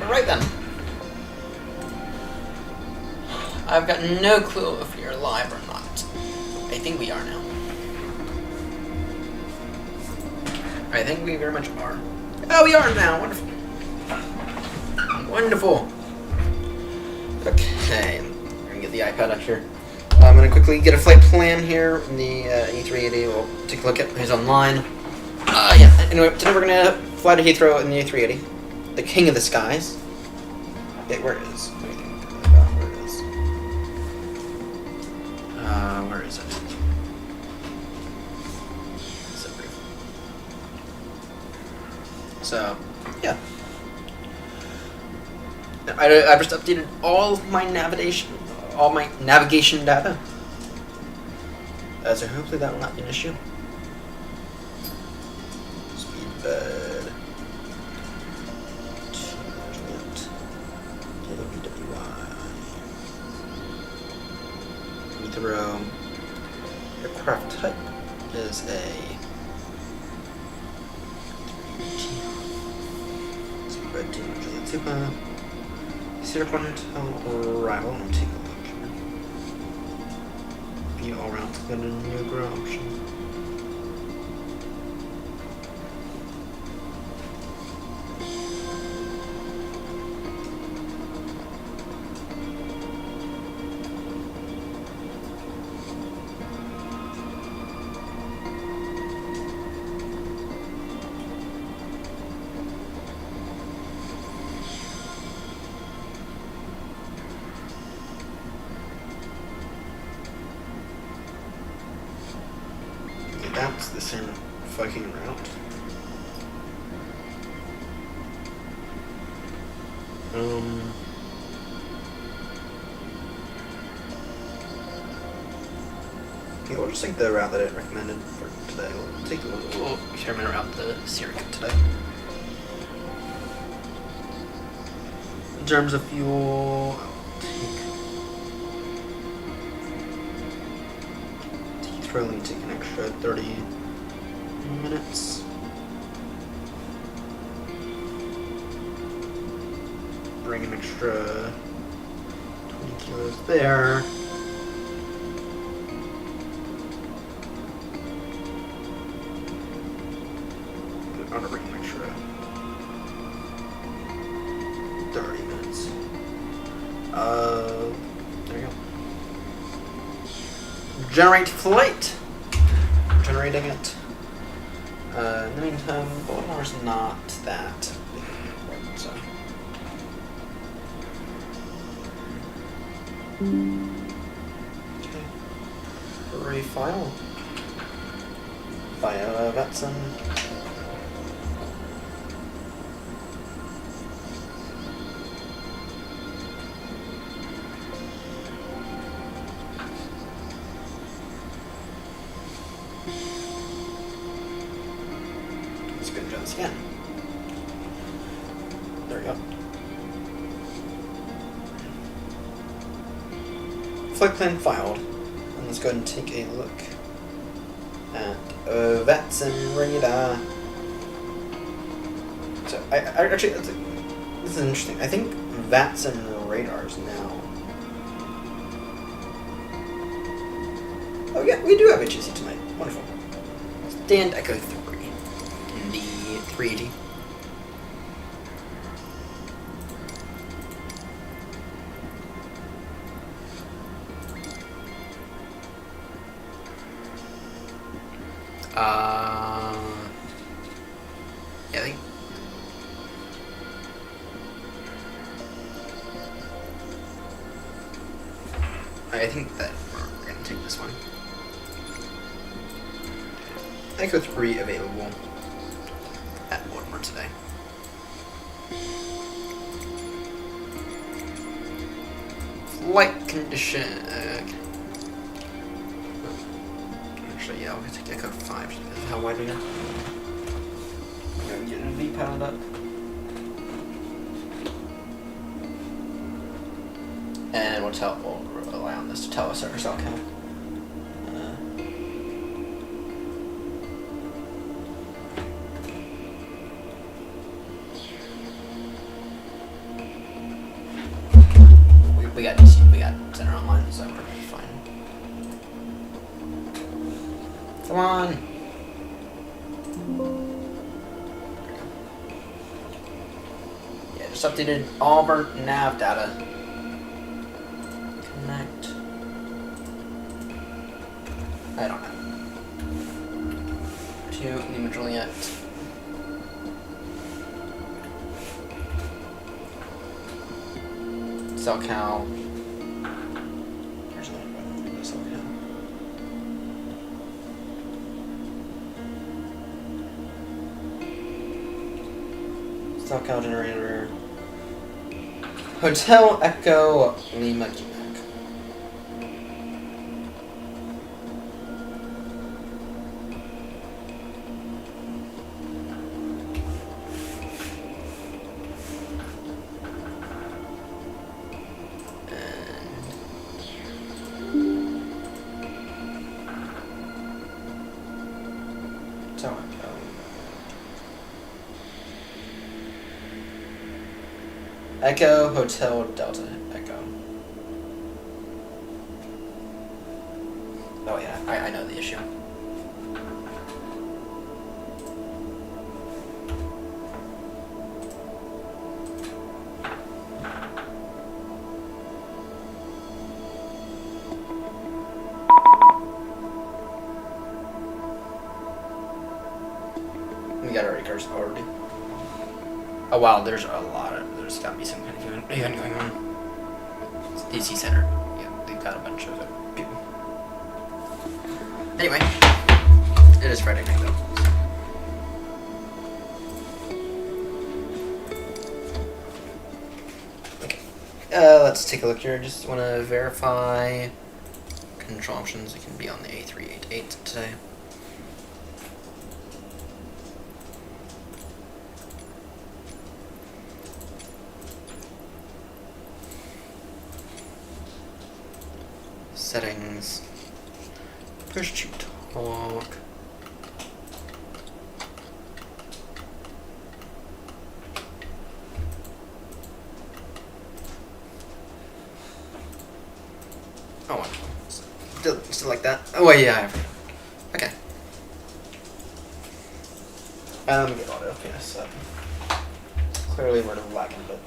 Right then. I've got no clue if we are live or not. I think we are now. I think we very much are. Oh, we are now. Wonderful. Wonderful. Okay. I'm going to get the iPad up here. I'm going to quickly get a flight plan here in the a380. We'll take a look at who's online. Yeah. Anyway, today we're going to fly to Heathrow in the a380. The king of the skies. Wait, where it is? Where it is? Where is it? So brief. So, yeah. I just updated all my navigation data. So hopefully that will not be an issue. Speed bed. Heathrow. Aircraft type is a 380. Circle until arrival. I'm taking a look here. View all around. Got a new grow option. That's the same fucking route. Yeah, we'll just take the route that it recommended for today. We'll take a little experiment around the circuit today. In terms of fuel, only take an extra 30 minutes. Bring an extra 20 kilos there. I'm gonna bring an extra 30 minutes. There you go. Generate flight. Generating it. In the meantime, Baltimore's not that big, so. Okay. Refile. Via Vetson. Again. There we go. Flight plan filed. And let's go ahead and take a look at Vetson radar. So I actually this is interesting. I think Vetson radars now. Oh yeah, we do have HEC tonight. Wonderful. Stand Echo 3. 380. Yeah, I think that we're gonna take this one. Echo 3 available at Baltimore today. Flight condition. Actually, yeah, we'll take Echo 5. This is how wide we are. I'm gonna get a V piled up. And we'll rely on this to tell us our cell count. we got DC, we got center online, so I'm pretty fine. Come on. Yeah, just updated all of our nav data. Connect. I don't know. To Lima Juliet. SoCal. Here's another button. SoCal. SoCal generator. Hotel Echo Lima Quebec. Echo Hotel Delta Echo. Oh yeah, I know the issue. We got our acres already. Oh wow, there's a lot of. There's gotta be some kind of event going on. It's DC Center. Yeah, they've got a bunch of people. Anyway, it is Friday night though. Okay, let's take a look here. Just want to verify control options. It can be on the A380 today. Settings, push to talk, oh, still like that. Oh wait, yeah, I forgot. Okay. Let me get auto FPS up. Clearly we're lagging a bit.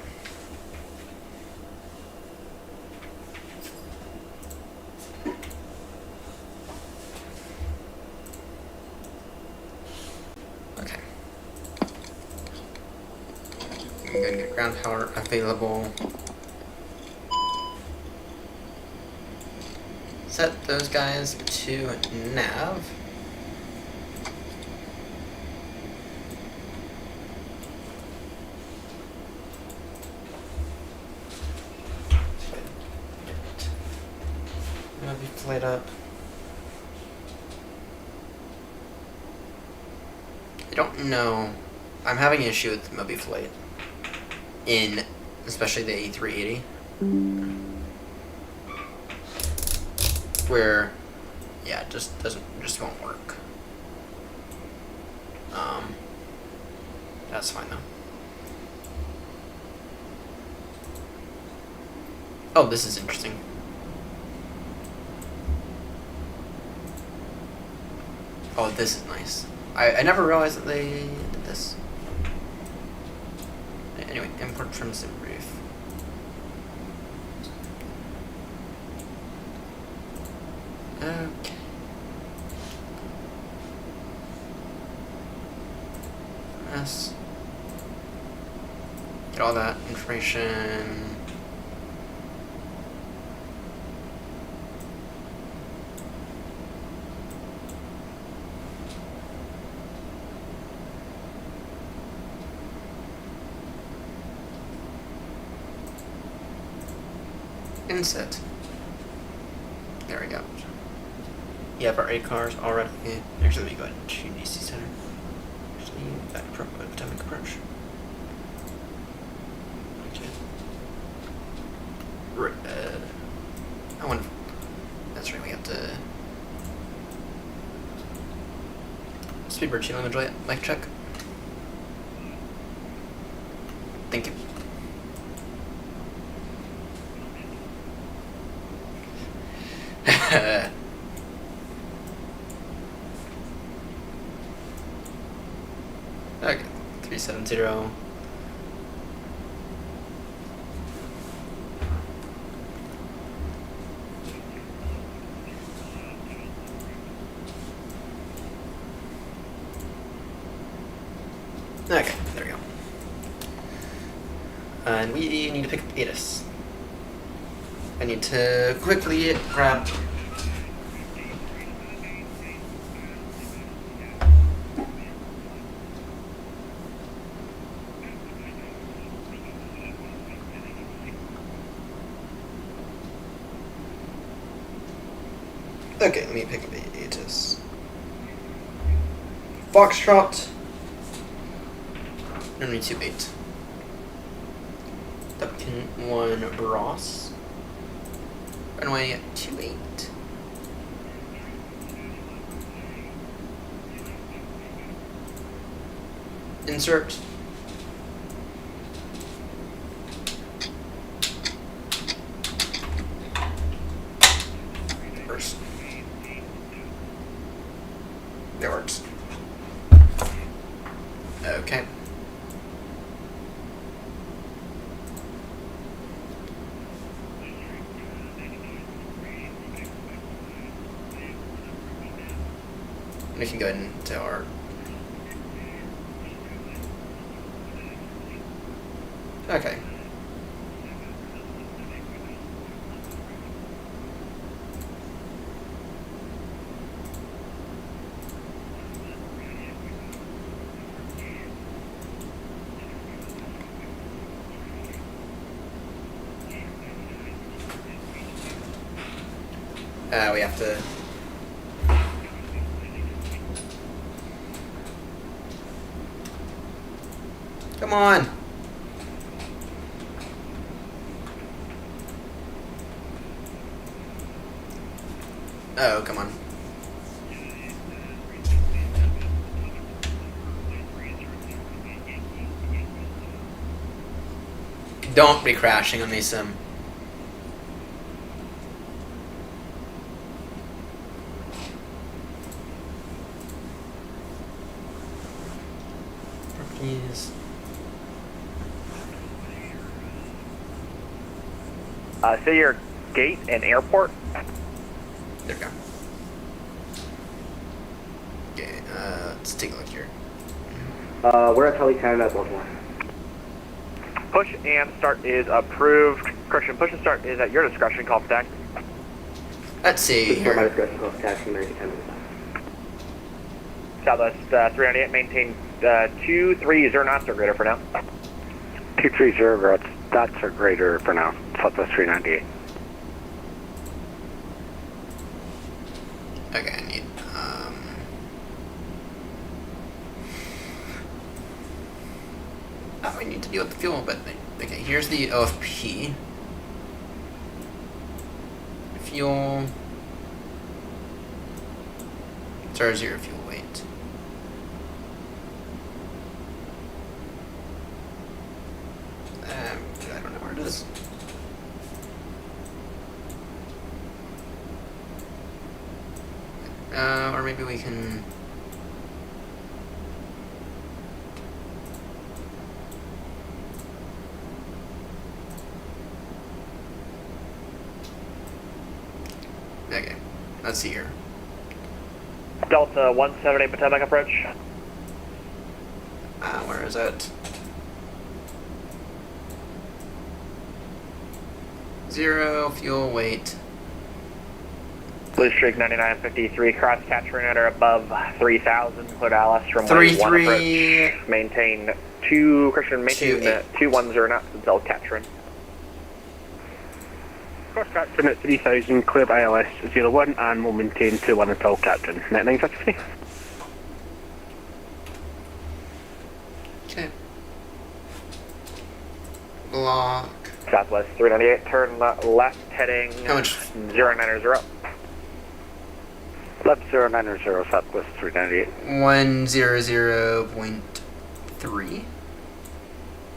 I'm going to get ground power available. Set those guys to nav. It'll be played up. I don't know. I'm having an issue with Moby Flight. In especially the A380, where yeah, it just won't work. That's fine though. Oh, this is interesting. Oh, this is nice. I never realized that they did this. Anyway, import from ZipReef. Okay. Yes. Get all that information. Inset. There we go. You have our 8 cars already. Actually, let me go ahead to DC Center. Actually, that atomic approach. Okay. Right. I wonder. That's right. We have to. Speedbird channel enjoy it. Mic check. Thank you. Okay, 370. Okay, there we go. And we need to pick up ATIS. I need to quickly grab... Okay, let me pick up ATIS. Foxtrot. Runway 28. Dupkin 1 Ross. Runway 28. Insert. First. That works. Okay. We can go ahead and tell our... Okay. We have to... Come on! Oh, come on. Don't be crashing on me, Sim. Please. Say your gate and airport. There we go. Okay, let's take a look here. We're at Kelly, Canada, Baltimore. Push and start is approved. Correction, push and start is at your discretion. Call for taxi. Let's see This is my here. discretion, call for taxi, American Canada. Southwest 398, maintain 230 knots or greater for now. 230 knots or greater for now. Southwest 398. Okay, I need, oh, I need to deal with the fuel, but, okay, here's the OFP. Fuel. It's our 0 fuel weight. I don't know where it is. Or maybe we can... Okay, let's see here. Delta 178 Potomac approach. Where is it? 0 fuel weight. Blue Streak 9953, cross catch runway or above 3000, clear Dallas from 1 33. approach. Maintain 210 knots until catch run. Cross captain at 3000, clear by ILS 01, and we'll maintain 21 until captain. Net 950. Okay. Block. Southwest 398, turn left heading How much? 090. Left 090, Southwest 398. 100.3.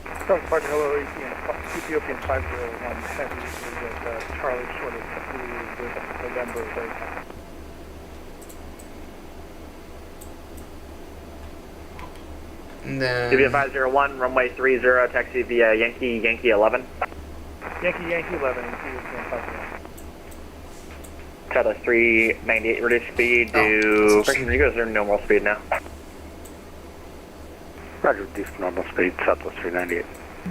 Departure, hello, Ethiopian 501 Heavy is at Charlie short of 2 with November 30. And then... Ethiopia 501, runway 30, taxi via Yankee 11. Yankee 11, Ethiopian 501. Southwest 398, reduce speed Oh, to... that's Correction, you guys are normal speed now. Roger, reduce normal speed, Southwest 398.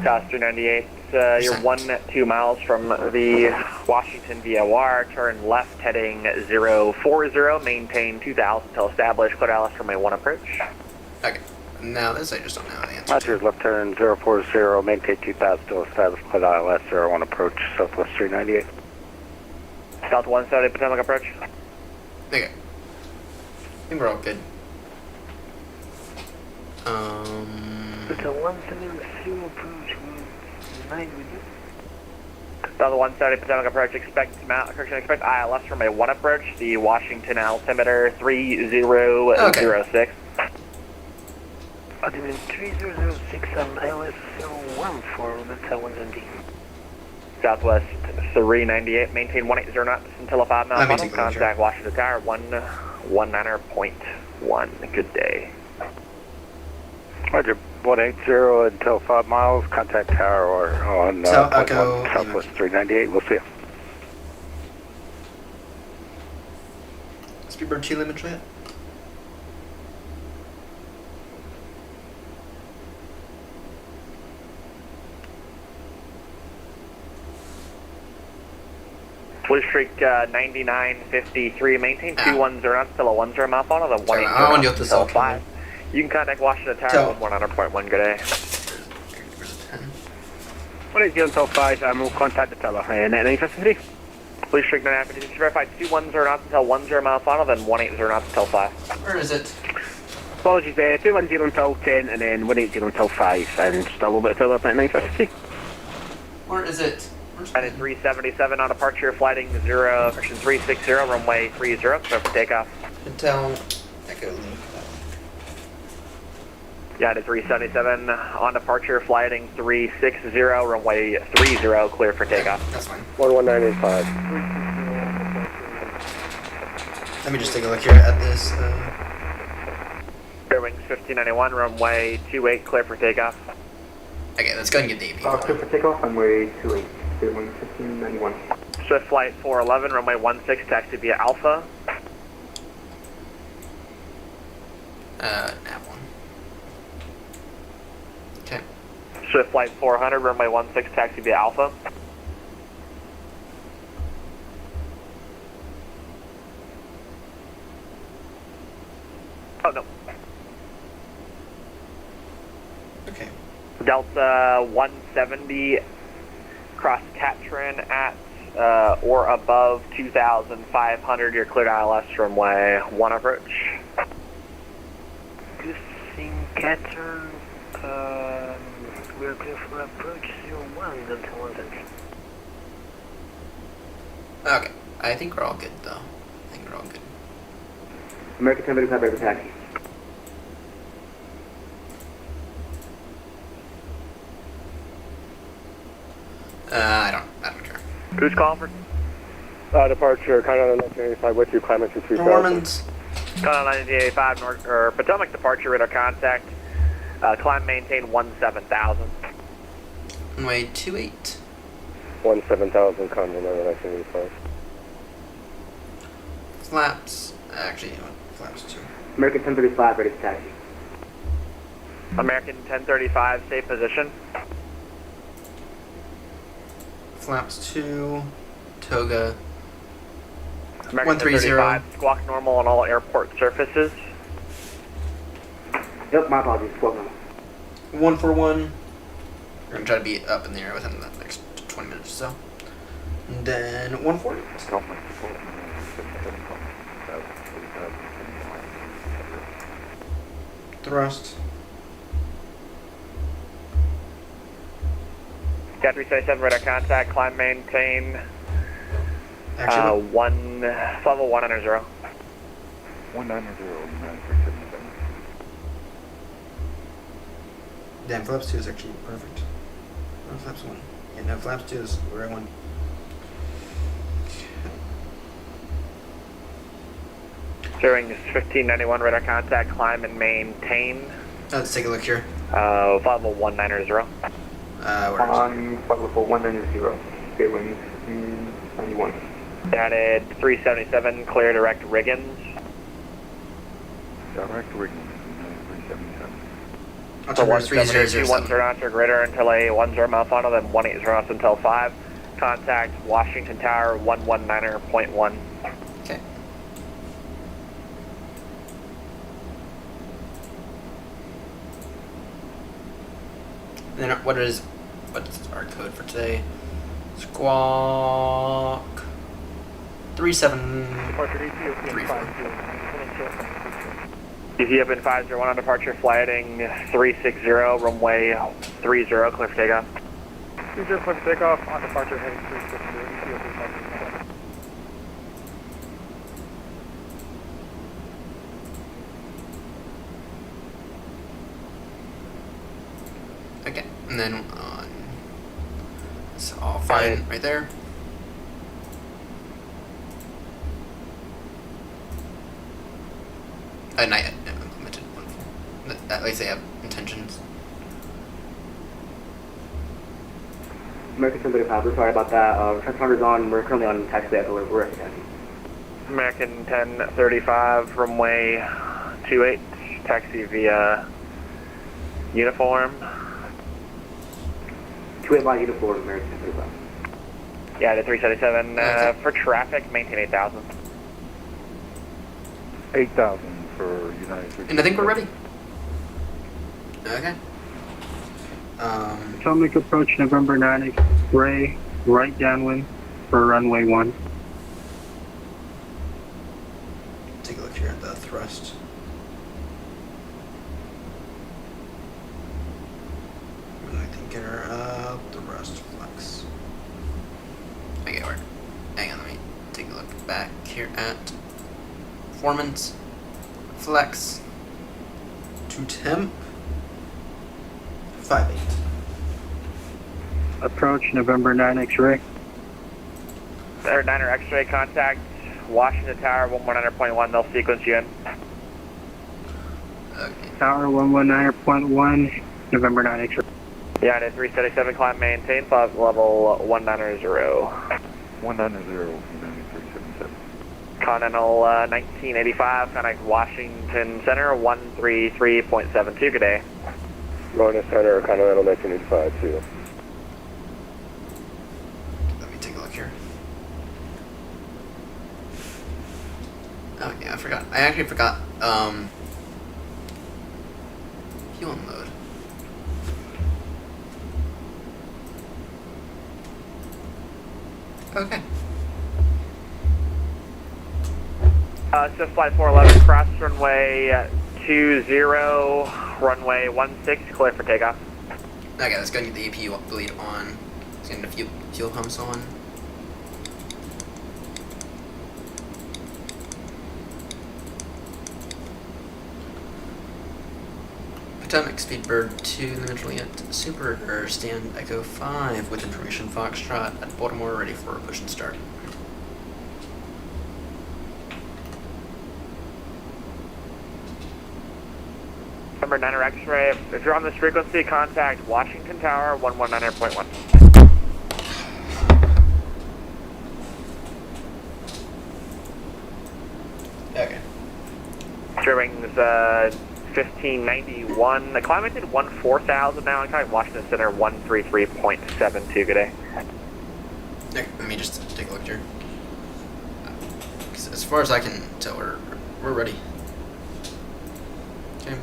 South 398, you're 2 miles from the Washington VOR, turn left heading 040, maintain 2000 until established, clear Dallas from a 1 approach. Okay. Now this I just don't know the answer Roger, to. left turn 040, maintain 2000 to establish clear ILS 01 approach, Southwest 398. South 170 Potomac approach. Okay. I think we're all good. The 170 approach, 9 with you. South 170 Potomac approach, expect ILS from a 1 approach, the Washington altimeter 3006. Altimeter 3006 on ILS 01 for Delta 170. Southwest 398, maintain 180 knots until a 5 mile Let me funnel. take a picture. Contact Washington Tower 119.1. Good day. Roger, 180 until 5 miles, contact tower or on Echo, Southwest 398, we'll see you. Speedbird Chile Mitchell. Blue Streak 9953, maintain 210 knots until a 10 mile funnel, then 180 I want you knots to until sell 5. You can contact Washington Tower Tell- 100.1. Good day. Where's the 10? 180 until 5, and we'll contact the tower, 953. Blue Streak 9953, verified 210 knots until 10 mile funnel, then 180 knots until 5. Where is it? Apologies there, 210 until 10, and then 180 until 5, and just a little bit further up at 953. Where is it? Where's And at 377 on departure, flighting 360, runway 30, clear for takeoff. Intel Echo Link. Yeah, at 377 on departure, flighting 360, runway 30, clear for takeoff. That's fine. 11985. Let me just take a look here at this. Airwings 1591, runway 28, clear for takeoff. Okay, let's go ahead and get the AP. Clear for takeoff, runway 28, 1591. Swift flight 411, runway 16, taxi via Alpha. Nav 1. Okay. Swift flight 400, runway 16, taxi via Alpha. Oh, no. Okay. Delta 170, cross Katrin at or above 2,500. You're cleared ILS runway 1 approach. Using Catern, we're clear for approach 01, Delta 170. Okay. I think we're all good, though. I think we're all good. American 1035, ready for taxi. I don't care. Who's calling for? Departure, Continental 1985 with you, climbing to 3000. Normans. Continental 1985, North, or Potomac departure, radar contact. Climb maintain 17,000. Runway 28. 17000, Continental 1985. Flaps. Actually, you know what? Flaps 2. American 1035, ready for taxi. American 1035, stay position. Flaps 2. Toga. American 1035, squawk normal on all airport surfaces. Yep, my apologies, 12 number. 141. We're gonna try to be up in the air within the next 20 minutes or so. And then 140. Thrust. Cat 377, radar contact, climb maintain Actually, level 190. 190, Damn, flaps 2 is actually perfect. No flaps 1. Yeah, no, flaps 2 is where I want. Showing 1591 radar contact, climb and maintain. Let's take a look here. Flight level 190. Where On flight level 190, gate wings 91. Added 377, clear direct Riggins. Direct rigging, 377. Altimeter 172, 10 3007. knots or greater until a 10 mile final, then 180 knots until 5. Contact Washington Tower 119.1. Okay. Then what's our code for today? Squawk 37. Departure Ethiopian 50. Ethiopian 501 on departure, flighting 360, runway 30, clear for takeoff. 30 clear for takeoff, on departure heading 360, Ethiopian 501. Okay, and then on. It's all fine right there. Not yet. No, implemented. Wonderful. At least they have intentions. American 1035, sorry about that. Transporter's on. We're currently on taxiway at the we're at American 1035, runway 28, taxi via uniform. 28 line uniform, American 1035. Yeah, the 377. Okay. For traffic, maintain 8,000. 8,000 for United. And I think we're ready. Okay. Potomac approach November 9, Ray, right downwind for runway 1. Take a look here at the thrust. What do I think are thrust flex? Okay, where? Hang on, let me take a look back here at performance, flex, to temp, 5.8. Approach November 9 X-ray. Third 9er X-ray contact, Washington Tower 119.1, they'll sequence you in. Okay. Tower 119.1, November 9 X-ray. Yeah, the 377, climb maintain, flight level 190. 190, United 377. Continental 1985, contact Washington Center 133.72, good day. Lorna Center, Continental 1985, see you. Let me take a look here. Oh yeah, I forgot. I actually forgot. Fuel mode. Okay. So flight 411, cross runway 20, runway 16, clear for takeoff. Okay, let's go and get the APU bleed on. Let's get the fuel pumps on. Potomac Speedbird 2 in the middle yet. Super stand Echo 5 with information Foxtrot at Baltimore ready for a push and start. Number 9er X-ray, if you're on this frequency, contact Washington Tower 119.1. Okay. Sherwing's 1591. The climate did 14,000 now. I'm calling Washington Center 133.72. Good day. Okay, let me just take a look here. 'Cause as far as I can tell, we're ready. Okay.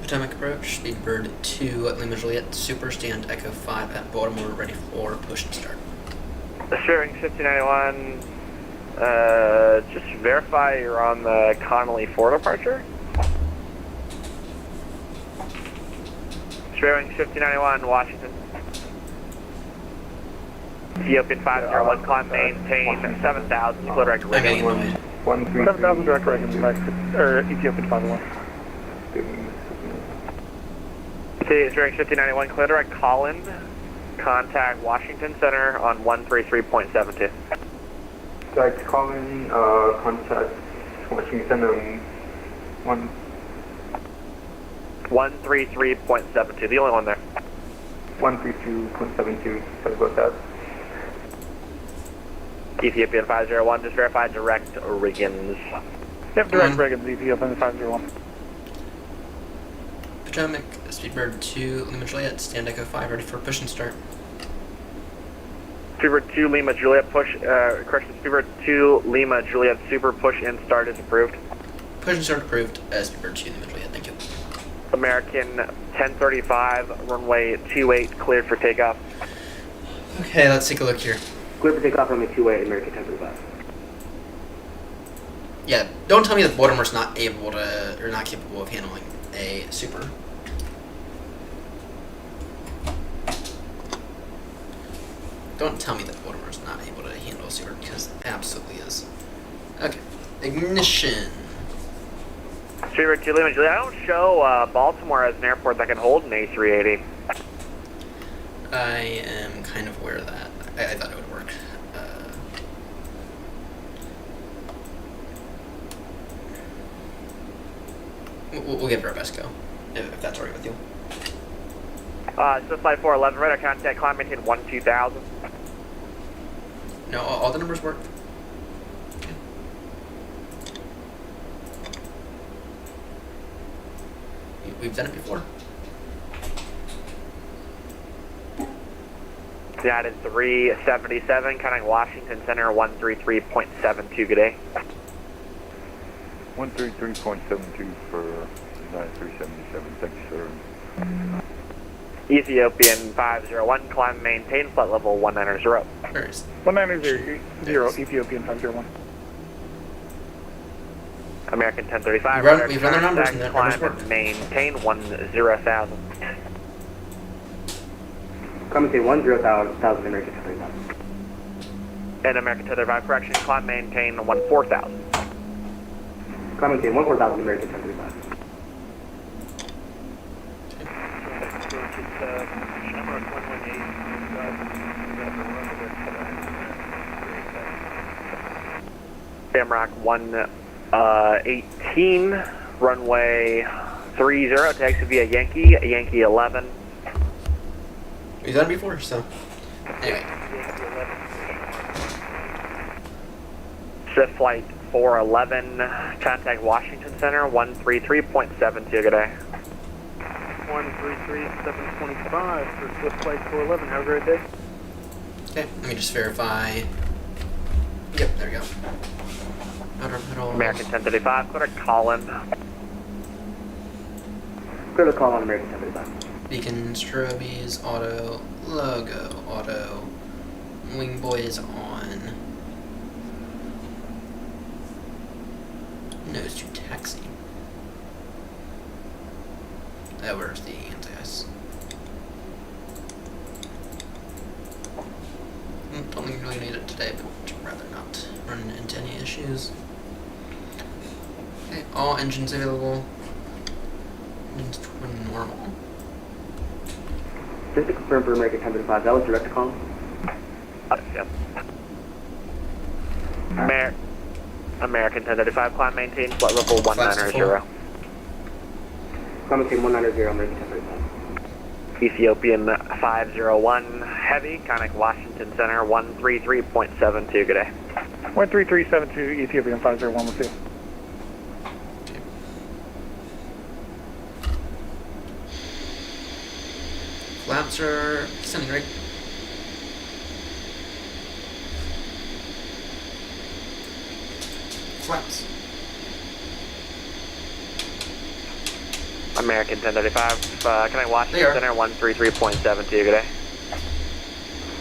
Potomac approach, Speedbird 2 at Lima Juliet, Super stand Echo 5 at Baltimore ready for push and start. Sherwing 1591. Just verify you're on the Connolly 4 departure. Sherwing 1591, Washington. Ethiopian 501, climb maintain 7,000, clear direct I'm getting rigging. annoyed. 7,000 direct Reagan, Ethiopian 501. Cities during 5091, clear direct Collin. Contact Washington Center on 133.72. Direct calling, contact Washington and 133.72, the only one there. 132.72, sorry about that. Ethiopian 501, just verify direct Riggins. Yep, direct Reagan, Ethiopian 501. Potomac, Speedbird 2, Lima Juliet, stand Echo 5, ready for push and start. Speedbird 2 Lima Juliet push, correction, Speedbird 2 Lima Juliet super push and start is approved. Push and start approved, Speedbird 2, Lima Juliet, thank you. American 1035, runway 28, cleared for takeoff. Okay, let's take a look here. Clear for takeoff runway 28, American 1035. Yeah, don't tell me that Baltimore's not able to, or not capable of handling a super. Don't tell me that Baltimore's not able to handle a super, because it absolutely is. Okay, ignition. Speedbird 2 Lima Juliet, I don't show Baltimore as an airport that can hold an A380. I am kind of aware of that. I thought it would work. We'll give it our best go, if that's alright with you. So flight 411, radar contact, climb maintain 12000. No, all the numbers work. Okay. We've done it before. That is 377, counting Washington Center 133.72, good day. 133.72 for 9377, thanks sir. Ethiopian 501, climb maintain, flight level 190. Where is 190, Ethiopian 501. American 1035, we've run their numbers and the numbers climb work. and maintain 10,000. Come and say 10,000 American 1035. And American 1035, correction, climb maintain 14,000. Come and say 14,000 American 1035. Shamrock 118, runway 30, taxi via Yankee 11. We've done it before, so anyway. Swift flight 411, contact Washington Center 133.72, good day. 133.725 for Swift flight 411. Have a great day. Okay, let me just verify. Yep, there we go. American 1035, clear to Collin. Clear the call on American 1035. Beacon, strobies, auto, logo, auto, wing boys on. Nose to taxi. Where's the anti-ice? Don't think we really need it today, but I'd rather not run into any issues. Okay, all engines available. Engines twin normal. Just to confirm for American 1035, that was direct to call? Yep. American 1035, climb maintain, flight level 190. Come and say 190 American 1035. Ethiopian 501, heavy, contact Washington Center 133.72, good day. 13372, Ethiopian 501 with you. Flaps are descending, right? Flaps. American 1035, connect Washington Center 133.72, good day.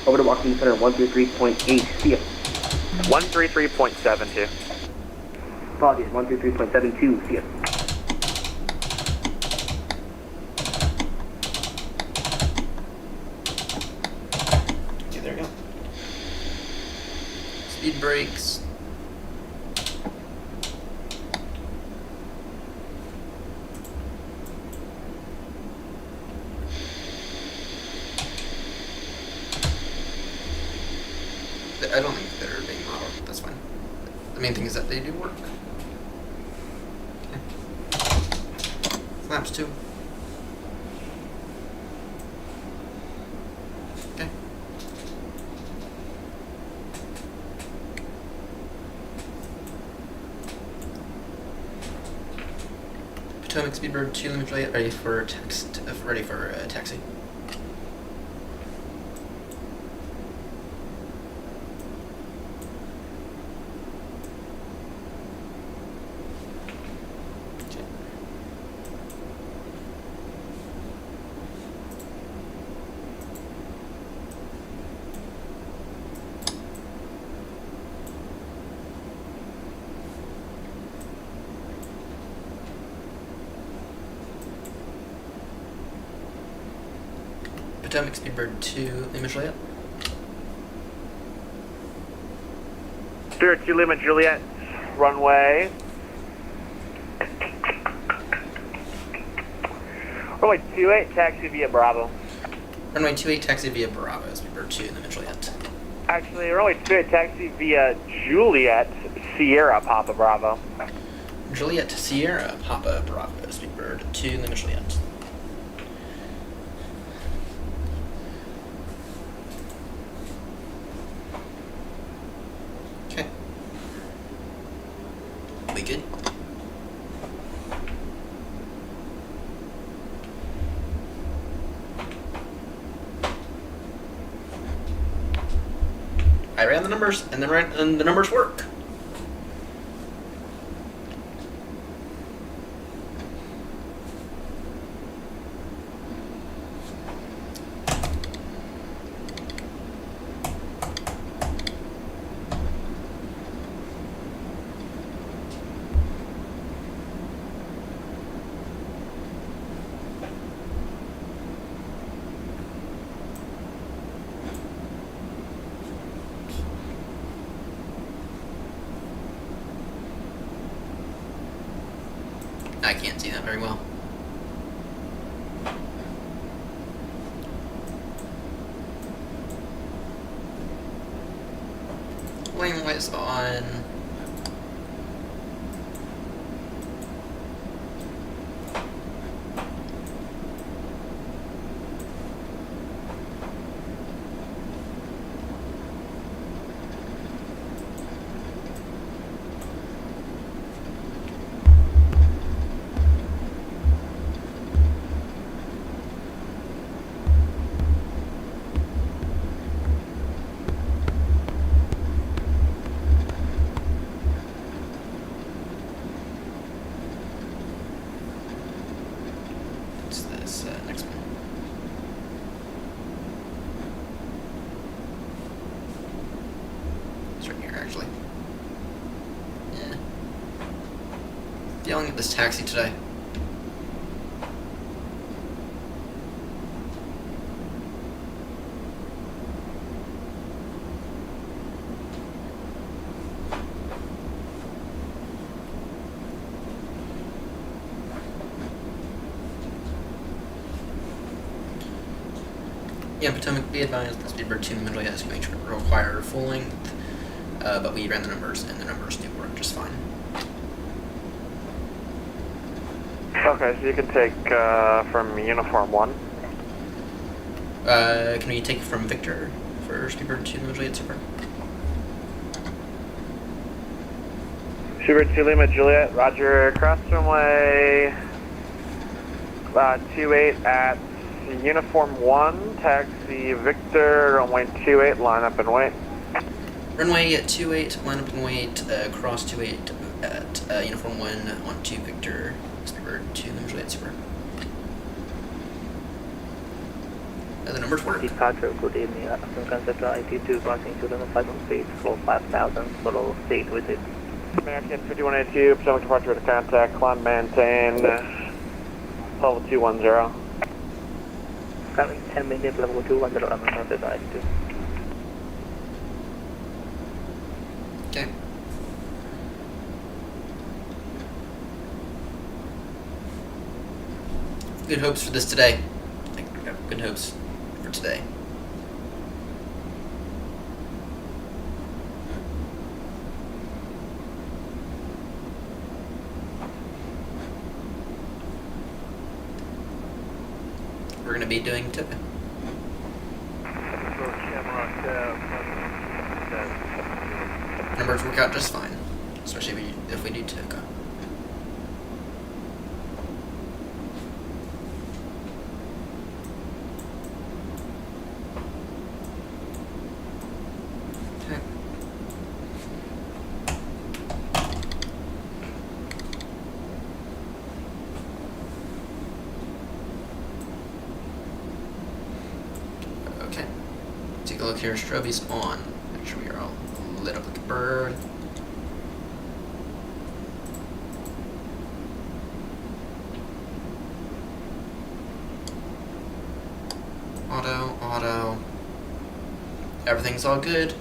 Over to Washington Center 133.8, see ya. 133.72. Apologies, 133.72, see ya. Okay, there we go. Speed brakes. The main thing is that they do work. Okay. Flaps too. Okay. Potomac Speedbird 2 Limit Juliet ready for taxi. Potomac Speedbird 2 Lima Juliet. Spirit 2 Lima Juliet, runway. Runway 28, taxi via Bravo. Runway 28 taxi via Bravo, Speedbird 2 Lima Juliet. Actually, runway 28, taxi via Juliet, Sierra Papa Bravo. Juliet Sierra Papa Bravo, Speedbird 2 Lima Juliet. Okay. We good? I ran the numbers, and the numbers work. I can't see that very well. Lane was on. What's this next one? It's right here, actually. Yeah. Yelling at this taxi today. Yeah, Potomac, be advised that Speedbird 2 in the middle has going to require full length, but we ran the numbers, and the numbers do work just fine. Okay, so you can take from Uniform 1. Can we take from Victor for Speedbird 2 Lima Juliet Super? Spirit 2 Lima Juliet, roger, cross runway 28 at Uniform 1, taxi Victor, runway 28, line up and wait. Runway at 28, line up and wait, cross 28 at Uniform 1, on 2 Victor, Speedbird 2 Lima Juliet Super. The numbers work. Departure, good evening. African Central IT2 crossing to the 5 feet for 5,000, follow state visit. American 5182, Potomac departure to contact, climb maintain, level 210. Coming 10 minutes, level 210, American Central IT2. Okay. Good hopes for this today. I think we have good hopes for today. we're going to be doing Toka. Numbers work out just fine, especially if we do Toka. Okay. Take a look here. Strobe's on. Make sure we are all lit up like a bird. Auto. Everything's all good.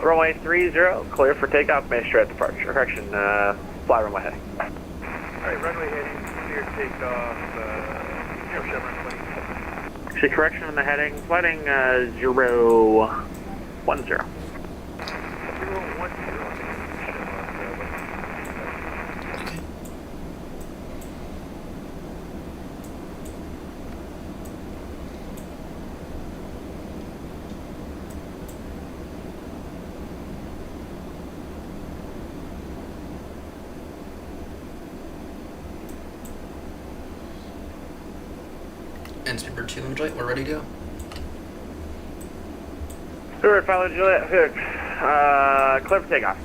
Runway 30, clear for takeoff, may straight departure. Correction, fly runway heading. Alright, runway heading, clear takeoff, 0720. Actually, correction on the heading, flighting 010. 010. And Speedbird 2 Lima Juliet, we're ready to go. Stewart, Pilot Juliet, good. Clear for takeoff.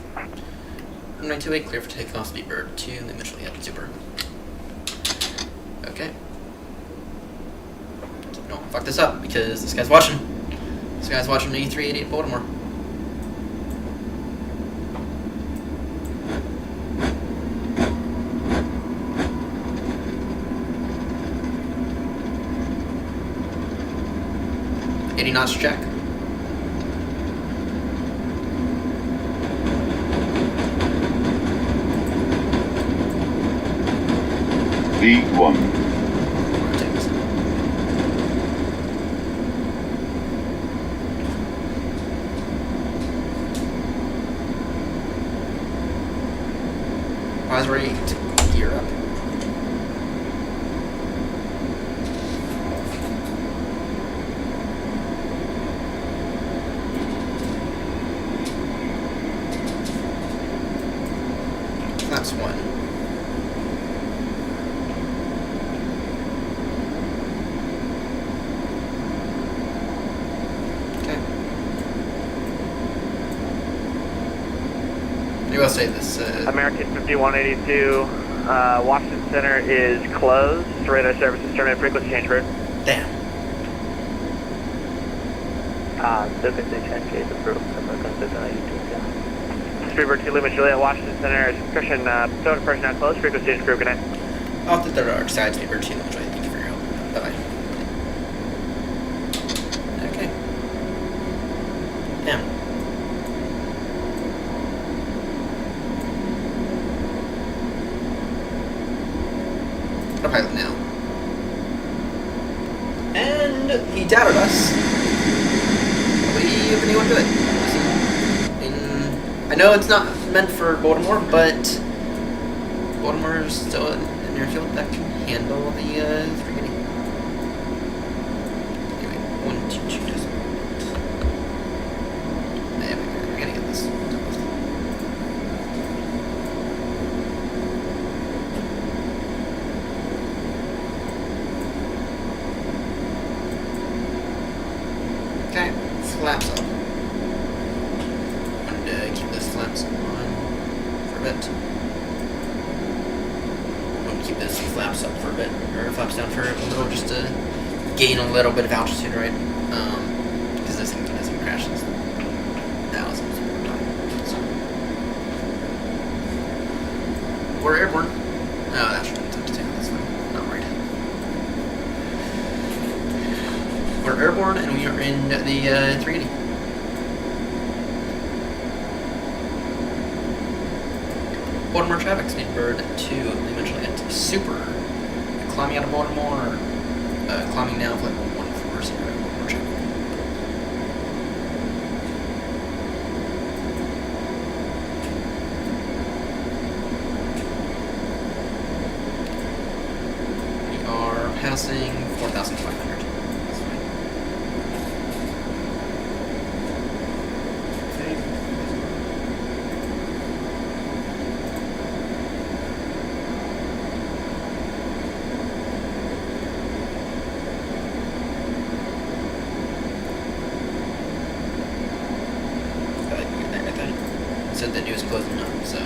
928, clear for takeoff, Speedbird 2 Lima Juliet, super. Okay. So don't fuck this up, because this guy's watching. This guy's watching the a380 at Baltimore. Knots check. V1. Eyes ready to gear up. That's one. Okay. Maybe I'll say this. American 5182, Washington Center is closed. Radar services terminate, frequency change route. Damn. Frequency change is approved. American 782. Speedbird 2 Lima Juliet, Washington Center is Christian, total personnel closed, frequency change crew, good night. Off the dark side, Speedbird 2 Lima Juliet, thank you for your help. Bye-bye. Okay. Damn. Autopilot now. And he doubted us. We able to do it. I know it's not meant for Baltimore, but Baltimore is still an airfield that can handle the 380. Anyway, 122 just. There we go. We're gonna get this. Okay, flaps up. Flaps on for a bit. I'm going to keep those flaps up for a bit, or flaps down for a little, just to gain a little bit of altitude, right? Because this thing doesn't crash this thousands of times. So. We're airborne. Oh, that should be tough to take. That's fine. Not worried. We're airborne, and we are in the 380. Baltimore traffic, Speedbird 2, Lima Juliet, super. Climbing out of Baltimore, climbing now, flight 140, Baltimore traffic. passing 4,500. Said that he was closing up, so I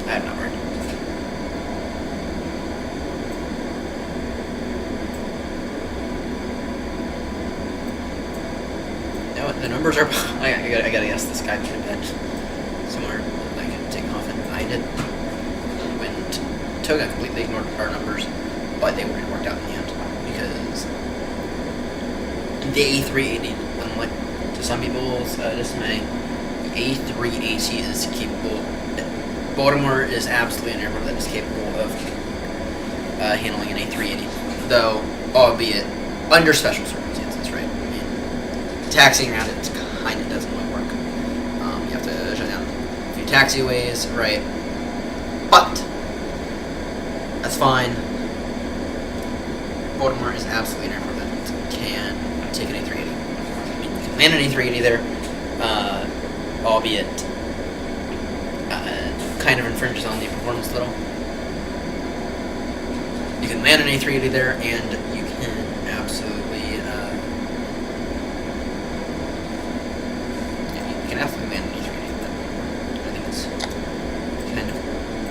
have not heard. You know what? The numbers are. I gotta guess this guy could have been somewhere that I could take off, and I did. When Toga completely ignored our numbers, but they would have worked out in the end because the A380, unlike to some people's dismay, A380 is capable. Baltimore is absolutely an airport that is capable of handling an A380, though, albeit under special circumstances, right? I mean, taxiing around it kind of doesn't really work. You have to shut down a few taxiways, right? But that's fine. Baltimore is absolutely an airport that can take an A380. Land an A380 there, albeit kind of infringes on the performance a little. You can land an A380 there, and you can absolutely, you can absolutely land an A380. But I think it's kind of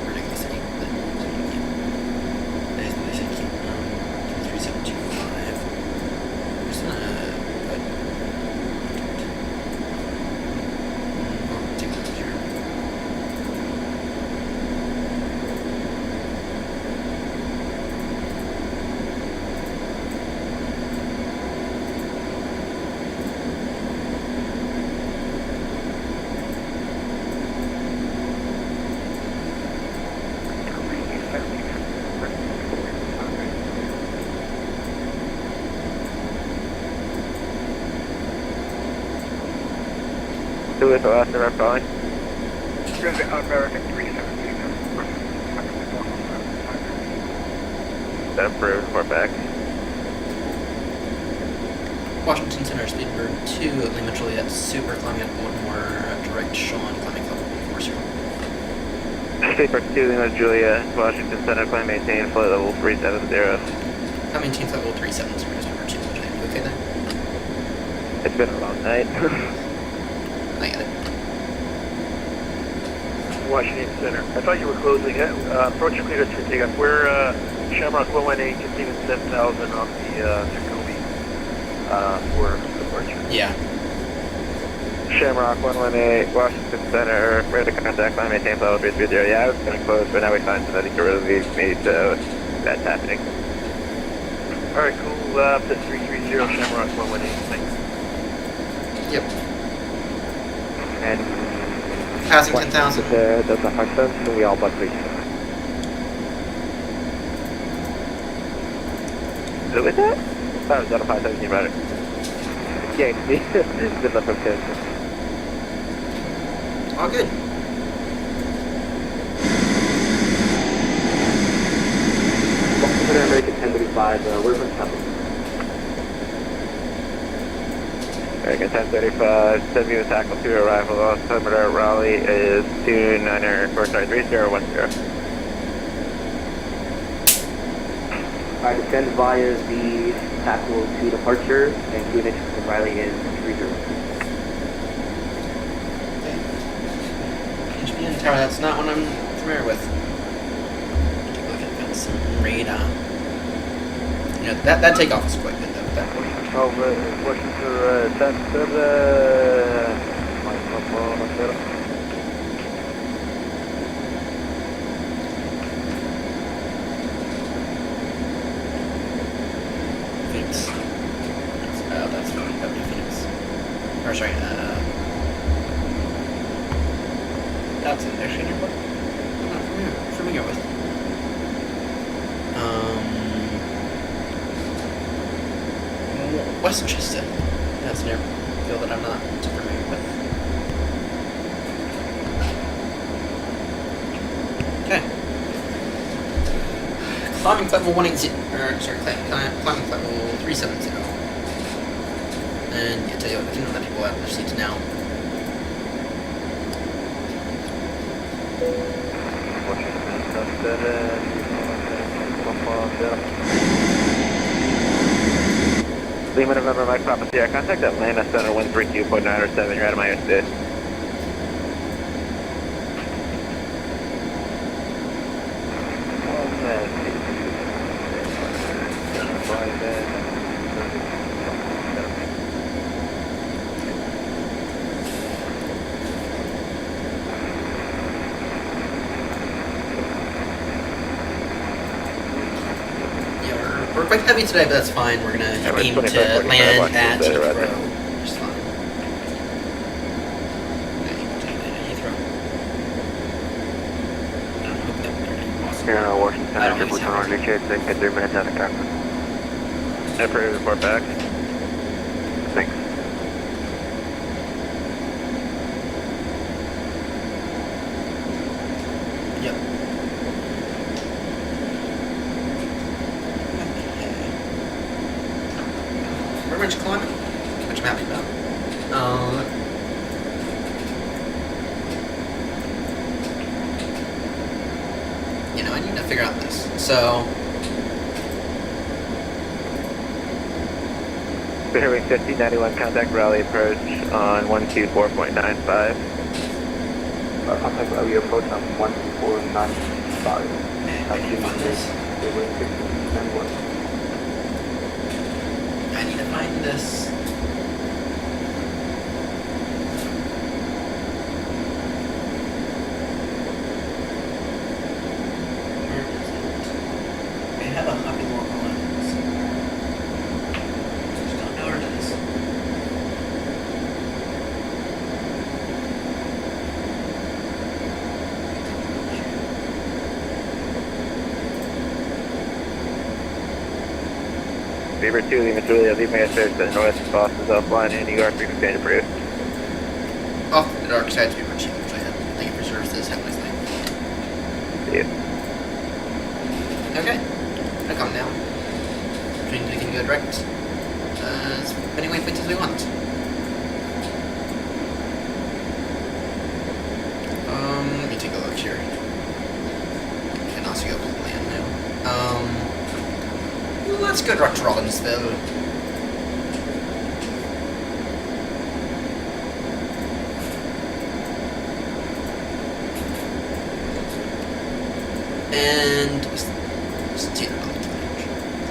ridiculous that you can. They said you can't. 3725. There's not. Who is the last number calling? Good American 317. That approved, we're back. Washington Center, Speedbird 2, Lima Juliet, Super, climbing up Baltimore, direct Sean, climbing level 40. Speedbird 2, Lima Julia, Washington Center, climb maintain, flight level 370. I maintain level 370, number 2, which I think okay then? It's been a long night. I got it. Washington Center. I thought you were closing it. Approach your clear to takeoff. We're Shamrock 118, Casino 7000 on the Jacoby for departure. Yeah. Shamrock 118, Washington Center, ready to contact, climb maintain, level 330. Yeah, I was going to close, but now we find somebody to relieve me, so that's happening. Alright, cool. Up to 330 Shamrock 118. Thanks. Yep. And Passing 10,000. That's a hard sense, so we all but 3. Who is that? Oh, is that a 517 rider? Yeah, good luck with it. All good. Center American 1035, we're from Temple. American 1035, send you a tackle to arrival, altimeter Raleigh is 3010. Alright, descend via the tackle to departure, and QNH from Riley is 30. HBN tower, that's not one I'm familiar with. Take a look at that, some radar. You know, that takeoff is quite good though. That Washington Center, Phoenix. That's Phoenix. Or sorry, that's actually an airport I'm not familiar with. Westchester. That's an airfield that I'm not too familiar with. Okay. Climbing flight level 180, climbing flight level 370. And yeah, tell you what, we can let people out of their seats now. Lima November, Mike Papa Sierra, contact Atlanta Center 132.907, you're out of my airspace. We're quite heavy today, but that's fine. We're gonna aim to land at Heathrow. Just fine. Okay, Heathrow. I hope that we're Washington Center, 1 reach 3 minutes out of contact. Operator, report back. Thanks. Yep. Very much climbing, which I'm happy about. You know, I need to figure out this. So, Bearing 5091, contact rally approach on 124.95. Contact rally approach on 12495. I need to find this. I need to find this. Where is it? I have a happy more lines. Just don't know where it is. Beaver 2, Lima Julia, leave my airspace to the north, Boston's offline, and New York, frequency approved. Off the dark side to be much cheaper, which I have. Thank you for services. Have a nice night. See you. Okay. Gonna come down. We can go direct. As many waypoints as we want. Let me take a look here. Can also go land now. Let's go direct to Robbinsville.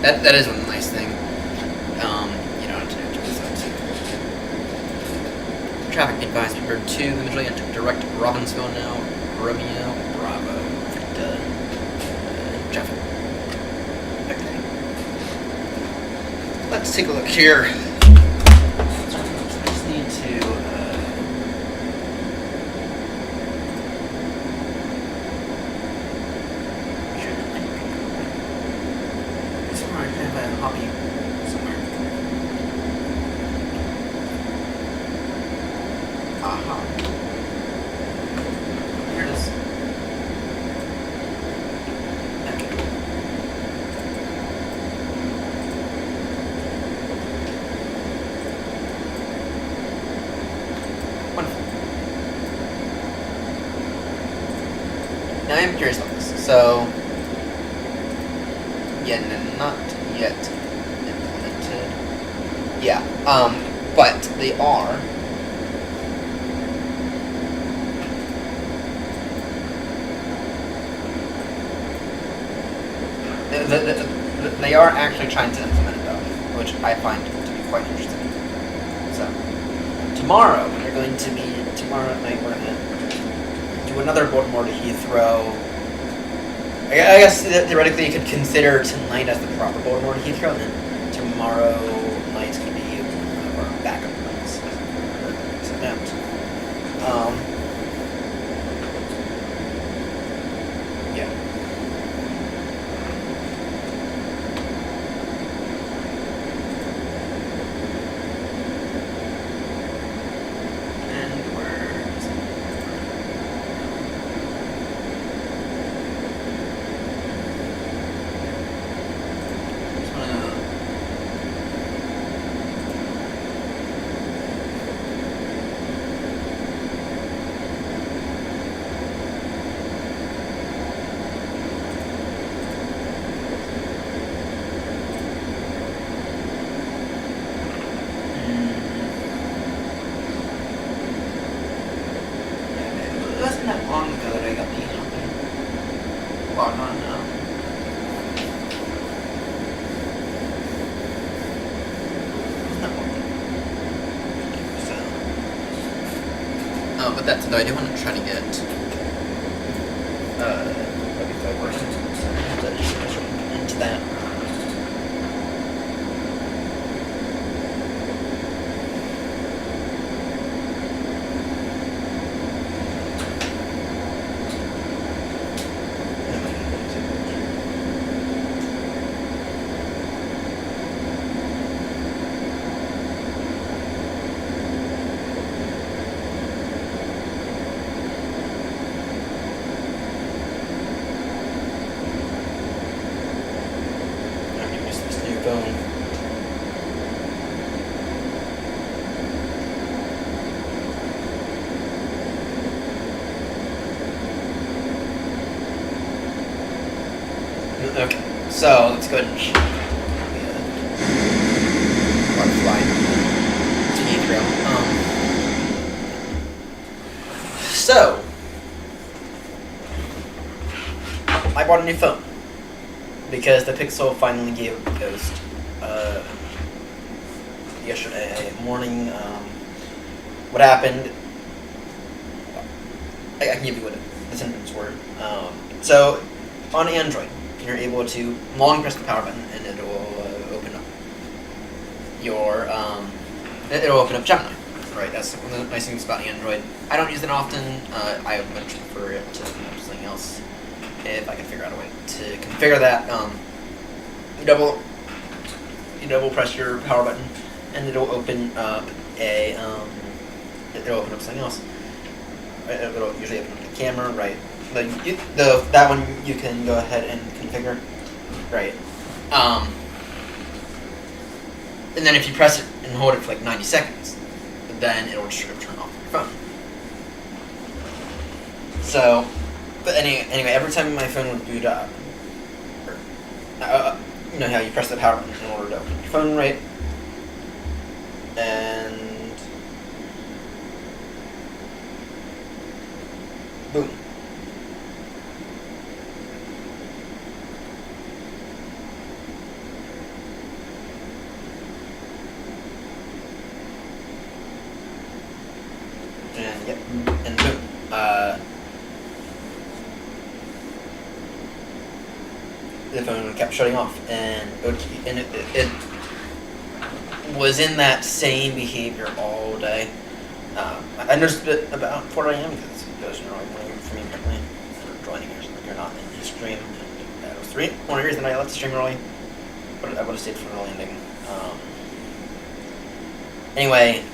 And that is one nice thing. You don't have to do that. Traffic advice, Bird 2, immediately enter direct Robbinsville now. Romeo, Bravo, Victor, traffic. Okay. Let's take a look here. I just need to. Somewhere I have a hobby somewhere. Aha. Here it is. Okay. Wonderful. Now I'm curious about this. So, yeah, not yet implemented. Yeah, but they are. They are actually trying to implement it though, which I find to be quite interesting. So, tomorrow at night we're gonna do another Baltimore to Heathrow. I guess theoretically you could consider tonight as the proper Baltimore to Heathrow, and then tomorrow night's gonna be one of our backup nights. Yeah. And where is it? But that's though I do want to try to get Wi-Fi working. So I have to into that. Okay, so let's go ahead and our flight to Heathrow. So I bought a new phone because the Pixel finally gave up the ghost yesterday morning. What happened? I can give you what the symptoms were. So on Android, you're able to long press the power button and it will open up your it'll open up Gemini. Right, that's one of the nice things about Android. I don't use it often. I would much prefer it to something else if I can figure out a way to configure that. You double press your power button and it'll open up it'll open up something else. It'll usually open up the camera, right? That one you can go ahead and configure, right? And then if you press it and hold it for like 90 seconds, then it'll just sort of turn off your phone. So, but anyway, every time my phone would boot up, you know how you press the power button in order to open your phone, right? And boom. And yep, and boom. The phone kept shutting off, and it was in that same behavior all day. I noticed it about 4 a.m. because you're only for me apparently for joining or something. You're not in the stream. And that was one of the reasons I left the stream early, but I would have stayed for the landing. Anyway.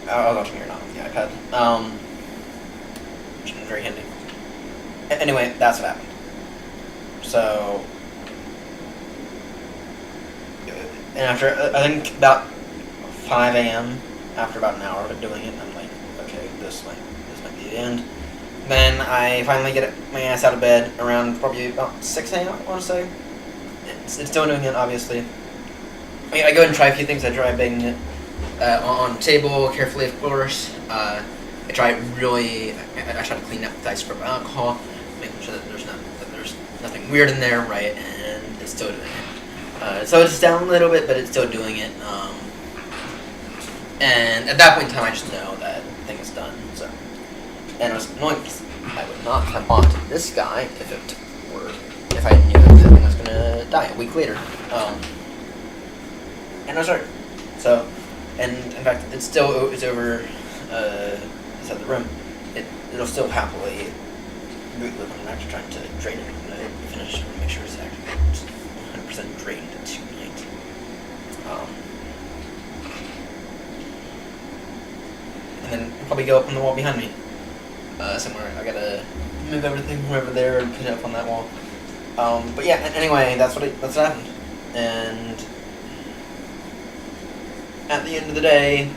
I was watching your not on the iPad, which is very handy. Anyway, that's what happened. So, and after, I think about 5 a.m., after about an hour of doing it, I'm like, okay, this might be the end. Then I finally get my ass out of bed around probably about 6 a.m., I want to say. It's still doing it, obviously. I go and try a few things. I try banging it on the table carefully, of course. I try to clean up with ice scrub alcohol, making sure that there's nothing weird in there, right? And it's still doing it. So it's down a little bit, but it's still doing it. And at that point in time, I just know that the thing is done. So, and it was annoying because I would not have bought this guy if I knew that the thing was gonna die a week later. And I was right. So. And in fact, it's over inside the room. It'll still happily boot loop. I'm actually trying to drain it when I finish and make sure it's actually 100% drained tonight. And then it'll probably go up on the wall behind me somewhere. I gotta move everything from over there and put it up on that wall. But yeah. Anyway, that's what happened. And at the end of the day,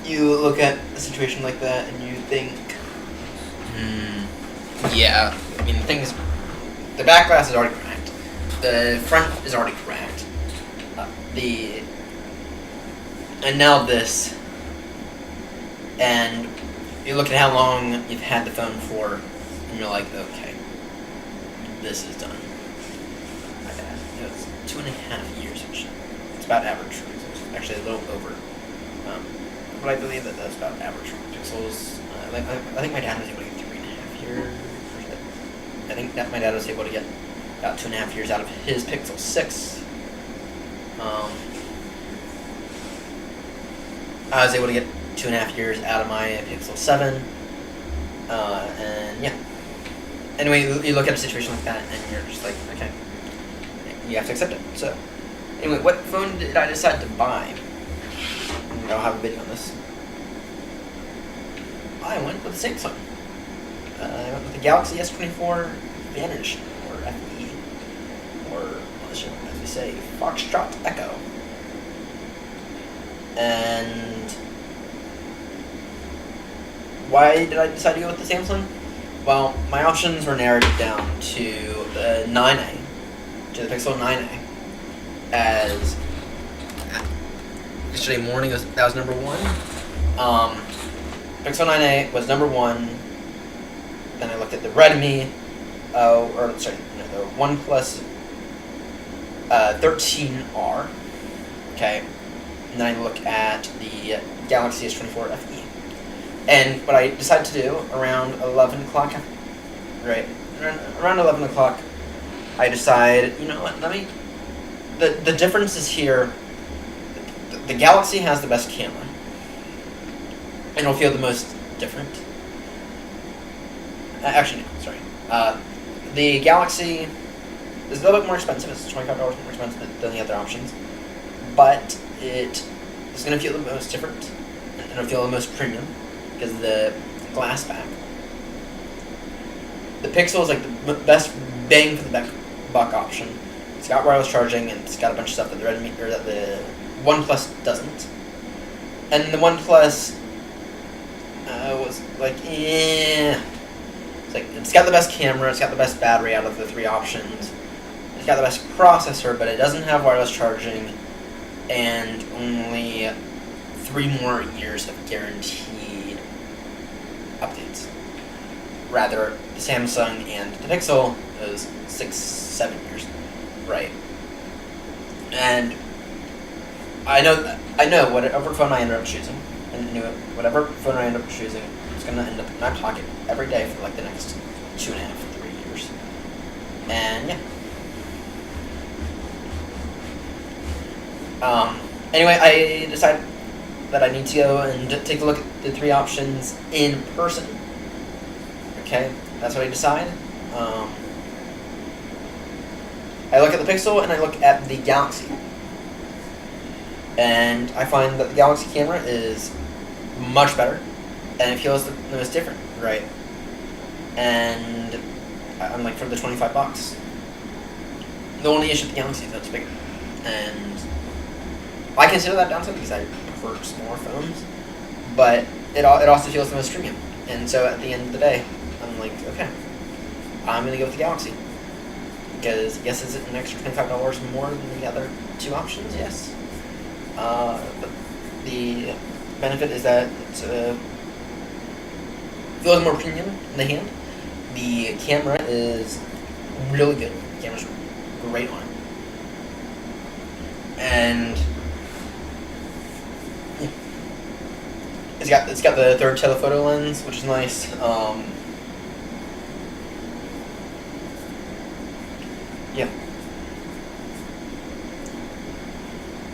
you look at a situation like that and you think, yeah, I mean, the back glass is already cracked, the front is already cracked, and now this, and you look at how long you've had the phone for, and you're like, okay, this is done. It's 2.5 years, which it's about average. Actually, a little over But I believe that that's about average pixels. I think my dad was able to get 3.5 years. I think that my dad was able to get about 2.5 years out of his Pixel 6. I was able to get 2.5 years out of my Pixel 7. And yeah. Anyway, you look at a situation like that and you're just like, okay, you have to accept it. So, anyway, what phone did I decide to buy? I'll have a video on this. I went with the Samsung. I went with the Galaxy S24 Vantage, or FE, or as we say, Foxtrot Echo. And why did I decide to go with the Samsung? Well, my options were narrowed down to the 9A, to the Pixel 9A, as yesterday morning that was number 1. Pixel 9A was number 1. Then I looked at the Redmi, the OnePlus 13R. Okay, and then I look at the Galaxy S24 FE. And what I decided to do around 11 o'clock, right? Around 11 o'clock, I decided, you know what? The difference is here. The Galaxy has the best camera, and it'll feel the most different. Actually, no, sorry. The Galaxy is a little bit more expensive. It's $25 more expensive than the other options, but it is going to feel the most different, and it'll feel the most premium because of the glass back. The Pixel is like the best bang for the buck option. It's got wireless charging, and it's got a bunch of stuff that the Redmi or that the OnePlus doesn't. And the OnePlus was like, It's like, it's got the best camera, it's got the best battery out of the 3 options, it's got the best processor, but it doesn't have wireless charging, and only 3 more years of guaranteed updates. Rather, the Samsung and the Pixel is 6-7 years, right? And I know whatever phone I end up choosing, whatever phone I end up choosing, it's gonna end up in my pocket every day for like the next 2.5 to 3 years. And yeah. Anyway, I decided that I need to go and take a look at the 3 options in person. Okay, that's what I decided. I look at the Pixel and I look at the Galaxy. And I find that the Galaxy camera is much better, and it feels the most different, right? And I'm like, for the $25. The only issue with the Galaxy is that it's bigger, and I consider that downside because I prefer smaller phones. But it also feels the most premium, and so at the end of the day, I'm like, okay, I'm gonna go with the Galaxy because yes, is it an extra $25 more than the other 2 options? Yes. But the benefit is that it feels more premium in the hand. The camera is really good. The camera's great on it. And yeah. It's got the 3rd telephoto lens, which is nice. Yeah.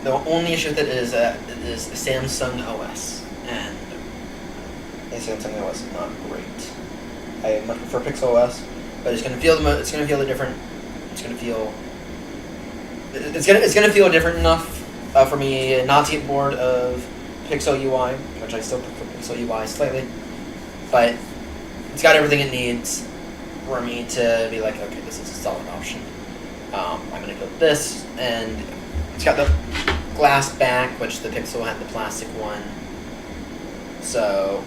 The only issue with it is that it is a Samsung OS, and a Samsung OS is not great. I much prefer Pixel OS, but it's gonna feel it's gonna feel different. It's gonna feel different enough for me not to get bored of Pixel UI, which I still prefer Pixel UI slightly, but it's got everything it needs for me to be like, okay, this is a solid option. I'm gonna go with this, and it's got the glass back, which the Pixel had the plastic one. So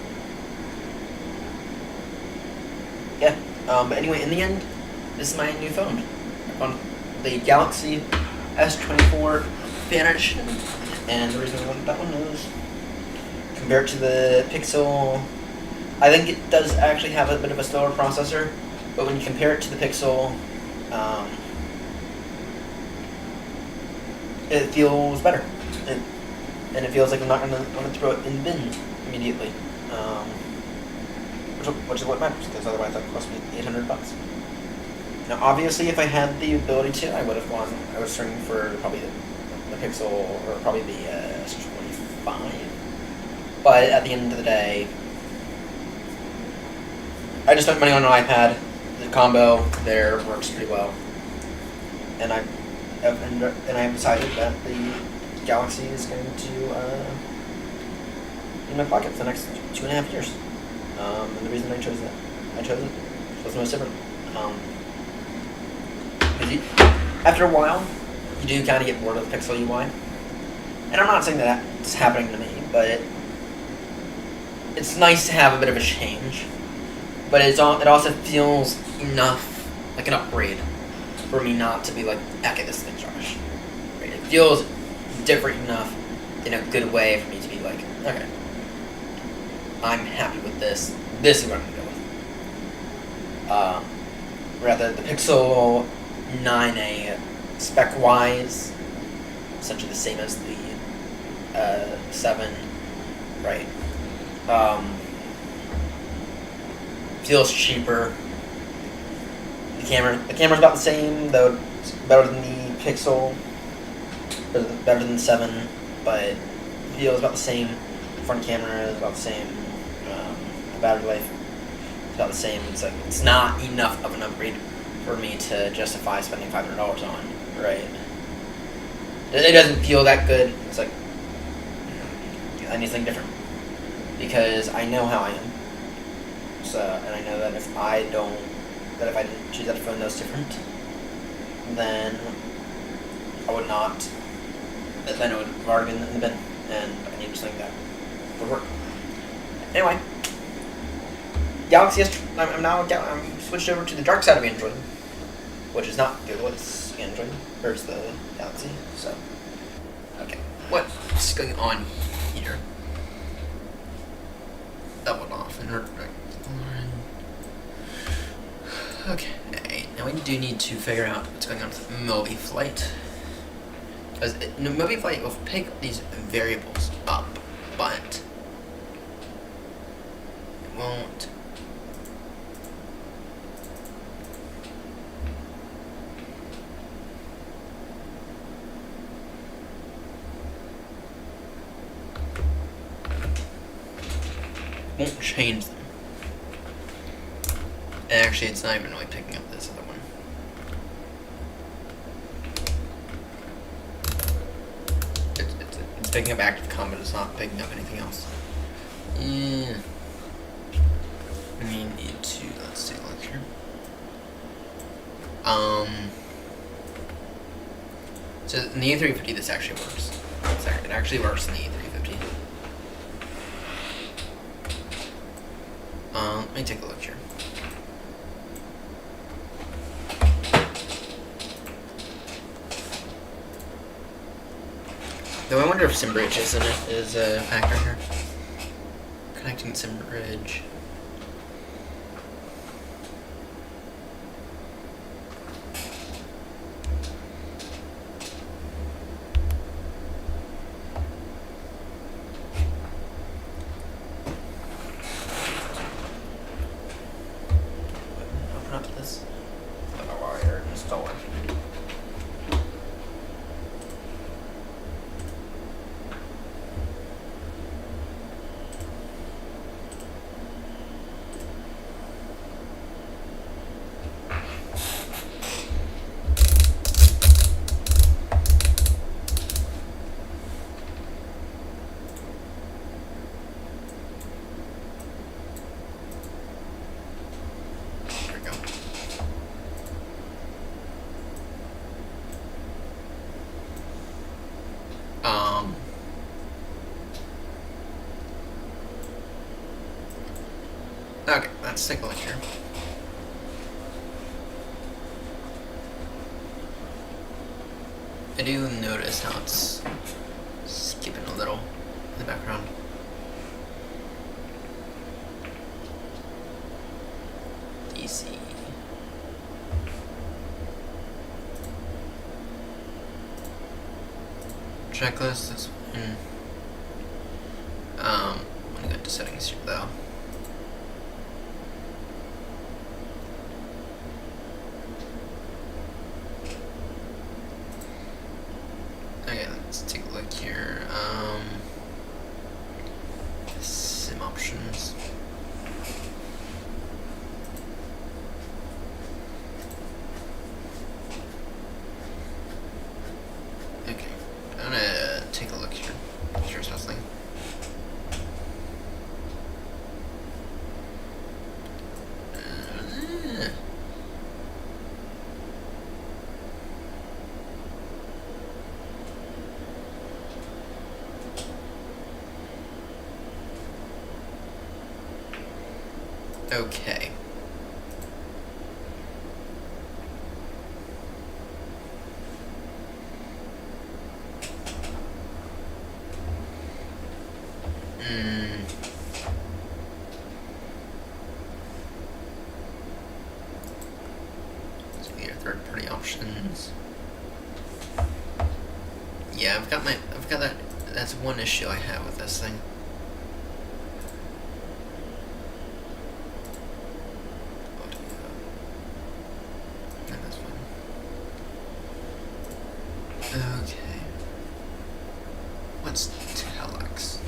yeah. But anyway, in the end, this is my new phone. On the Galaxy S24 Vantage, and the reason I wanted that one is compared to the Pixel, I think it does actually have a bit of a slower processor, but when you compare it to the Pixel, it feels better. and it feels like I'm not going to want to throw it in the bin immediately. Which is what matters, because otherwise that would cost me $800. Now, obviously, if I had the ability to, I would have gone. I was searching for probably the Pixel or probably the S25. But at the end of the day, I just spent money on an iPad. The combo there works pretty well, and I have decided that the Galaxy is going to in my pocket for the next 2.5 years. And the reason I chose it was most different. After a while, you do kind of get bored of the Pixel UI, and I'm not saying that that's happening to me, but it's nice to have a bit of a change. But it also feels enough like an upgrade for me not to be like, okay, this thing's trash. Right? It feels different enough in a good way for me to be like, okay, I'm happy with this. This is what I'm going to go with. Rather, the Pixel 9a spec-wise, essentially the same as the 7, right? Feels cheaper. The camera's about the same, though it's better than the Pixel, better than the 7, but feels about the same. Front camera is about the same. The battery life is about the same. It's like it's not enough of an upgrade for me to justify spending $500 on, right? It doesn't feel that good. It's like I need something different because I know how I am. So, and I know that if I didn't choose that phone that was different, then I would not. Then it would have already been in the bin, and I need something that would work. Anyway, Galaxy S. I'm switched over to the dark side of Android, which is not Google. It's Android, or it's the Galaxy. So, okay, what's going on here? That went off and hurt. Okay, now we do need to figure out what's going on with Mobi Flight. Because Mobi Flight will pick these variables up, but it won't. Won't change them. And actually, it's not even really picking up this other one. It's picking up active comm, but it's not picking up anything else. Yeah. We need to, let's take a look here. So in the A350, this actually works. It actually works in the A350. Let me take a look here. Though I wonder if SimBridge is a factor here. Connecting SimBridge. Open up this. Wire installer. Okay, let's take a look here. I do notice how it's skipping a little in the background. DC. Checklist is fine. I'm gonna go to settings here though. Okay, let's take a look here. Sim options. Okay, I'm gonna take a look here. Here's something. Okay. So your third-party options. Yeah, I've got that. That's one issue I have with this thing. Okay. What's telex?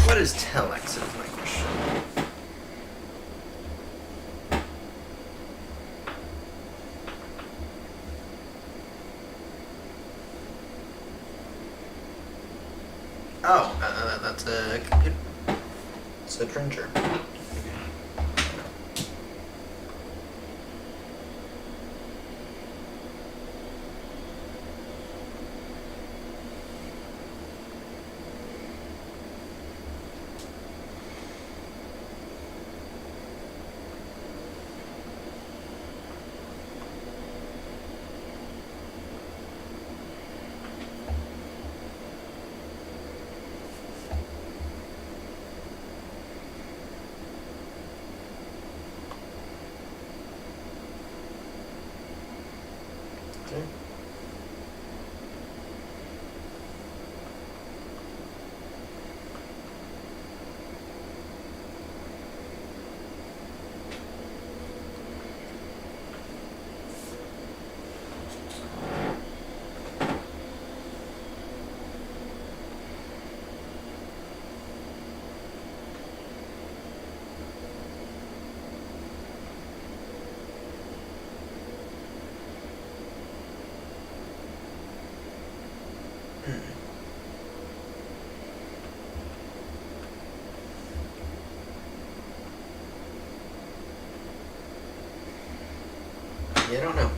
What is telex is my question. Oh, that's a computer. It's a printer. Okay. Yeah, I don't know.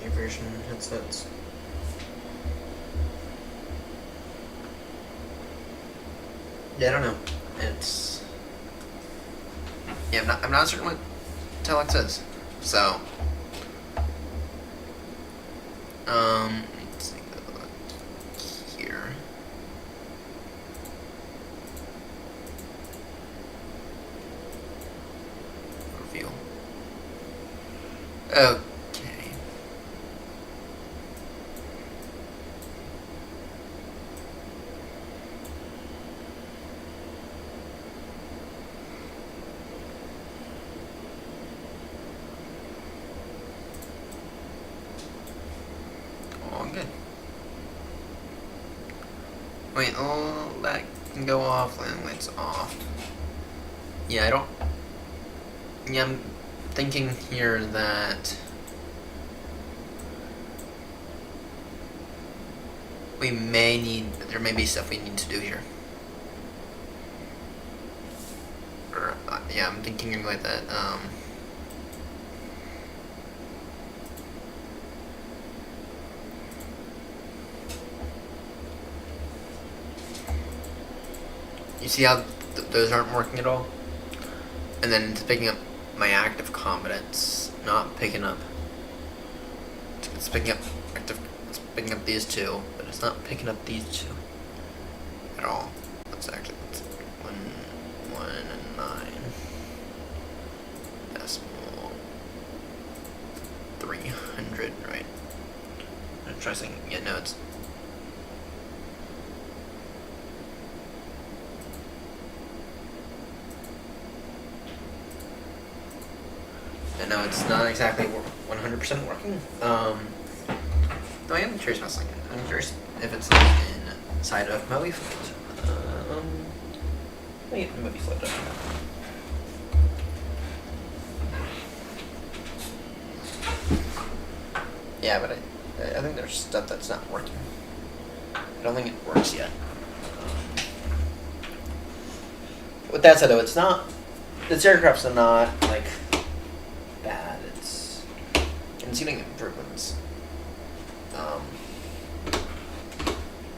Aviation headsets. Yeah, I don't know. It's yeah, I'm not certain what telex is. So let's take a look here. Review. Okay. All good. Wait, oh, that can go off, land lights off. Yeah, I don't. Yeah, I'm thinking here that there may be stuff we need to do here. Or, yeah, I'm thinking like that, you see how those aren't working at all? And then it's picking up my active competence, not picking up. It's picking up these two, but it's not picking up these two at all. That's actually 1 and 9 decimal 300, right? I'm trying to think. Yeah, no, it's I know it's not exactly 100% working. No, I am curious about something. I'm curious if it's like inside of Movie Float. Let me get the Movie Float up. Yeah, but I think there's stuff that's not working. I don't think it works yet. With that said, though, it's not. This aircraft's not like bad. It's conceding improvements.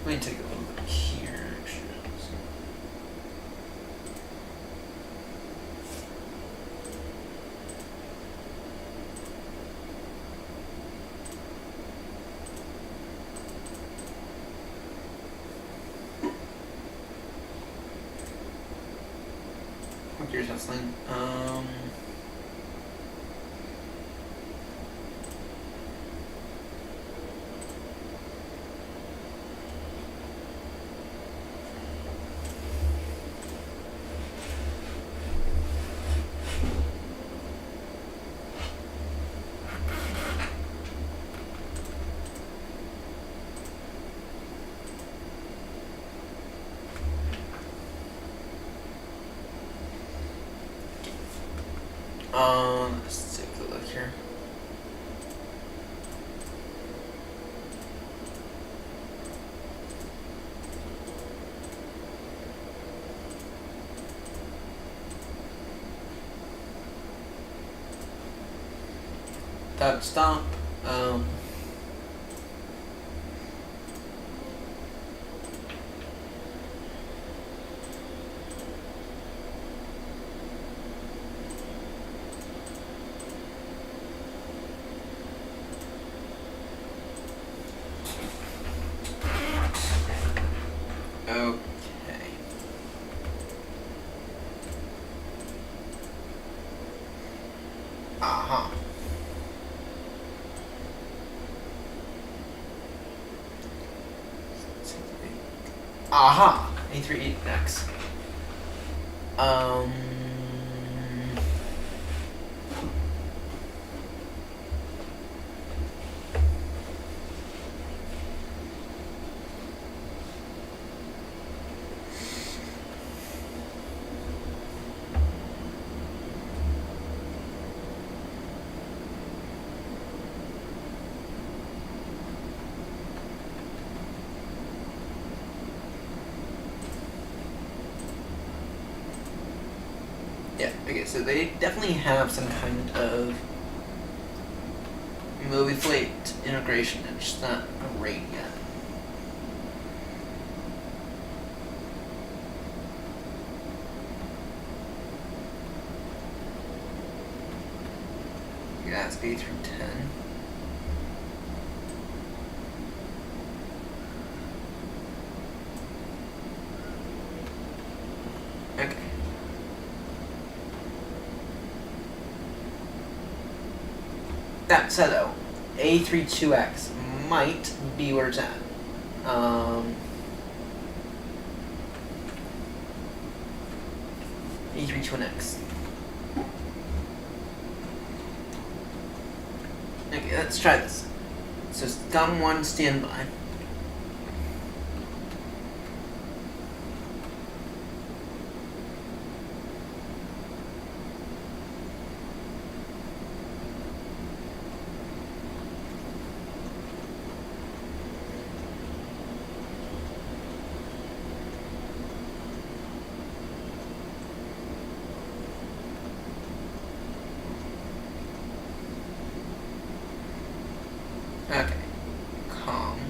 Let me take a little bit here. Here's that thing. Let's take a look here. That stop. Okay. Aha. Aha. A380X. Yeah, okay, so they definitely have some kind of movie fleet integration. It's just not great yet. Yeah, speed through 10. Okay. That said, though, A32X might be where it's at. A32X. Okay, let's try this. So, SCOM 1 standby. Okay. Calm.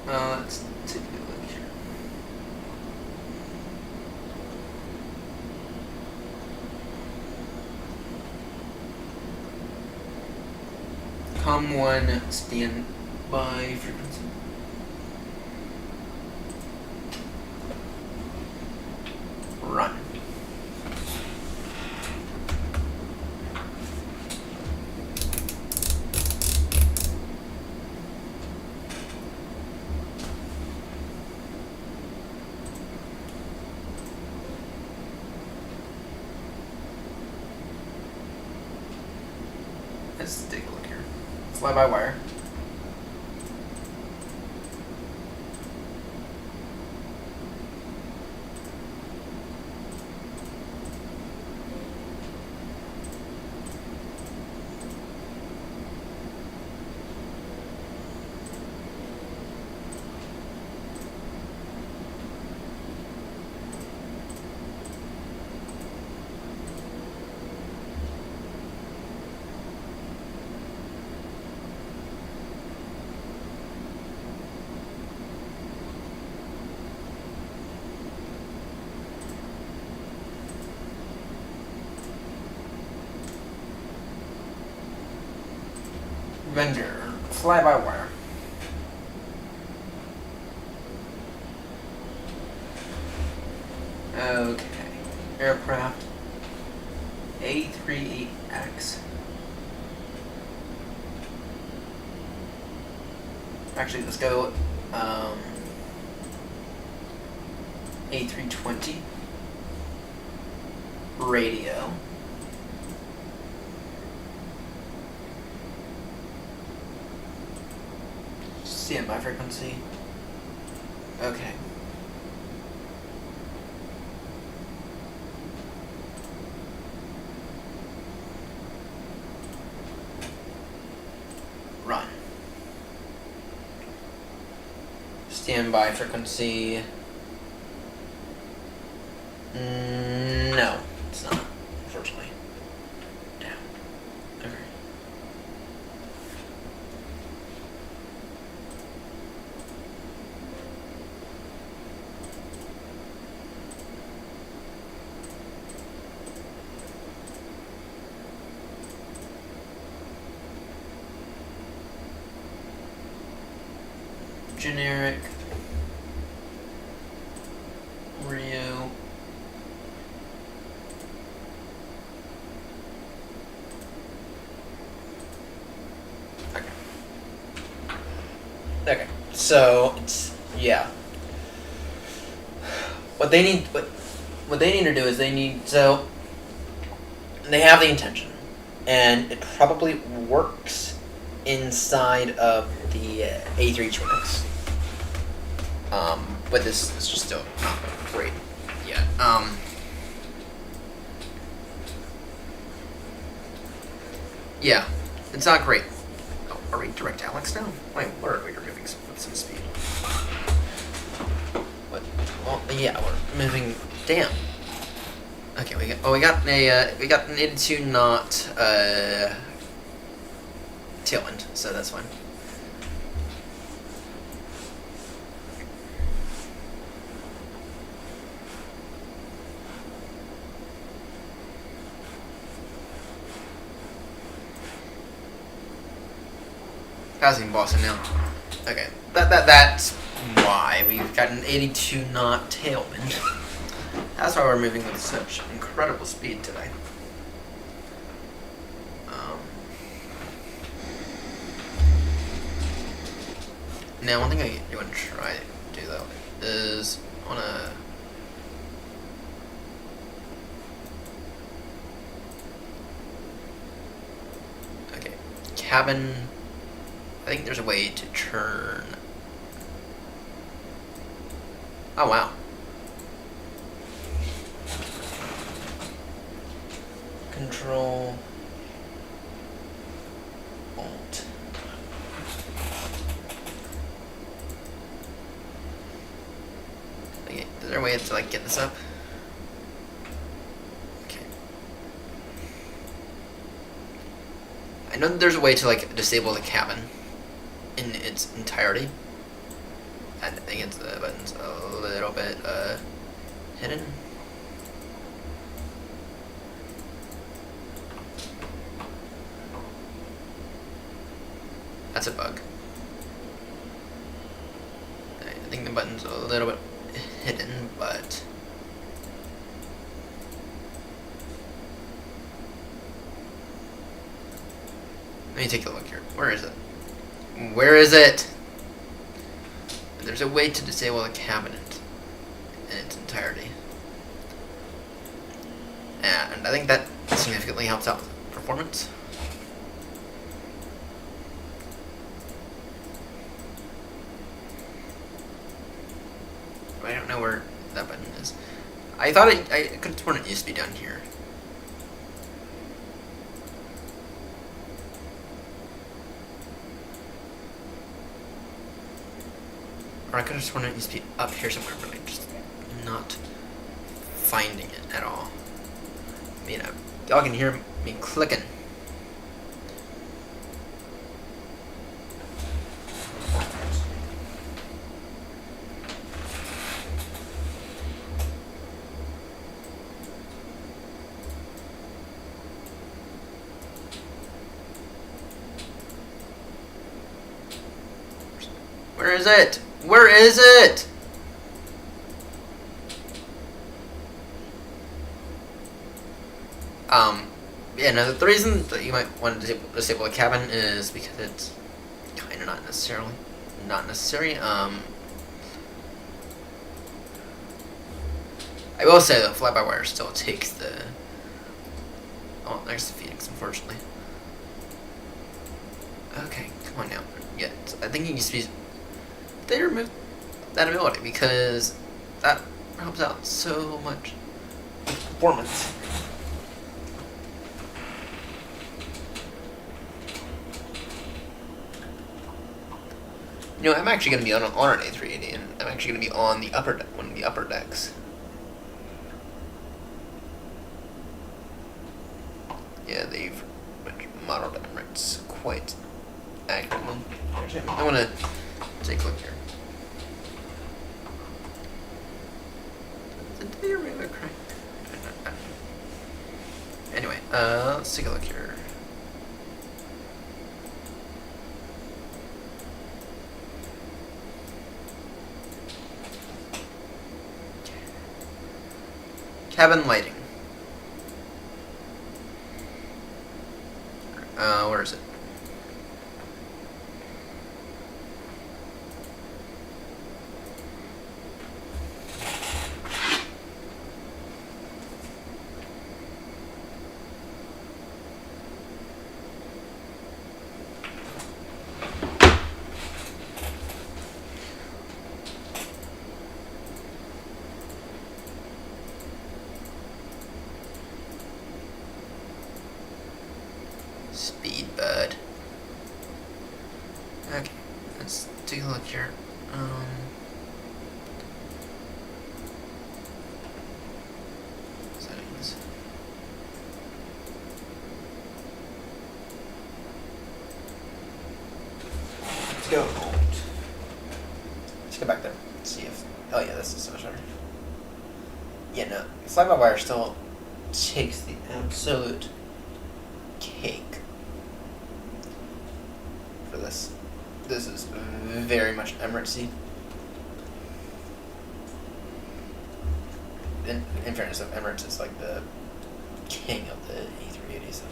Let's take a look here. COM 1 standby frequency. Run. Let's take a look here. Fly-by-wire. Vendor, fly-by-wire. Okay, aircraft A380X. Actually, let's go A320 radio. Standby frequency. Okay. Run. Standby frequency. No, it's not, unfortunately. Damn. Okay. Generic. Rio. Okay. Okay. So it's what they need to do is they have the intention, and it probably works inside of the A320X. But this is just still not great yet. Yeah, it's not great. Oh, are we direct Alex now? Wait, what are we moving with some speed? What? Well, yeah, we're moving. Damn. Okay, we got an 82 knot tailwind, so that's fine. Passing Boston now. Okay, that's why we've got an 82 knot tailwind. That's why we're moving with such incredible speed today. Now, one thing I want to try to do though is I want to. Okay, cabin. I think there's a way to turn. Oh wow. Control Alt. Okay, is there a way to like get this up? Okay. I know that there's a way to like disable the cabin in its entirety. I think it's the button's a little bit hidden. That's a bug. I think the button's a little bit hidden, but let me take a look here. Where is it? Where is it? There's a way to disable the cabinet in its entirety. And I think that significantly helps out with performance. know where that button is. I thought I could have sworn it used to be down here. Or I could have sworn it used to be up here somewhere, but I'm just not finding it at all. I mean, y'all can hear me clicking. Where is it? Where is it? Yeah, no, the reason that you might want to disable the cabin is because it's kind of not necessary. I will say that fly-by-wire still takes the... Oh, there's the Phoenix, unfortunately. Okay, come on now. Yeah, I think it used to be... They removed that ability because that helps out so much with performance. You know, I'm actually going to be on an A380, and I'm actually going to be on the one of the upper decks. Yeah, they've modeled Emirates quite accurately. Actually, I want to take a look here. Did they remove a crank? Anyway, let's take a look here. Cabin lighting. Where is it? Speed bud. Okay, let's take a look here. Settings. Let's go. Let's go back there. Let's see if. Oh yeah, this is so much better. Yeah, no, fly-by-wire still takes the absolute cake for this. This is very much Emirates-y. In fairness, Emirates is like the king of the A380. So.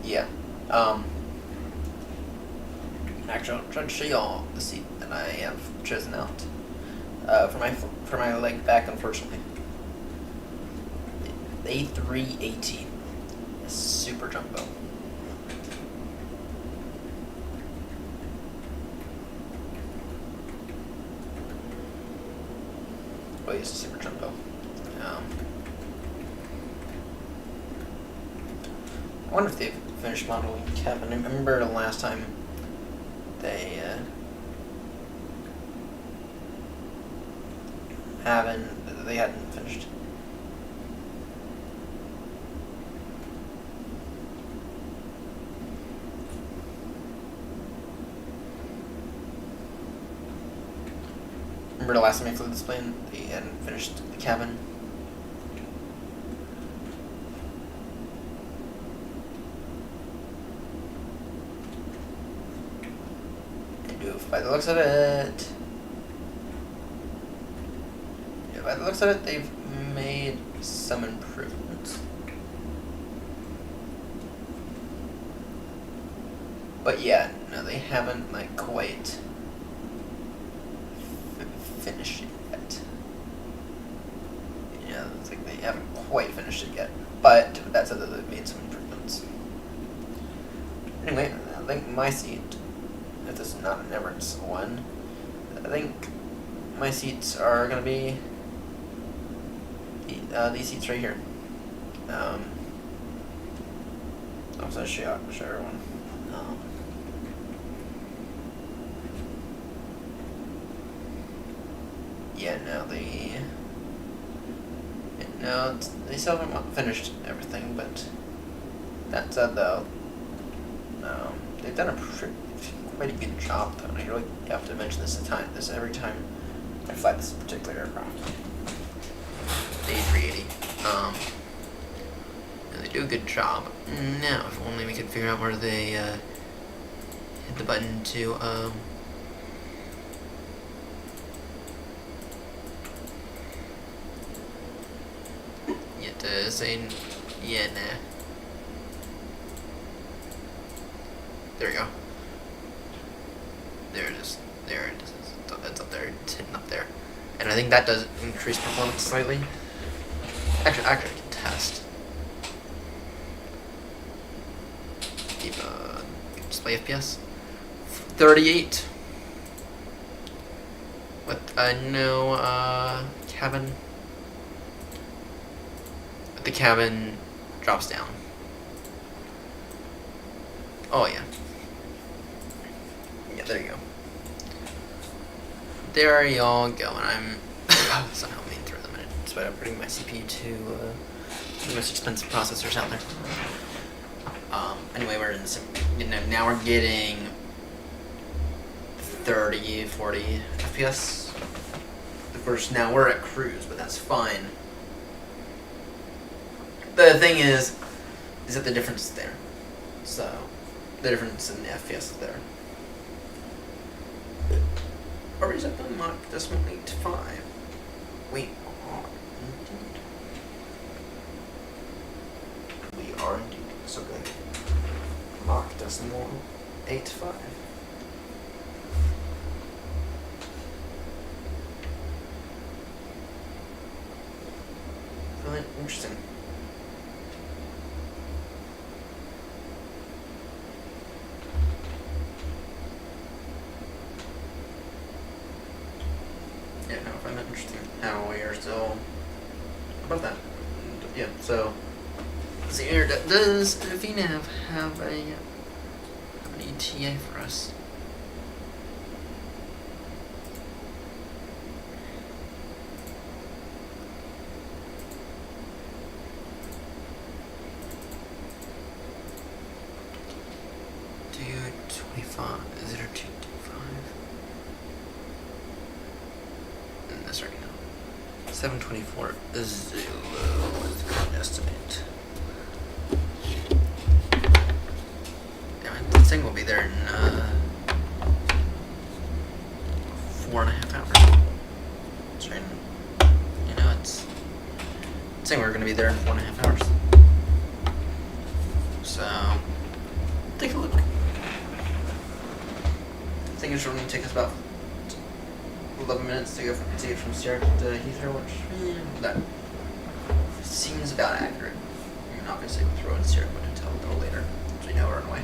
Yeah. Actually, I'll try to show you all the seat that I have chosen out for my leg back. Unfortunately, the A380 is super jumbo. Oh, it's super jumbo. I wonder if they've finished modeling cabin. I remember the last time they hadn't finished. Remember the last time I flew this plane, they hadn't finished the cabin. by the looks of it, they've made some improvements. But yeah, no, they haven't like quite finished it yet. Yeah, it's like they haven't quite finished it yet. But that said, that they've made some improvements. Anyway, I think my seat, if this is not an Emirates one, I think my seats are gonna be these seats right here. I'm gonna show everyone. Yeah, they still haven't finished everything, but that said, though, they've done quite a good job, though, and I really have to mention this every time I fly this particular aircraft. The A380. And they do a good job. Now, if only we could figure out where they hit the button to say, yeah, nah. There we go. There it is. There it is. It's up there. It's hidden up there. And I think that does increase performance slightly. Actually, I can test. Keep display FPS. 38. With no cabin. The cabin drops down. Oh yeah. Yeah, there you go. There y'all go, and I'm somehow made through them, despite upgrading my CPU to the most expensive processors out there. Anyway, we're in now we're getting 30, 40 FPS. Of course, now we're at cruise, but that's fine. The thing is that the difference is there. So, the difference in the FPS is there. Are we set to Mach 0.85? We are indeed. We are indeed. So good. Mach 0.85. Really interesting. Yeah, no, I find that interesting how we are still above that. Yeah, so let's see here. Does VNAV have an ETA for us? Is it a 225? That's right now. 724 Zulu is a good estimate. Damn it, this thing will be there in 4.5 hours. That's right. It's saying we're going to be there in 4.5 hours. So, take a look. I think it's going to take us about 11 minutes to get from Sierra to Heathrow, which that seems about accurate. You're not going to say throw in Sierra, but until a little later, so we know we're on the way.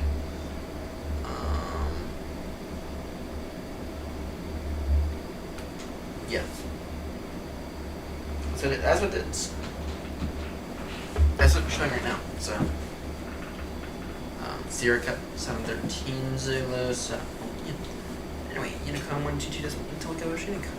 Yeah. So that's what it's showing right now. So Sierra kept 713 Zulu. So yeah. Anyway, Unicom 122 doesn't until go to Unicom.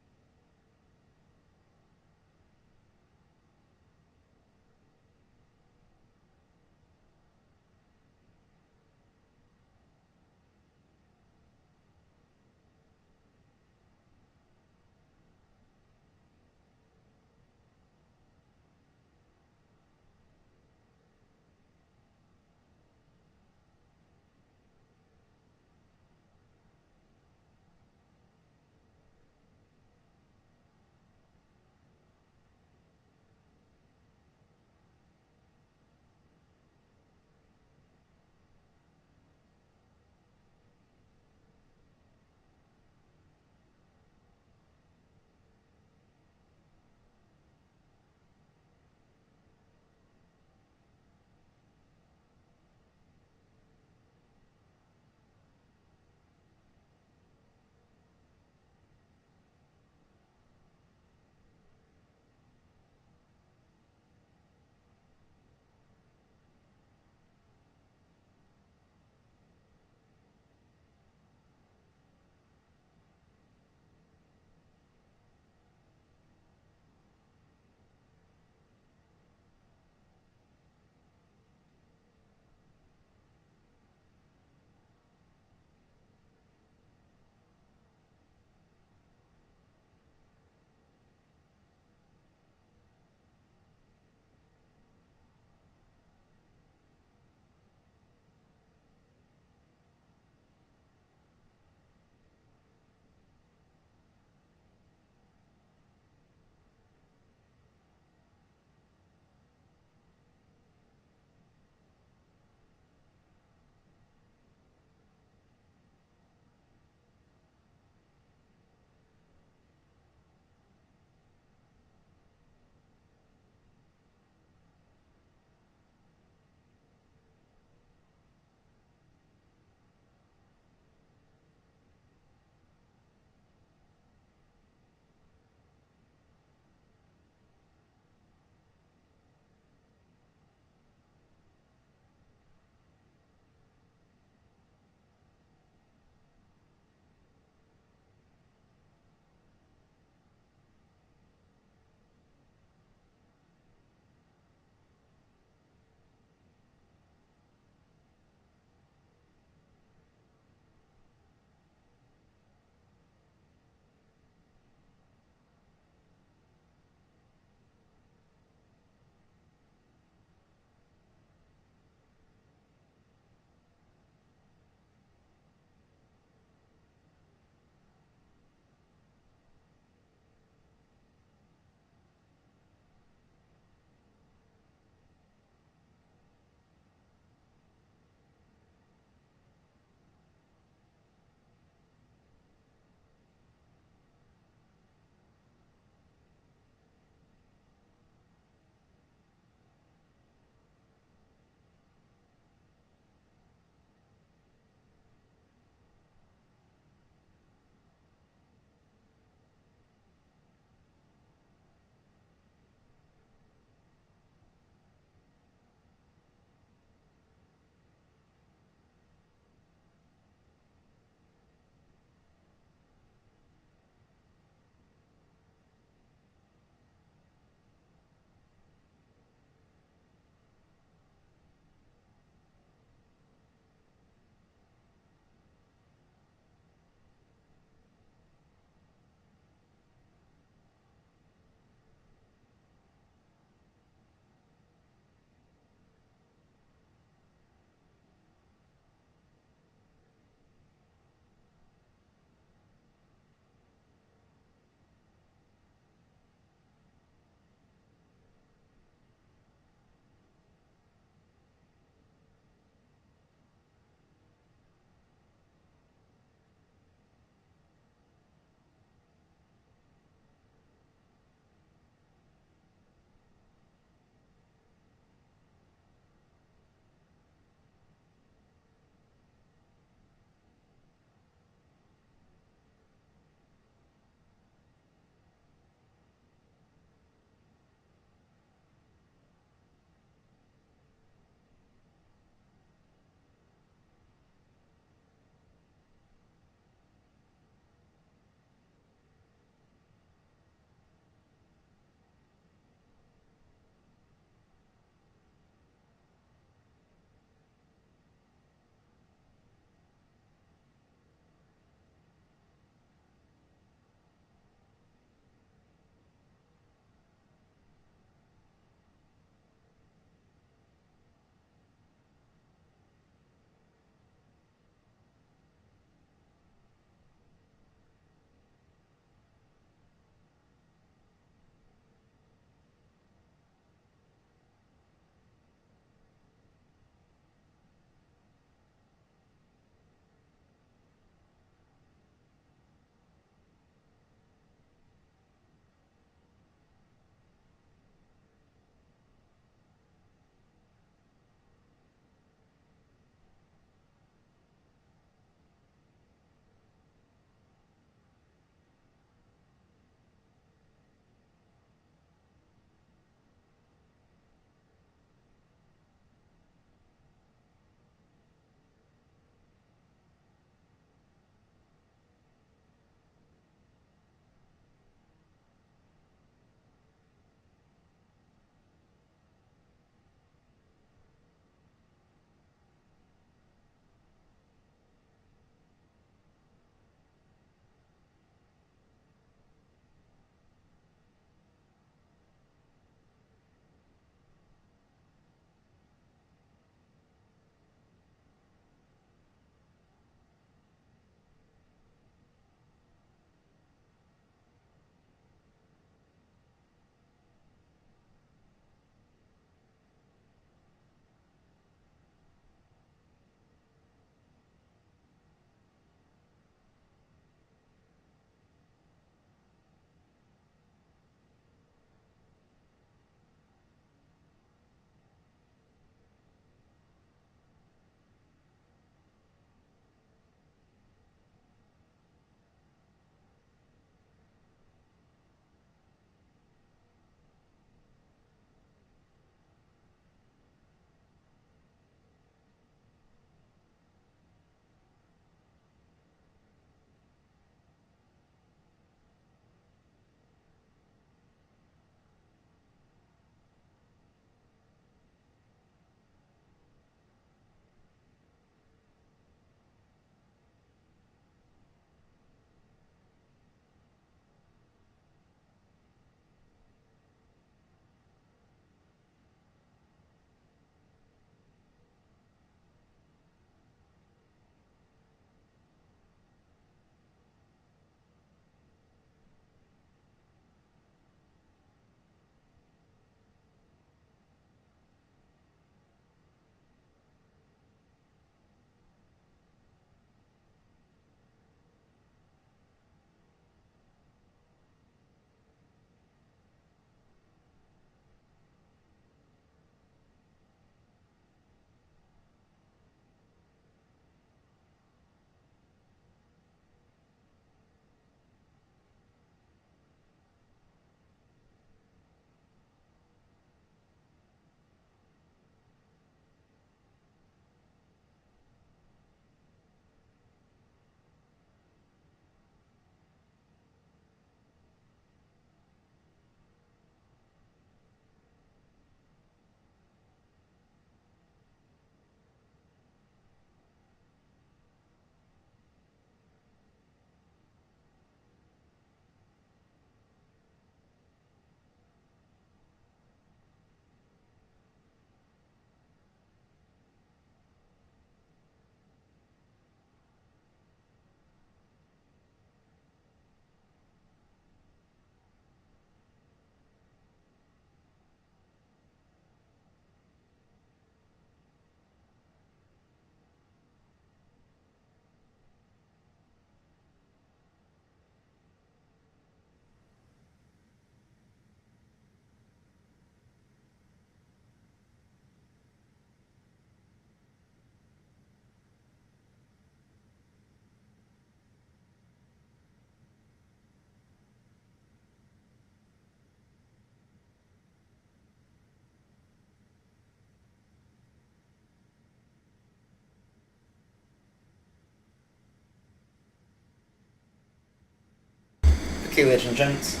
Okay, ladies and gents,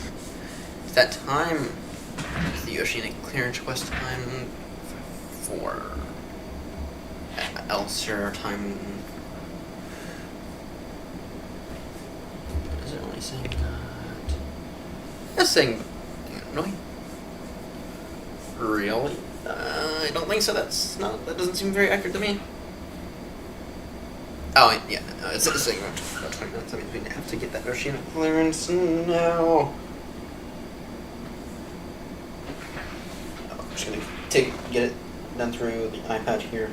it's that time. It's the oceanic clearance request time for Elser time. Is it only saying that? It's saying really? Really? I don't think so. That doesn't seem very accurate to me. Oh, yeah, no, it's saying about 20 minutes. I mean, we have to get that oceanic clearance now. I'm just gonna get it done through the iPad here.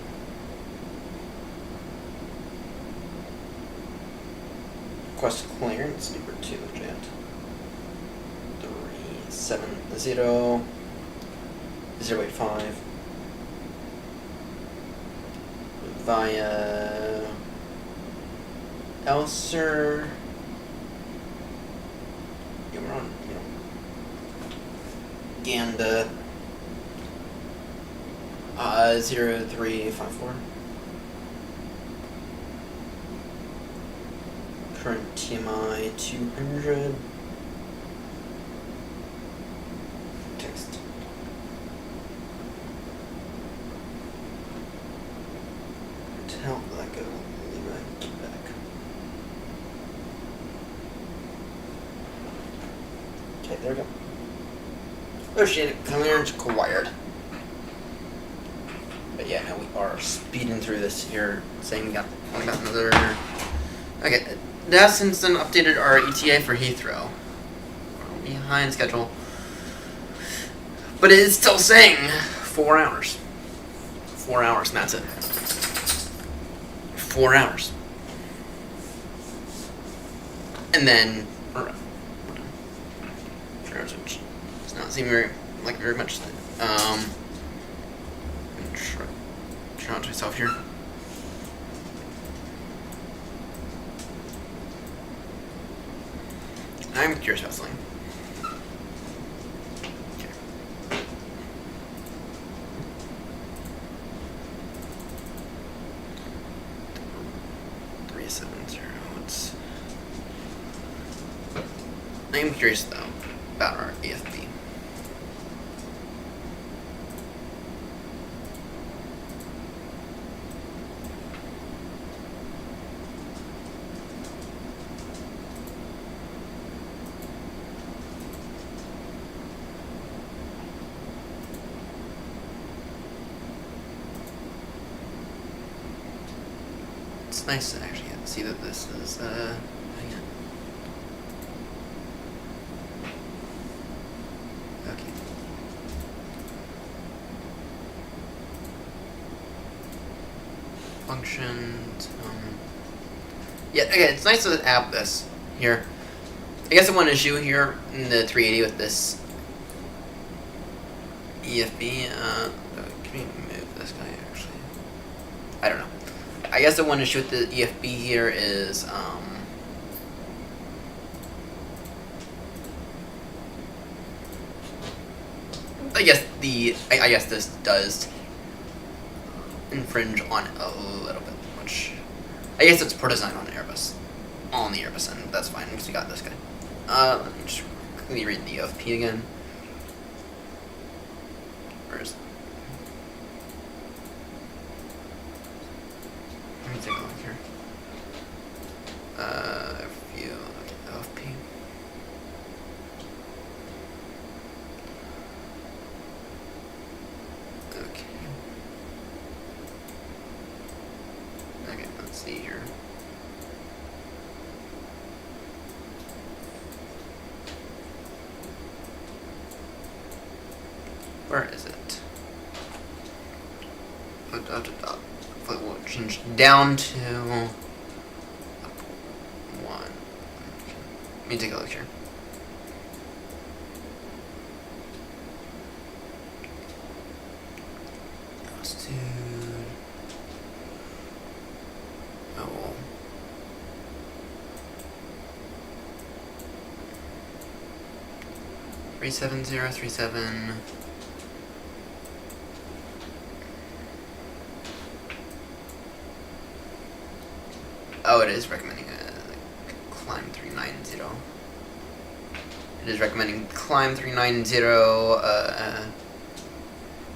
Request clearance number 2, jet 370 085 via Elser. Yeah, we're on, Ganda 0354. Current TMI 200. Text. Tell that go. Get back. Okay, there we go. Oceanic clearance acquired. But yeah, now we are speeding through this here, saying we got another. Okay, it has since then updated our ETA for Heathrow. We're behind schedule, but it is still saying 4 hours. 4 hours, and that's it. 4 hours, and then we're done. 4 hours, which does not seem very much. Try on to myself here. I'm curious about something. Okay. I am curious though about our AFB. It's nice to actually see that this is hang on. Okay. Functions. Yeah. Okay. It's nice to have this here. I guess the one issue here in the 380 with this EFB. Can we move this guy actually? I don't know. I guess the one issue with the EFB here is, I guess this does infringe on a little bit, which I guess it's per design on Airbus, on the Airbus end. That's fine because we got this guy. Let me just quickly read the EFP again. Where is it? Let me take a look here. View LFP. Okay, let's see here. Where is it? We'll change down to 1. Let me take a look here. Altitude. Oh. 37037. Oh, it is recommending a climb 390. It is recommending climb 390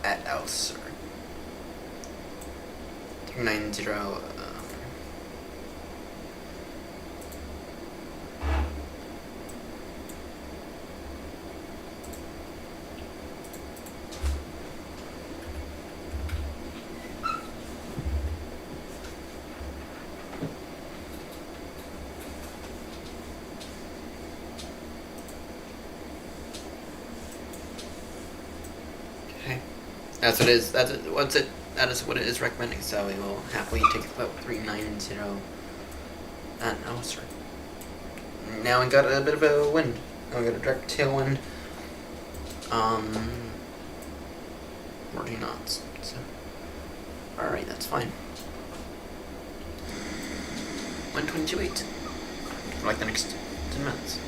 at Elser. 390. That's what it is. That is what it is recommending. So we will happily take about 390 at Elser. Now we got a bit of a wind. Now we got a direct tailwind. 40 knots. So, all right, that's fine. 122.8 for like the next 10 minutes.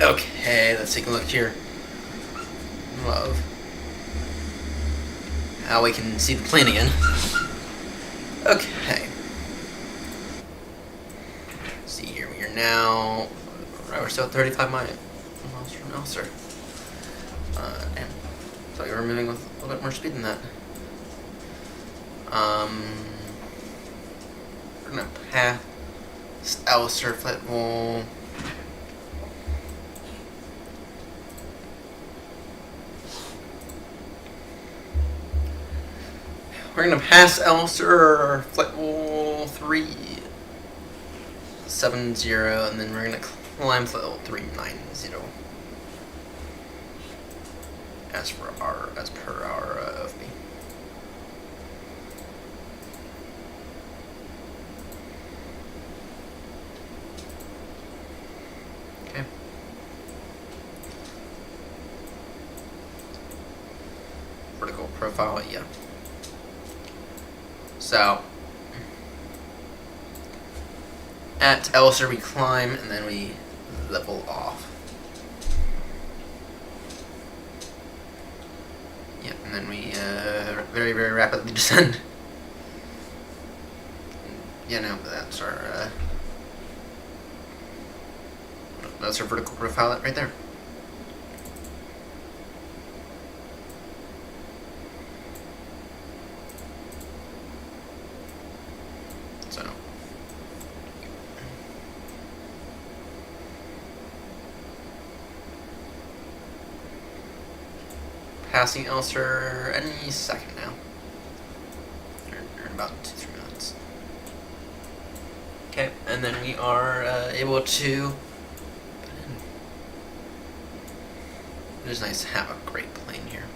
Okay, let's take a look here. Love how we can see the plane again. Okay. Let's see here, we are now. Right, we're still at 35 miles from Elster. Damn. Thought you were moving with a little bit more speed than that. We're gonna pass Elster flight goal. We're gonna pass Elster flight goal 370, and then we're gonna climb flight goal 390. As per our OFB. Okay. Vertical profile, yeah. So at Elster we climb and then we level off. Yep, and then we very, very rapidly descend. Yeah, no, that's our vertical profile right there. So passing Elster any second now. Or in about 2-3 minutes. Okay, and then we are able to. It is nice to have a great plane here.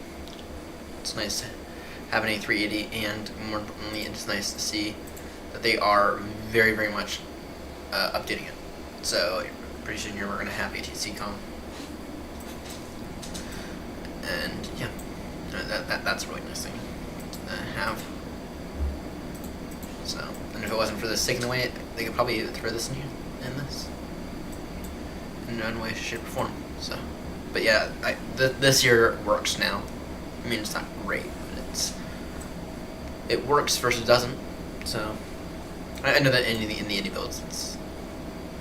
It's nice to have an A380, and more importantly, it's nice to see that they are very, very much updating it. So pretty soon here we're going to have ATC com. And yeah, that's a really nice thing to have. So, and if it wasn't for this taken away, they could probably throw this in here, in no way, shape, or form. So, but yeah, this year works now. I mean, it's not great, but it works versus doesn't. So, I know that in the indie builds,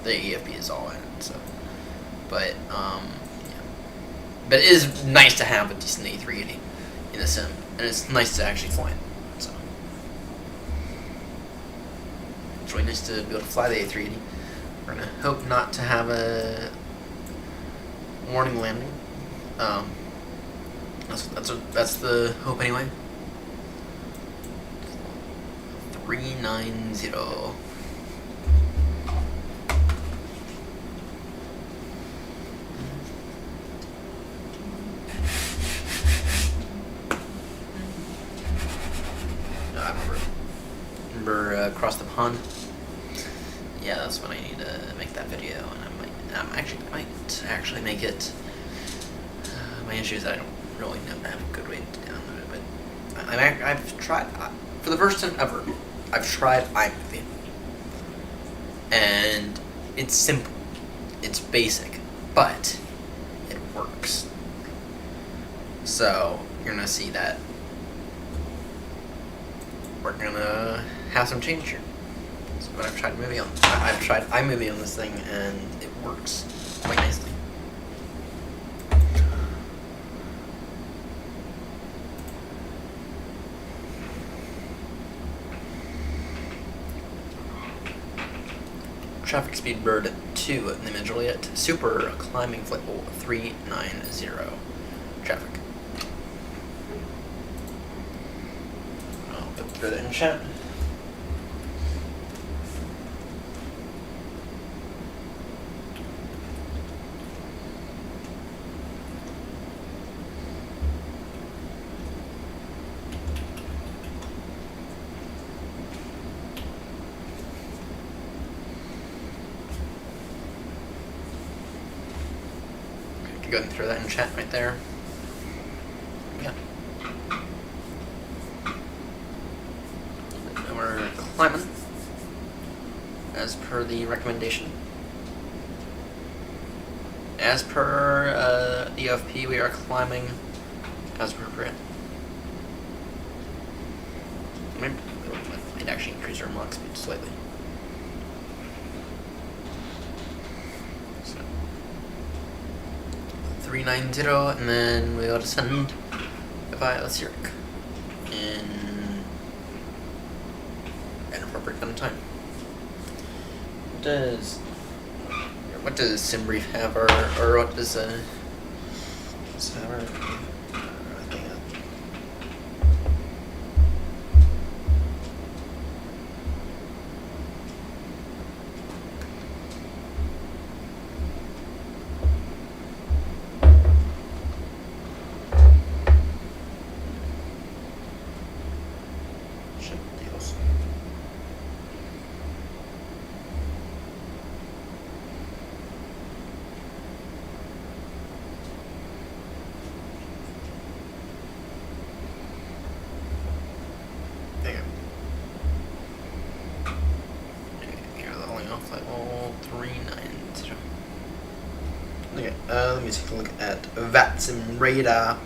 the EFB is all in it. So, but yeah. But it is nice to have a decent A380 in the sim, and it's nice to actually fly it. So it's really nice to be able to fly the A380. We're gonna hope not to have a warning landing. That's the hope anyway. 390. Across the pond. Yeah, that's when I need to make that video, and I might actually make it. My issue is I don't really have a good way to download it, but I've tried for the first time ever. I've tried iMovie, and it's simple, it's basic, but it works. So you're gonna see that we're gonna have some change here. So, but I've tried iMovie on this thing, and it works quite nicely. Traffic speed bird 2 in the Mid Juliet. Super climbing flight goal 390. Traffic. I'll put that in chat. Go ahead and throw that in chat right there. Yeah. And we're climbing as per the recommendation. as per the OFP, we are climbing as appropriate. Might actually increase our Mach speed slightly. So, 390, and then we'll descend via Zurich in an appropriate amount of time. What does SimBrief have, or what does have our thing up? Shit deals. Okay, let me take a look at VATSIM radar,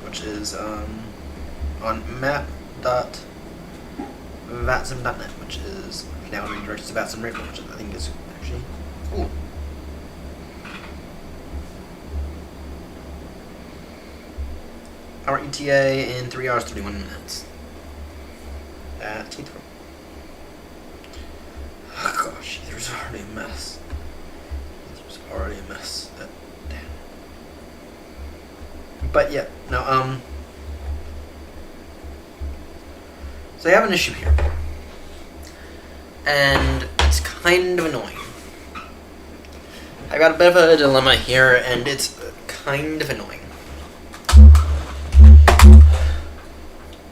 which is on map.vatsim.net, which is now redirected to VATSIM radar, which I think is actually cool. Our ETA in 3 hours 31 minutes at Heathrow. Oh gosh, there's already a mess. Already a mess. Damn. But yeah, no, so I have an issue here. And it's kind of annoying. I got a bit of a dilemma here, and it's kind of annoying.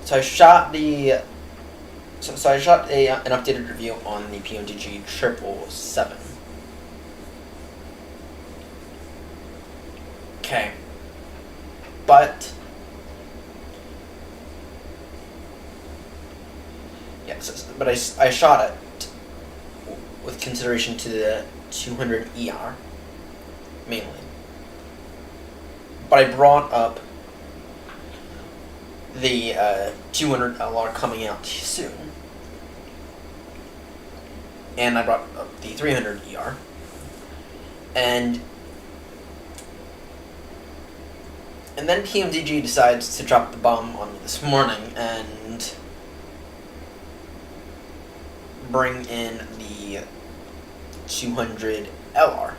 So I shot an updated review on the PMDG 777. Okay, but yeah, but I shot it with consideration to the 200 ER mainly, but I brought up the 200 LR coming out soon, and I brought up the 300 ER, and then PMDG decides to drop the bomb on me this morning and bring in the 200 LR,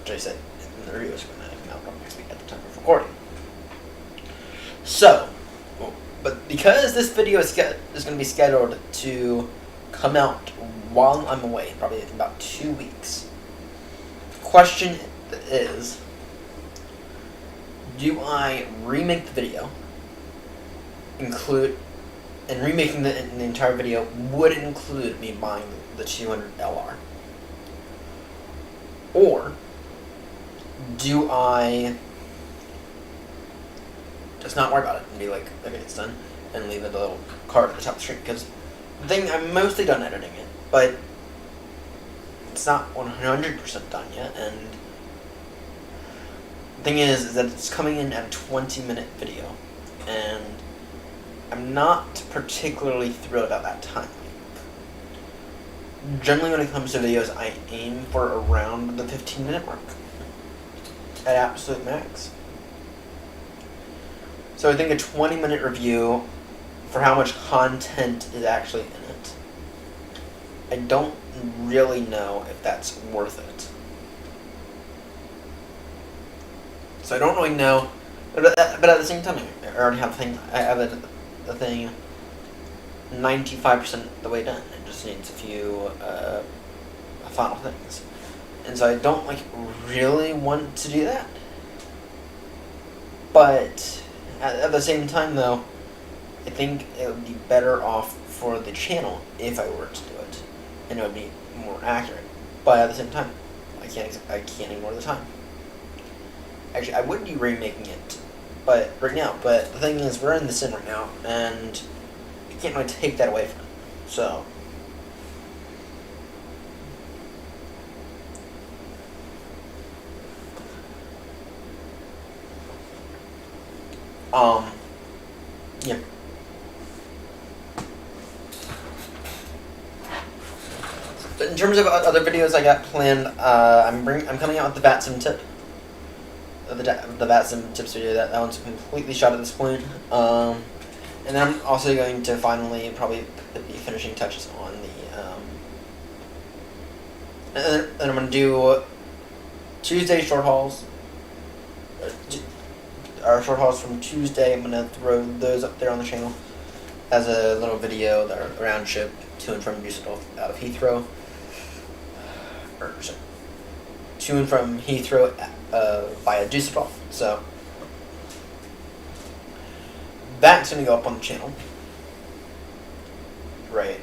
which I said in the review was going to come out next week at the time of recording. So, but because this video is going to be scheduled to come out while I'm away, probably in about 2 weeks, the question is, do I remake the video, remaking the entire video would include me buying the 200 LR? Or do I just not worry about it and be like, okay, it's done, and leave it a little card at the top of the screen? Because the thing, I'm mostly done editing it, but it's not 100% done yet, and the thing is that it's coming in at a 20-minute video, and I'm not particularly thrilled about that time. Generally, when it comes to videos, I aim for around the 15-minute mark at absolute max. So I think a 20-minute review for how much content is actually in it, I don't really know if that's worth it. So I don't really know, but at the same time, I already have the thing 95% the way done. It just needs a few final things, and so I don't really want to do that. But at the same time, though, I think it would be better off for the channel if I were to do it, and it would be more accurate. But at the same time, I can't ignore the time. Actually, I would be remaking it, but right now. But the thing is, we're in the sim right now, and you can't really take that away from it. So, Yeah. But in terms of other videos I got planned, I'm coming out with the VATSIM tip. The VATSIM tips video. That one's completely shot at this point. And then I'm also going to finally probably put the finishing touches on the. And then I'm gonna do Tuesday short hauls. Our short hauls from Tuesday. I'm gonna throw those up there on the channel as a little video. The round trip to and from Düsseldorf out of Heathrow. Or sorry, to and from Heathrow via Düsseldorf. So that's gonna go up on the channel. Right.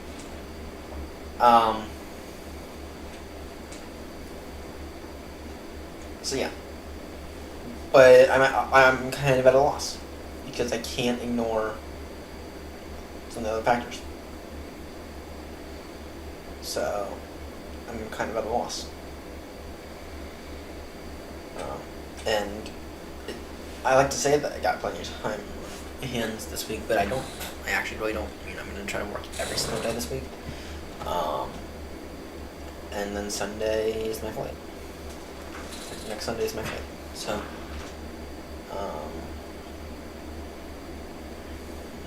So yeah. But I'm kind of at a loss because I can't ignore some of the other factors. So I'm kind of at a loss. And I like to say that I got plenty of time on hands this week, but I don't. I actually really don't. I mean, I'm going to try to work every single day this week. And then Sunday is my flight. Next Sunday is my flight. So,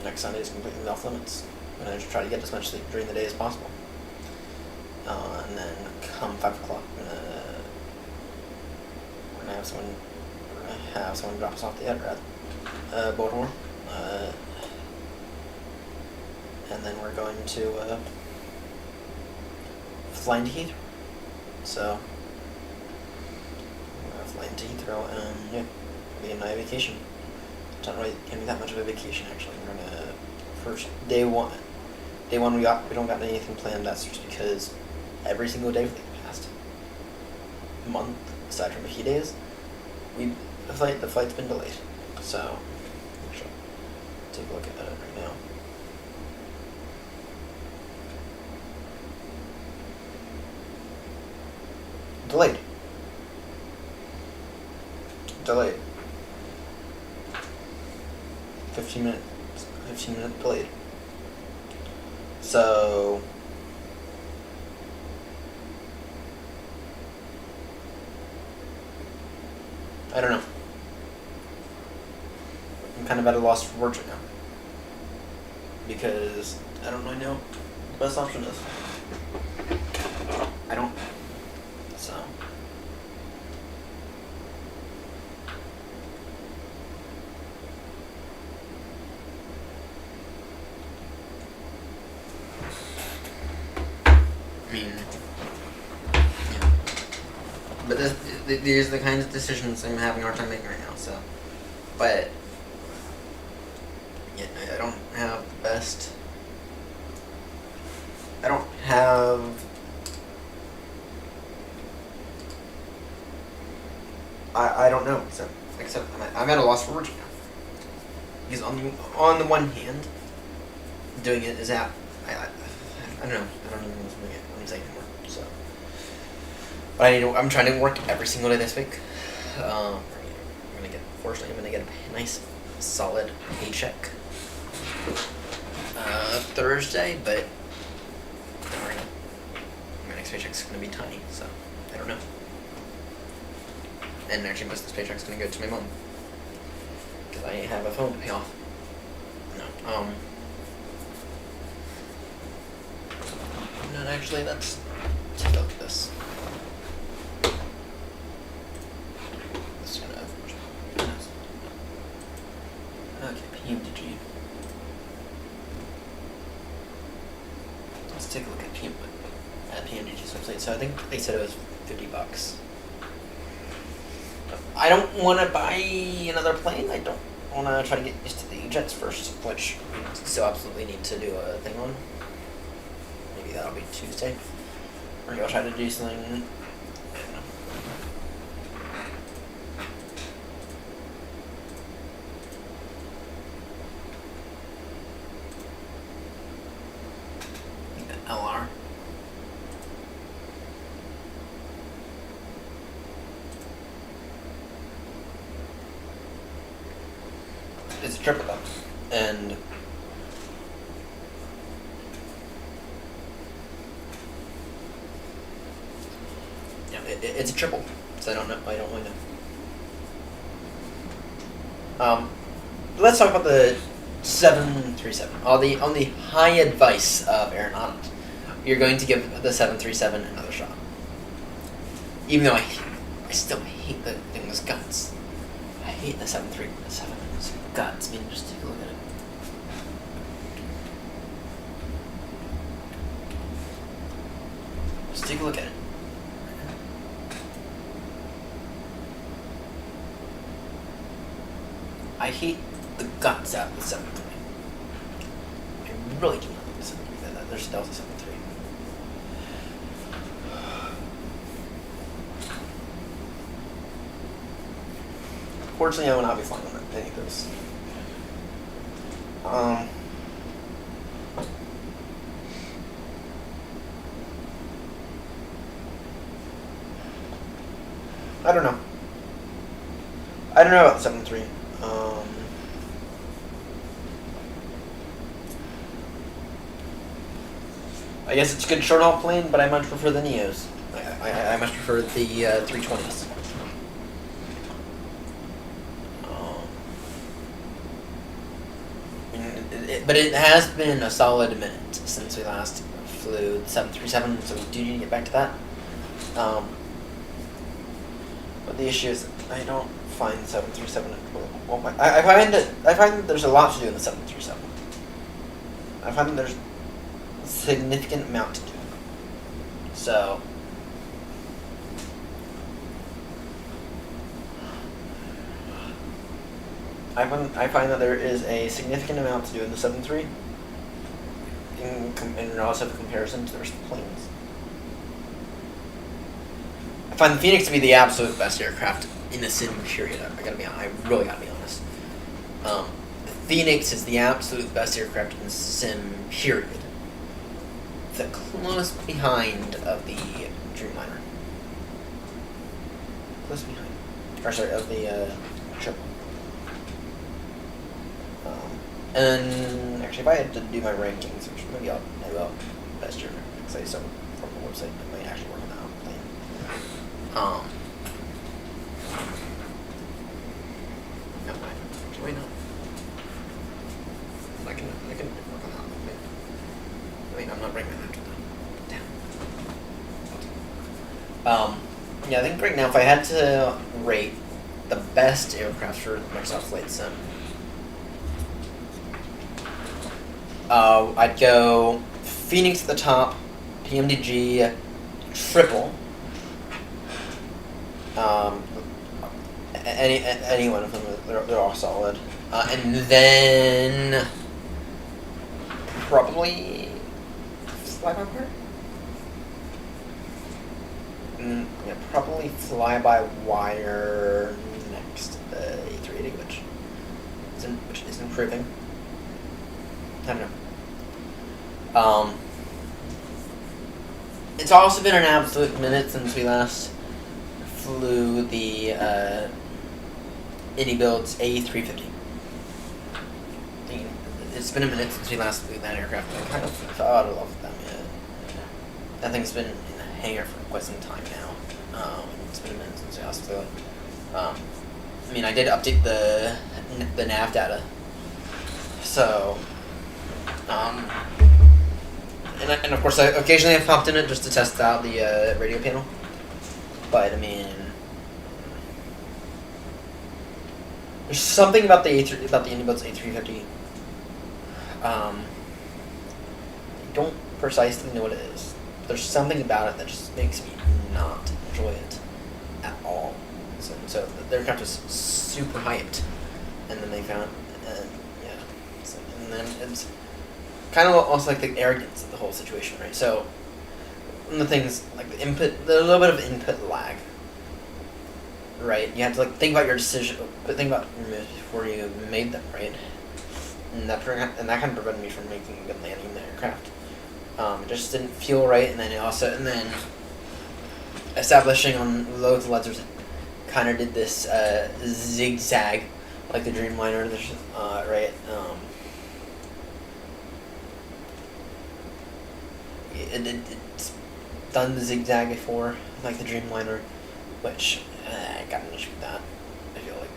next Sunday is completely off limits. I'm going to try to get as much sleep during the day as possible. And then come 5 o'clock, we're gonna have someone drop us off the at Baltimore, and then we're going to fly into Heathrow. So we're gonna fly into Heathrow, and yeah, it'll be a nice vacation. It's not really gonna be that much of a vacation actually. We're gonna first day one we don't got anything planned. That's just because every single day for the past month, aside from a few days, the flight's been delayed. So, actually, take a look at it right now. Delayed. 15 minutes delayed. So, I don't know. I'm kind of at a loss for words right now. Because I don't really know what the best option is. I don't. So. I mean, yeah. But these are the kinds of decisions I'm having a hard time making right now, so. But, yeah, I don't have the best. I don't have. I don't know, so, like I said, I'm at a loss for words right now. Because on the one hand, doing it is I don't know. I don't even know what I'm saying anymore. So, but I'm trying to work every single day this week. Fortunately, I'm gonna get a nice, solid paycheck Thursday. But don't worry, my next paycheck's gonna be tiny. So I don't know. And actually, most of this paycheck's gonna go to my mom because I have a phone to pay off. No. No, actually, let's take a look at this. Okay, PMDG. Let's take a look at PMDG's website. So I think they said it was $50. I don't want to buy another plane. I don't want to try to get used to the jets first, which we still absolutely need to do a thing on. Maybe that'll be Tuesday. Or maybe I'll try to do something. I don't know. LR. Is triple though, and yeah, it's a triple. So I don't really know. Let's talk about the 737. On the high advice of aeronautics, you're going to give the 737 another shot. Even though I still hate the thing with guts. I hate the 737 with guts. I mean, just take a look at it. Just take a look at it. I hate the guts out of the 7.3. I really do not like the 7.3. There's Delta 7.3. Fortunately, I will not be flying on any of those. I don't know. I don't know about the 7.3. I guess it's a good short haul plane, but I much prefer the Neos. I much prefer the 320s. But it has been a solid minute since we last flew the 737, so we do need to get back to that. But the issue is, I don't find 737. Well, I find that there's a lot to do in the 737. I find that there's a significant amount to do. So I find that there is a significant amount to do in the 7.3 in relative comparison to the rest of the planes. I find the Phoenix to be the absolute best aircraft in the sim period. I really gotta be honest. The Phoenix is the absolute best aircraft in the sim period. The close behind of the Dreamliner. Close behind. Or sorry, of the Triple. And actually, if I had to do my rankings, which maybe I'll know about best year, say so from the website, I might actually work on that plane. No, actually, no. I can work on that. Wait, I'm not bringing that down. Yeah, I think right now, if I had to rate the best aircraft for Microsoft Flight Sim, I'd go Phoenix at the top, PMDG, Triple. Any one of them, they're all solid. And then probably Fly-by-Wire? Yeah, probably Fly-by-Wire next, the A380, which is improving. I don't know. It's also been an absolute minute since we last flew the IndyBuild's A350. It's been a minute since we last flew that aircraft. I kind of fell out of love with them. Yeah. That thing's been in the hangar for quite some time now. It's been a minute since we last flew it. I mean, I did update the nav data, so. And of course, occasionally I've popped in it just to test out the radio panel. But I mean, there's something about the IndyBuild's A350. I don't precisely know what it is. There's something about it that just makes me not enjoy it at all. So the aircraft was super hyped, and then they found, yeah. So, and then it's kind of also like the arrogance of the whole situation, right? So one of the things, like the little bit of input lag, right? You have to like think about your decision, but think about your moves before you made them, right? And that kind of prevented me from making a good landing in the aircraft. It just didn't feel right, and then establishing on loads of ledgers kind of did this zigzag like the Dreamliner. There's right. It's done the zigzag before, like the Dreamliner, which I got an issue with that. I feel like,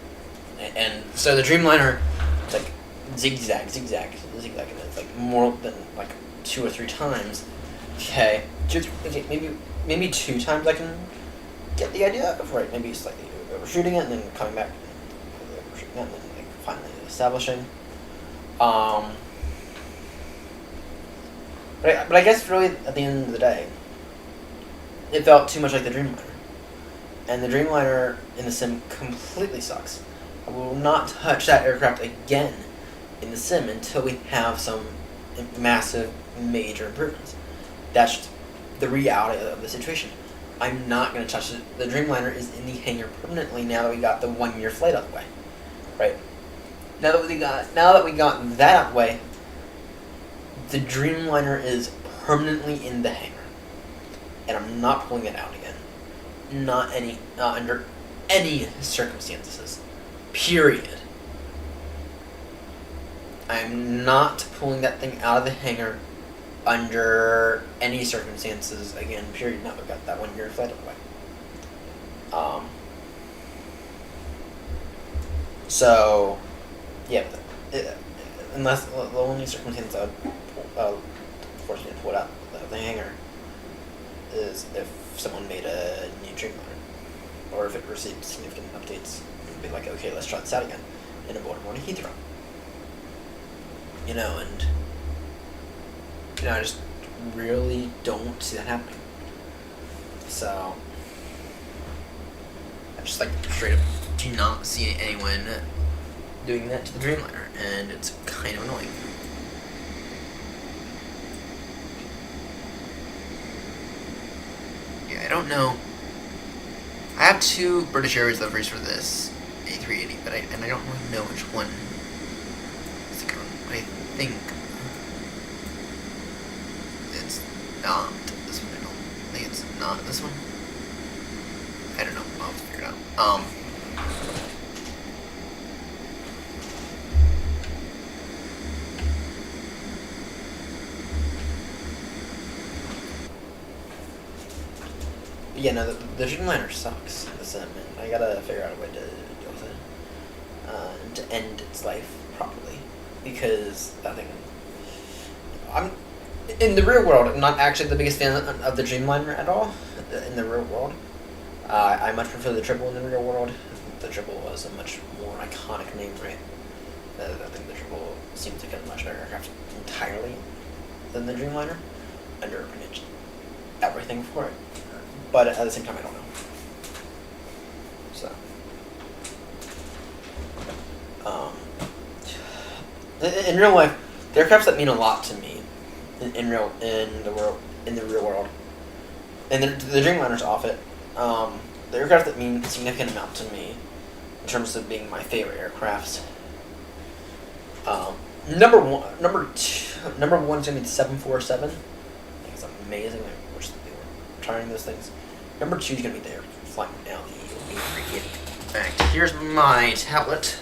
and so the Dreamliner, it's like zigzag, and it's like more than like 2 or 3 times. Okay, maybe 2 times I can get the idea of, right. Maybe slightly overshooting it and then coming back, and overshooting it and then like finally establishing. But I guess really at the end of the day, it felt too much like the Dreamliner. And the Dreamliner in the sim completely sucks. I will not touch that aircraft again in the sim until we have some massive, major improvements. That's just the reality of the situation. I'm not going to touch it. The Dreamliner is in the hangar permanently now that we got the 1-year flight out of the way. Right? Now that we got that out of the way, the Dreamliner is permanently in the hangar. And I'm not pulling it out again. Not under any circumstances. Period. I'm not pulling that thing out of the hangar under any circumstances again, period. Now we've got that 1-year flight out of the way. So, yeah, unless the only circumstance I would force me to pull it out of the hangar is if someone made a new Dreamliner, or if it received significant updates. It'd be like, okay, let's try this out again in a Baltimore to Heathrow. And I just really don't see that happening. So I just like straight up do not see anyone doing that to the Dreamliner, and it's kind of annoying. Yeah, I don't know. I have 2 British Airways liveries for this A380, but I don't really know which one is the good one. I think it's not this one. I think it's not this one. I don't know. I'll figure it out. Yeah, no, the Dreamliner sucks in the sim, and I gotta figure out a way to deal with it, to end its life properly, because that thing, I'm, in the real world, I'm not actually the biggest fan of the Dreamliner at all, in the real world. I much prefer the Triple in the real world. The Triple was a much more iconic name, right? I think the Triple seems like a much better aircraft entirely than the Dreamliner. Underappreciated everything for it. But at the same time, I don't know. So, in real life, the aircrafts that mean a lot to me, in the real world, and the Dreamliner's off it. The aircraft that mean a significant amount to me, in terms of being my favorite aircrafts. Number one is gonna be the 747. I think it's amazing. I wish they were retiring those things. Number 2 is going to be there, flying now, the A380. In fact, here's my tablet,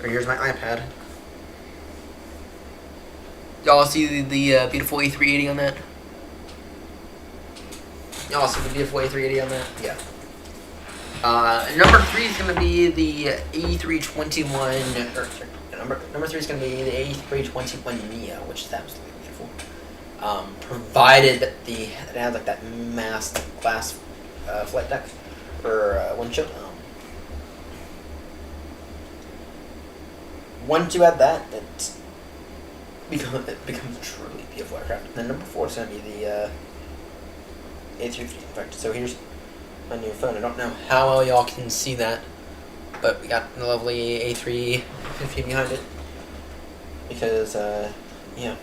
or here's my iPad. Y'all see the beautiful A380 on that? Y'all see the beautiful A380 on that? Yeah. Number 3 is going to be the A321, or sorry, number 3 is going to be the A321 Neo, which is absolutely beautiful. Provided that it has like that masked glass flight deck or windshield. Once you add that, it becomes a truly beautiful aircraft. And then number 4 is going to be the A350. In fact, so here's my new phone. I don't know how well y'all can see that, but we got the lovely A350 behind it because yeah.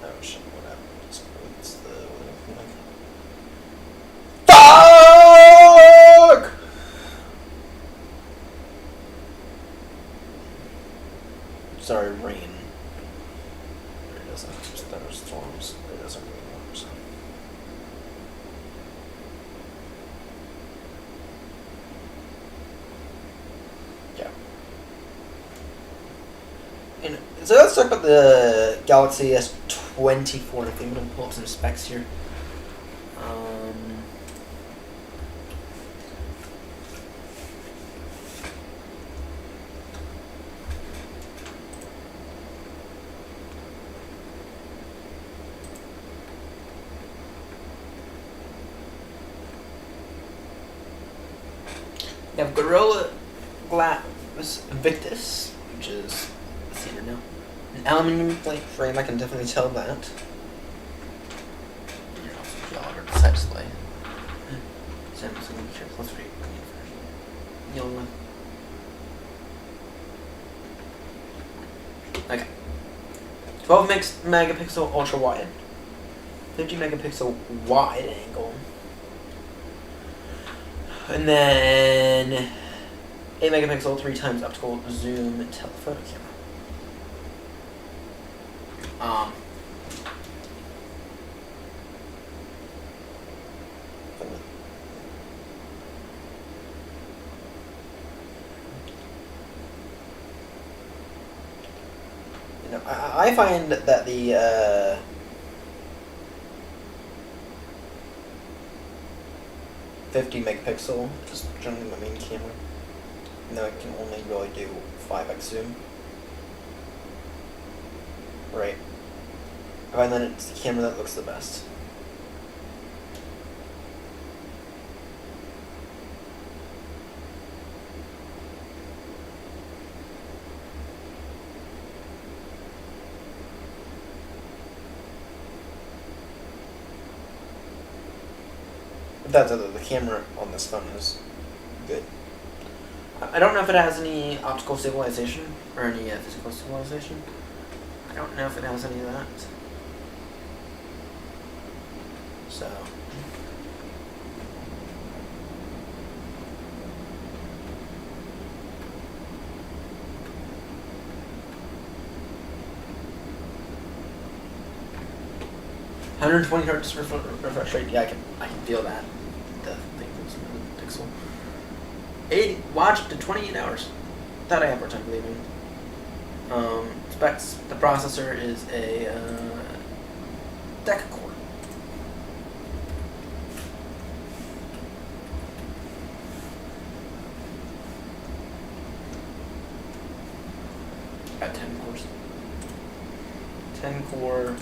Oh shit, what happened? What's the fuck? Sorry, rain. There doesn't thunderstorms. There doesn't really work, so. So let's talk about the Galaxy S24. I think I'm gonna pull up some specs here. You have Gorilla Glass Victus, which is cedar now. An aluminum plate frame, I can definitely tell that. You're also jogger side display. Samsung picture plus 3. Yellow. Okay. 12 megapixel ultra wide. 50 megapixel wide angle. And then 8 megapixel 3 times optical zoom telephoto camera. You know, I find that the 50 megapixel is generally my main camera. No, I can only really do 5x zoom. Right. I find that it's the camera that looks the best. That's other. The camera on this phone is good. I don't know if it has any optical stabilization or any physical stabilization. I don't know if it has any of that. So. (120 Hz refresh rate). Yeah, I can feel that. The thing was a pixel. 80 watch to 28 hours. That I have more time believing. Specs. The processor is a deca-core. Got 10 cores. 10 core.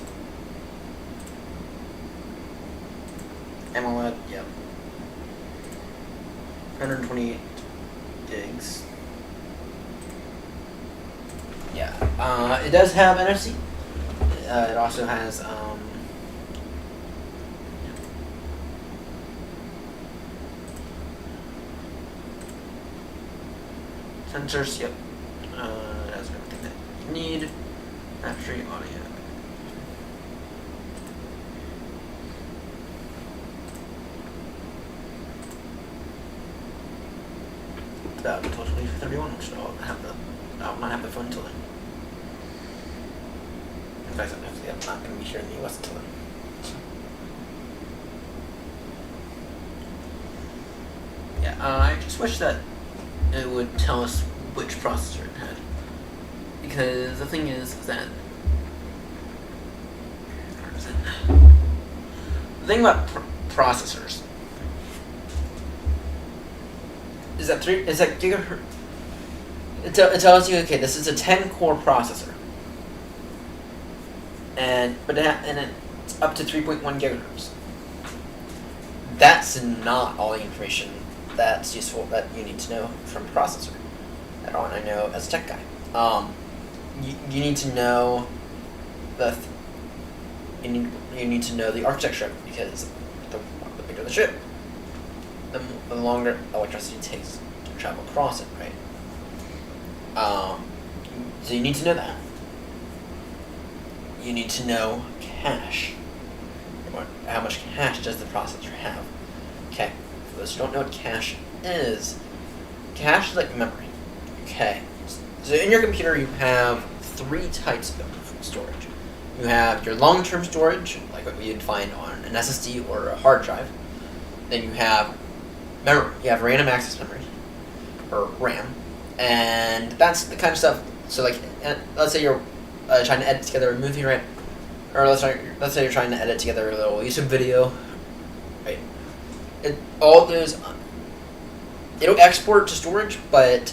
AMOLED, yep. 128 gigs. Yeah. It does have NFC. It also has sensors, yep. It has everything that you need. Battery, audio. Until 2031, which I'll not have the phone until then. In fact, I'm not going to be here in the US until then. Yeah, I just wish that it would tell us which processor it had. Because the thing is that... Where is it? The thing about processors is that gigahertz. It tells you, okay, this is a 10-core processor, and it's up to 3.1 gigahertz. That's not all the information that's useful that you need to know from a processor at all. And I know as a tech guy, you need to know you need to know the architecture, because the bigger the chip, the longer electricity takes to travel across it, right? So you need to know that. You need to know cache. How much cache does the processor have? Okay, for those who don't know what cache is like memory. Okay, so in your computer you have 3 types of storage. You have your long-term storage, like what you'd find on an SSD or a hard drive. Then you have memory. You have random access memory, or RAM, and that's the kind of stuff. So, like, let's say you're trying to edit together a movie, right? Or let's say you're trying to edit together a little YouTube video, right? All those, it'll export to storage, but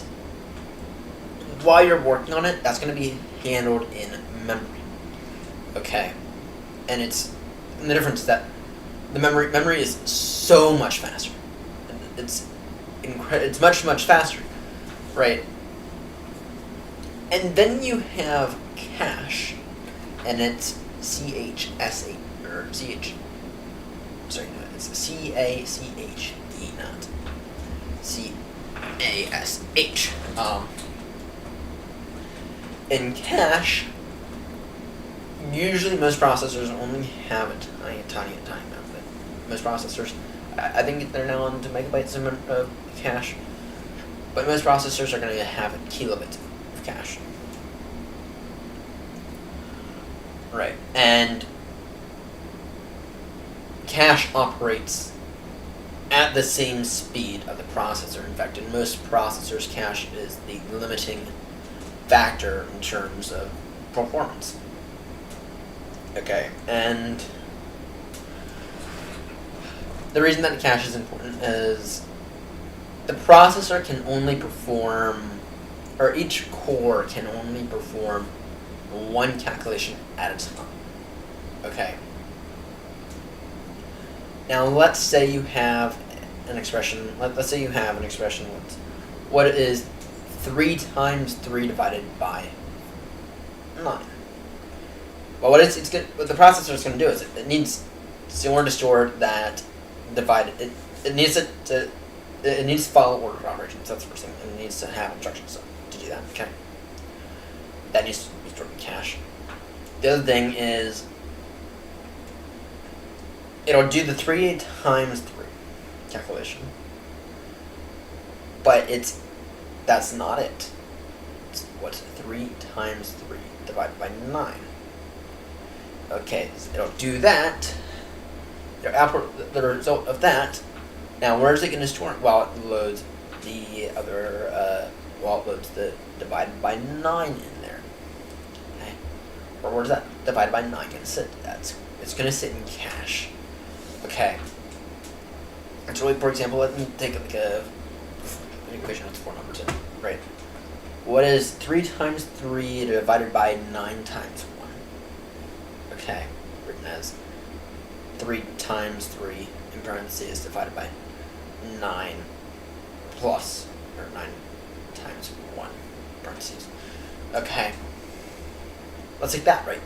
while you're working on it, that's going to be handled in memory. Okay, and the difference is that the memory is so much faster. It's much faster, right? And then you have cache, and it's CHSH or CH. Sorry, no, it's CACHE, not CASH. In cache, usually most processors only have a tiny amount of it. Most processors, I think they're now on 2 megabytes of cache, but most processors are going to have a kilobit of cache. Right, and cache operates at the same speed of the processor. In fact, in most processors, cache is the limiting factor in terms of performance. Okay, and the reason that cache is important is the processor can only perform, or each core can only perform one calculation at a time. Okay. Now let's say you have an expression. Let's say you have an expression. What is 3 times 3 divided by 9? Well, what the processor is going to do is it needs, in order to store that divided, it needs to follow order of operations. That's the first thing. It needs to have instructions to do that. Okay. That needs to be stored in cache. The other thing is it'll do the 3 times 3 calculation, but that's not it. It's what's 3 times 3 divided by 9. Okay, so it'll do that. It'll output the result of that. Now, where is it going to store it? Well, it loads the other. It loads the divided by 9 in there. Okay, or where's that divided by 9 going to sit? It's going to sit in cache. Okay. Actually, for example, let me take like an equation with 4 numbers in it. Right. What is 3 times 3 divided by 9 times 1? Okay. Written as 3 times 3 in parentheses divided by 9 plus, or 9 times 1 parentheses. Okay. Let's take that, right?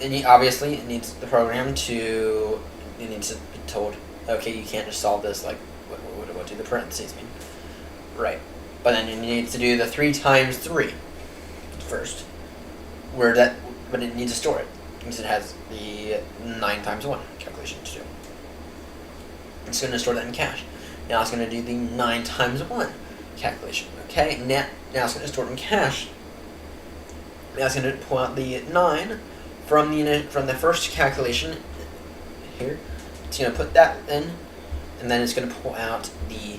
And obviously, it needs the program to, it needs to be told, okay, you can't just solve this, like, what do the parentheses mean? Right. But then it needs to do the 3 times 3 first, but it needs to store it, because it has the 9 times 1 calculation to do. It's going to store that in cache. Now it's going to do the 9 times 1 calculation. Okay, now it's going to store it in cache. Now it's going to pull out the 9 from the first calculation here. It's going to put that in, and then it's going to pull out the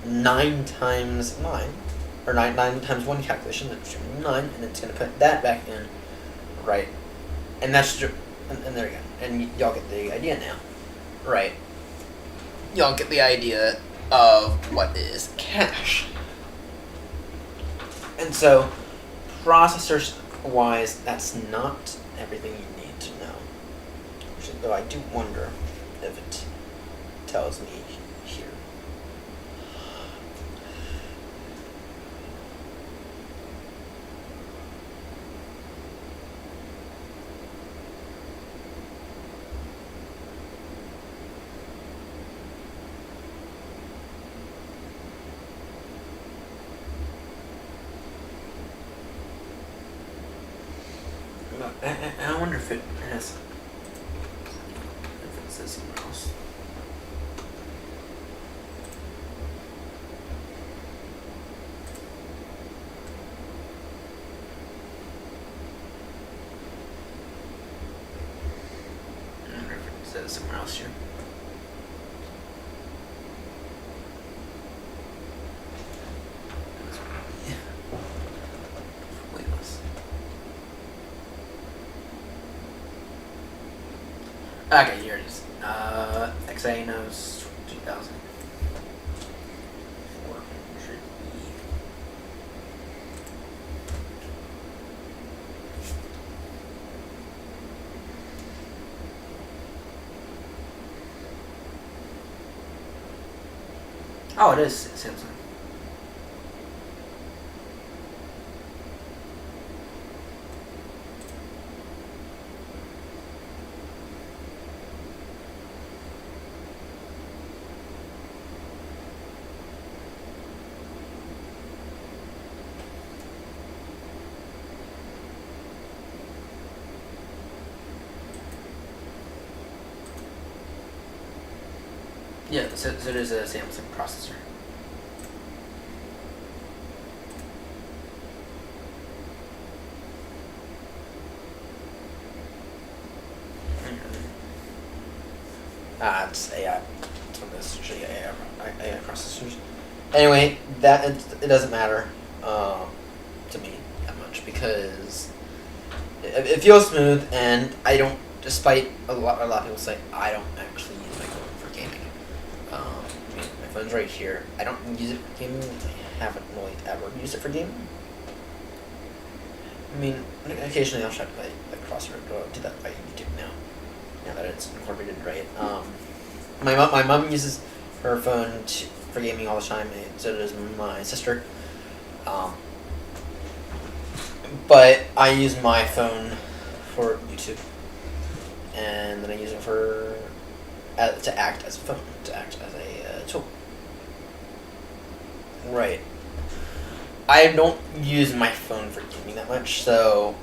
9 times 9, or 9 times 1 calculation, that's 9, and it's going to put that back in, right? And that's, and there you go. And y'all get the idea now, right? Y'all get the idea of what is cache. And so, processors-wise, that's not everything you need to know. Though I do wonder if it tells me here. I wonder if it has. If it says somewhere else. I wonder if it says somewhere else here. Pointless. Okay, here it is. Exynos 2000. 400E. Oh, it is Samsung. Yeah, so it is a Samsung processor. It's AI. It's one of those usually AI processors. Anyway, it doesn't matter to me that much because it feels smooth, and I don't. Despite a lot of people say I don't actually use my phone for gaming. I mean, my phone's right here. I don't use it for gaming. I haven't really ever used it for gaming. I mean, occasionally I'll try to play like Crossroad. I'll do that by YouTube now. Now that it's incorporated right. My mom uses her phone for gaming all the time, and so does my sister. But I use my phone for YouTube, and then I use it to act as a phone, to act as a tool. Right. I don't use my phone for gaming that much, so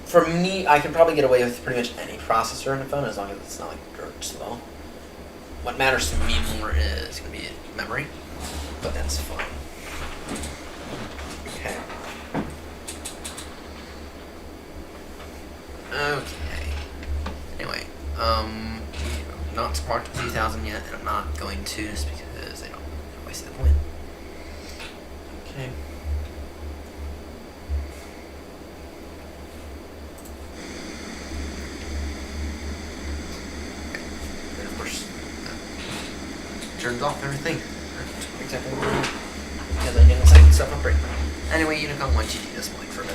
for me, I can probably get away with pretty much any processor on the phone as long as it's not like dirt slow. What matters to me more is going to be memory, but that's fine. Okay. Okay. Anyway, not sparked 2000 yet, and I'm not going to just because I don't waste the point. Okay. And of course, turns off everything. Except for because I didn't set stuff up right. Anyway, Unicom wants you to do this mic for a bit.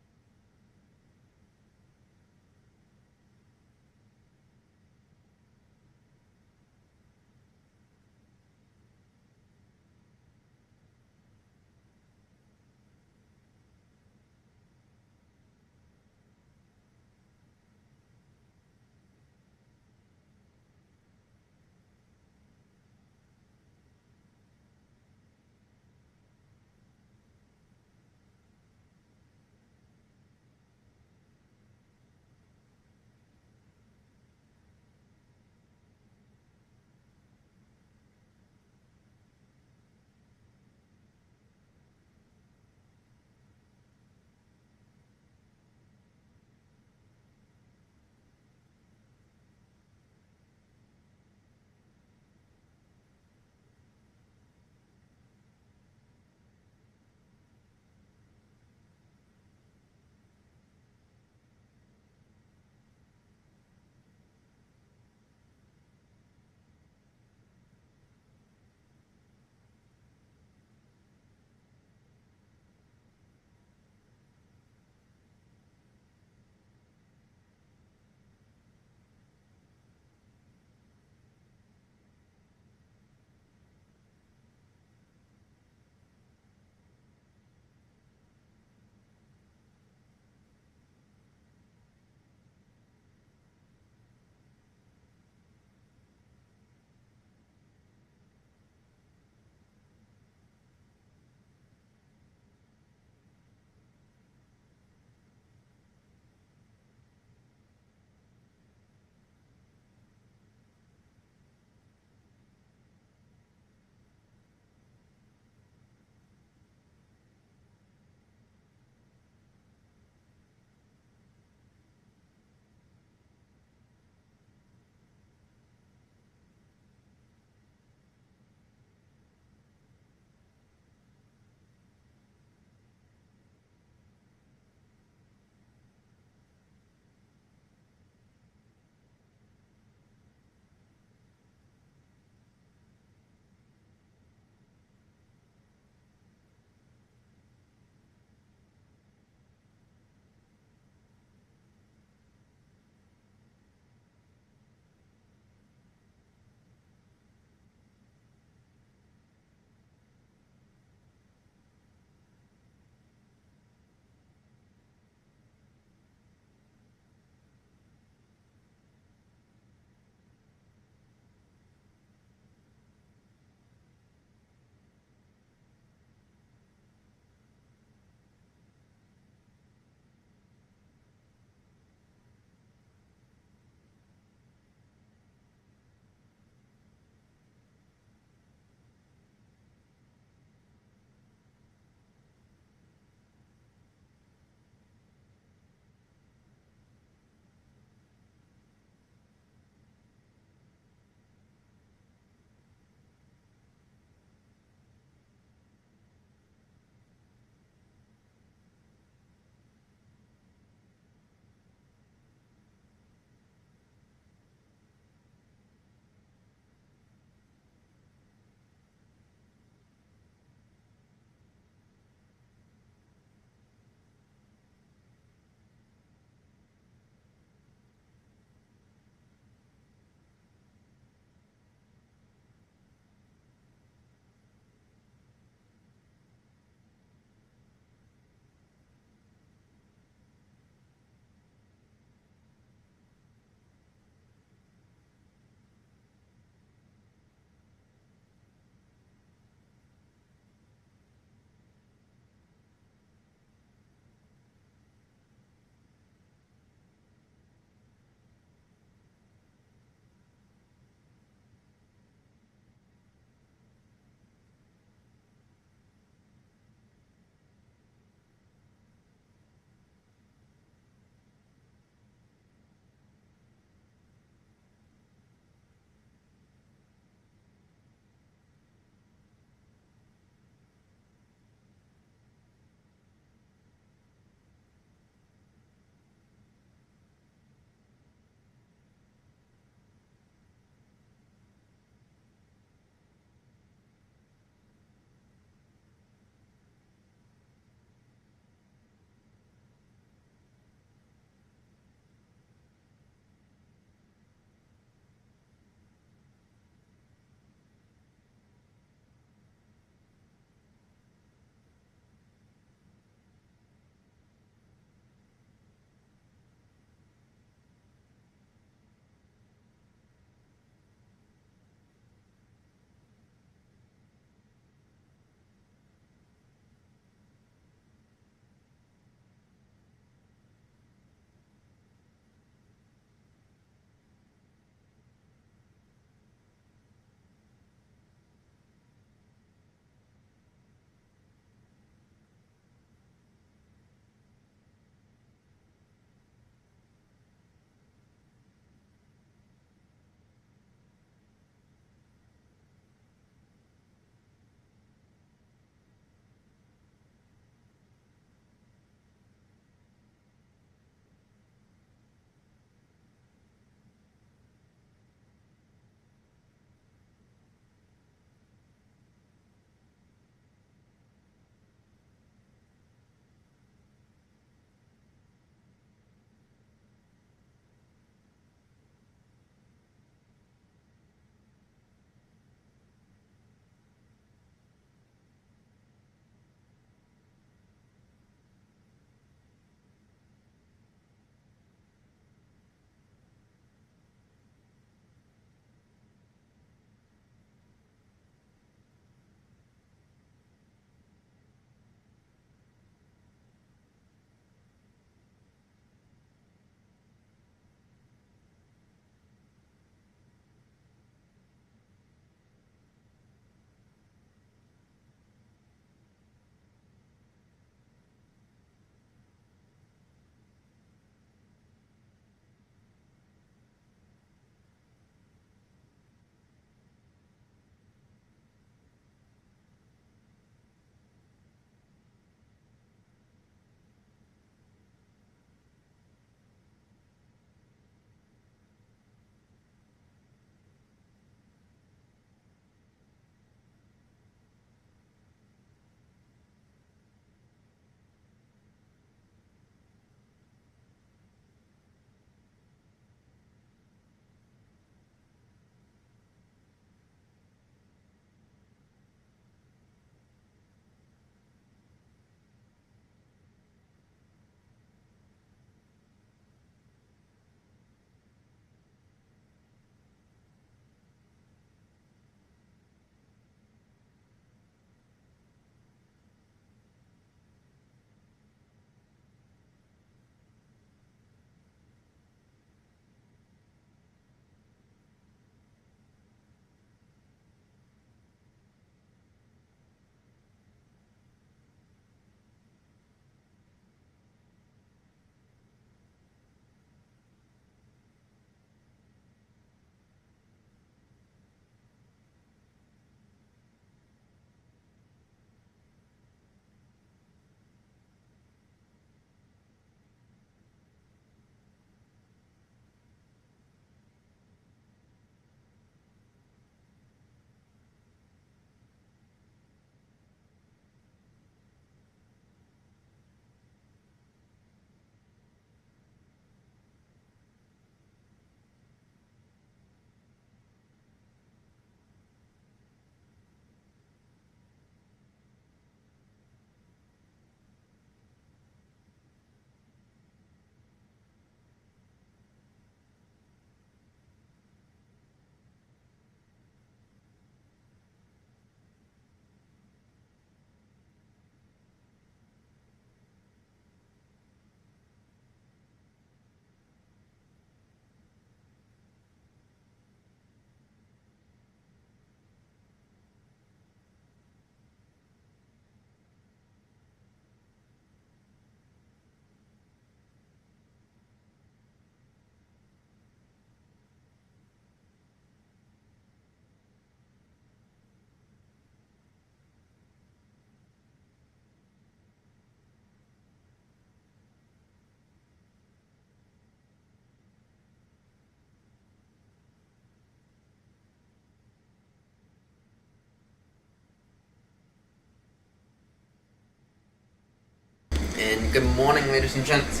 And good morning, ladies and gents.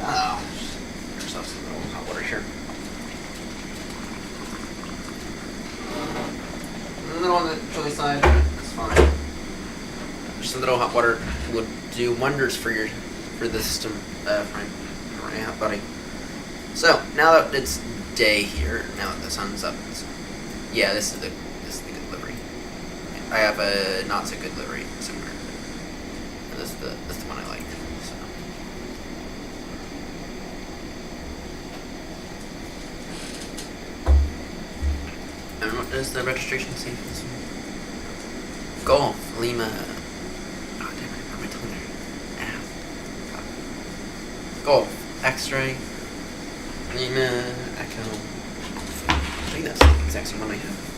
Oh, pour yourself some little hot water here. A little on the chilly side, but it's fine. Just a little hot water would do wonders for the system, for my hot body. So now that it's day here, now that the sun's up, yeah, this is the good livery. I have a not so good livery somewhere. This is the one I like. So. And what does the registration say for this one? Golf Lima. Oh damn it! What am I telling you? Golf X-ray Lima Echo. I think that's the exact same one I have.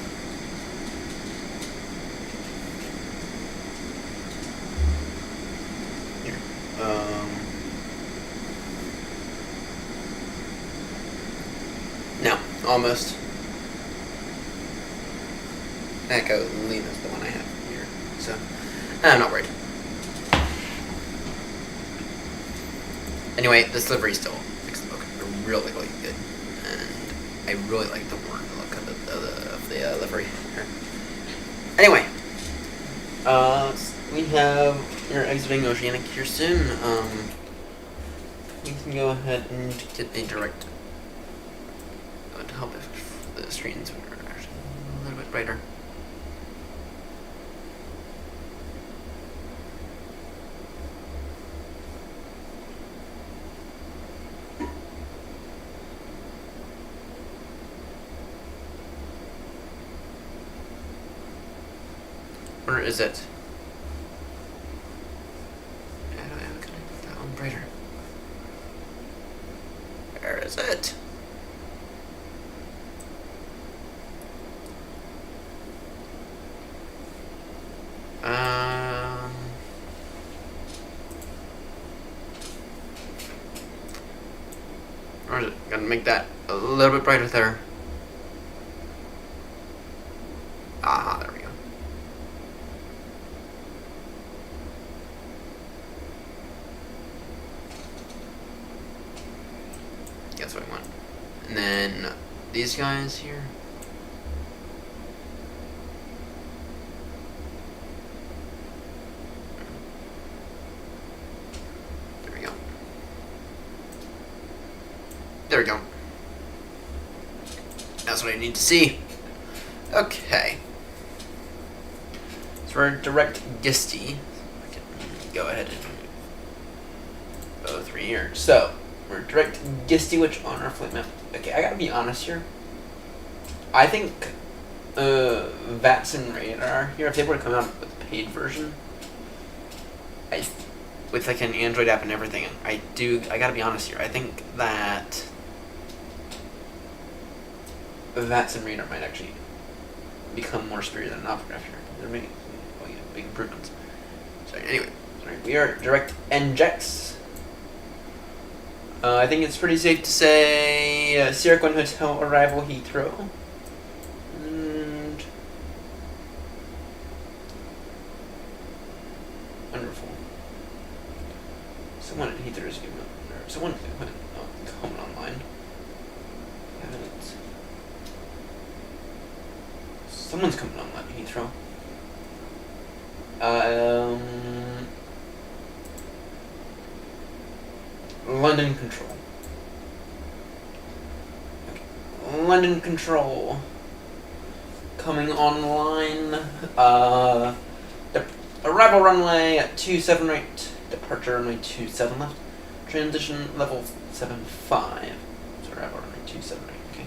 No, almost. Echo Lima's the one I have here, so I'm not worried. Anyway, this livery still makes the look really, really good, and I really like the look of the livery here. Anyway, we're exiting Oceanic here soon. We can go ahead and get a direct. It would help if the screens were actually a little bit brighter. Where is it? How can I put that one brighter? Where is it? Where is it? Gotta make that a little bit brighter there. Ah, there we go. That's what I want. And then these guys here. There we go. There we go. That's what I need to see. Okay. So we're direct Gisty. I can go ahead and go 3 years. So we're direct Gisty, which on our flight map. Okay, I gotta be honest here. I think VATS and Radar here, if they were to come out with a paid version, with like an Android app and everything, I gotta be honest here. I think that VATS and Radar might actually become more superior than an Optograph here. They're making big improvements. So anyway, we are direct NJEX. I think it's pretty safe to say Sierra 1 Hotel arrival Heathrow. And wonderful. Someone at Heathrow is giving up, or someone coming online. Someone's coming online at Heathrow. London Control. Okay. London Control. Coming online. Arrival runway at 27 right. Departure runway 27 left. Transition level 75. So arrival runway 27 right. Okay.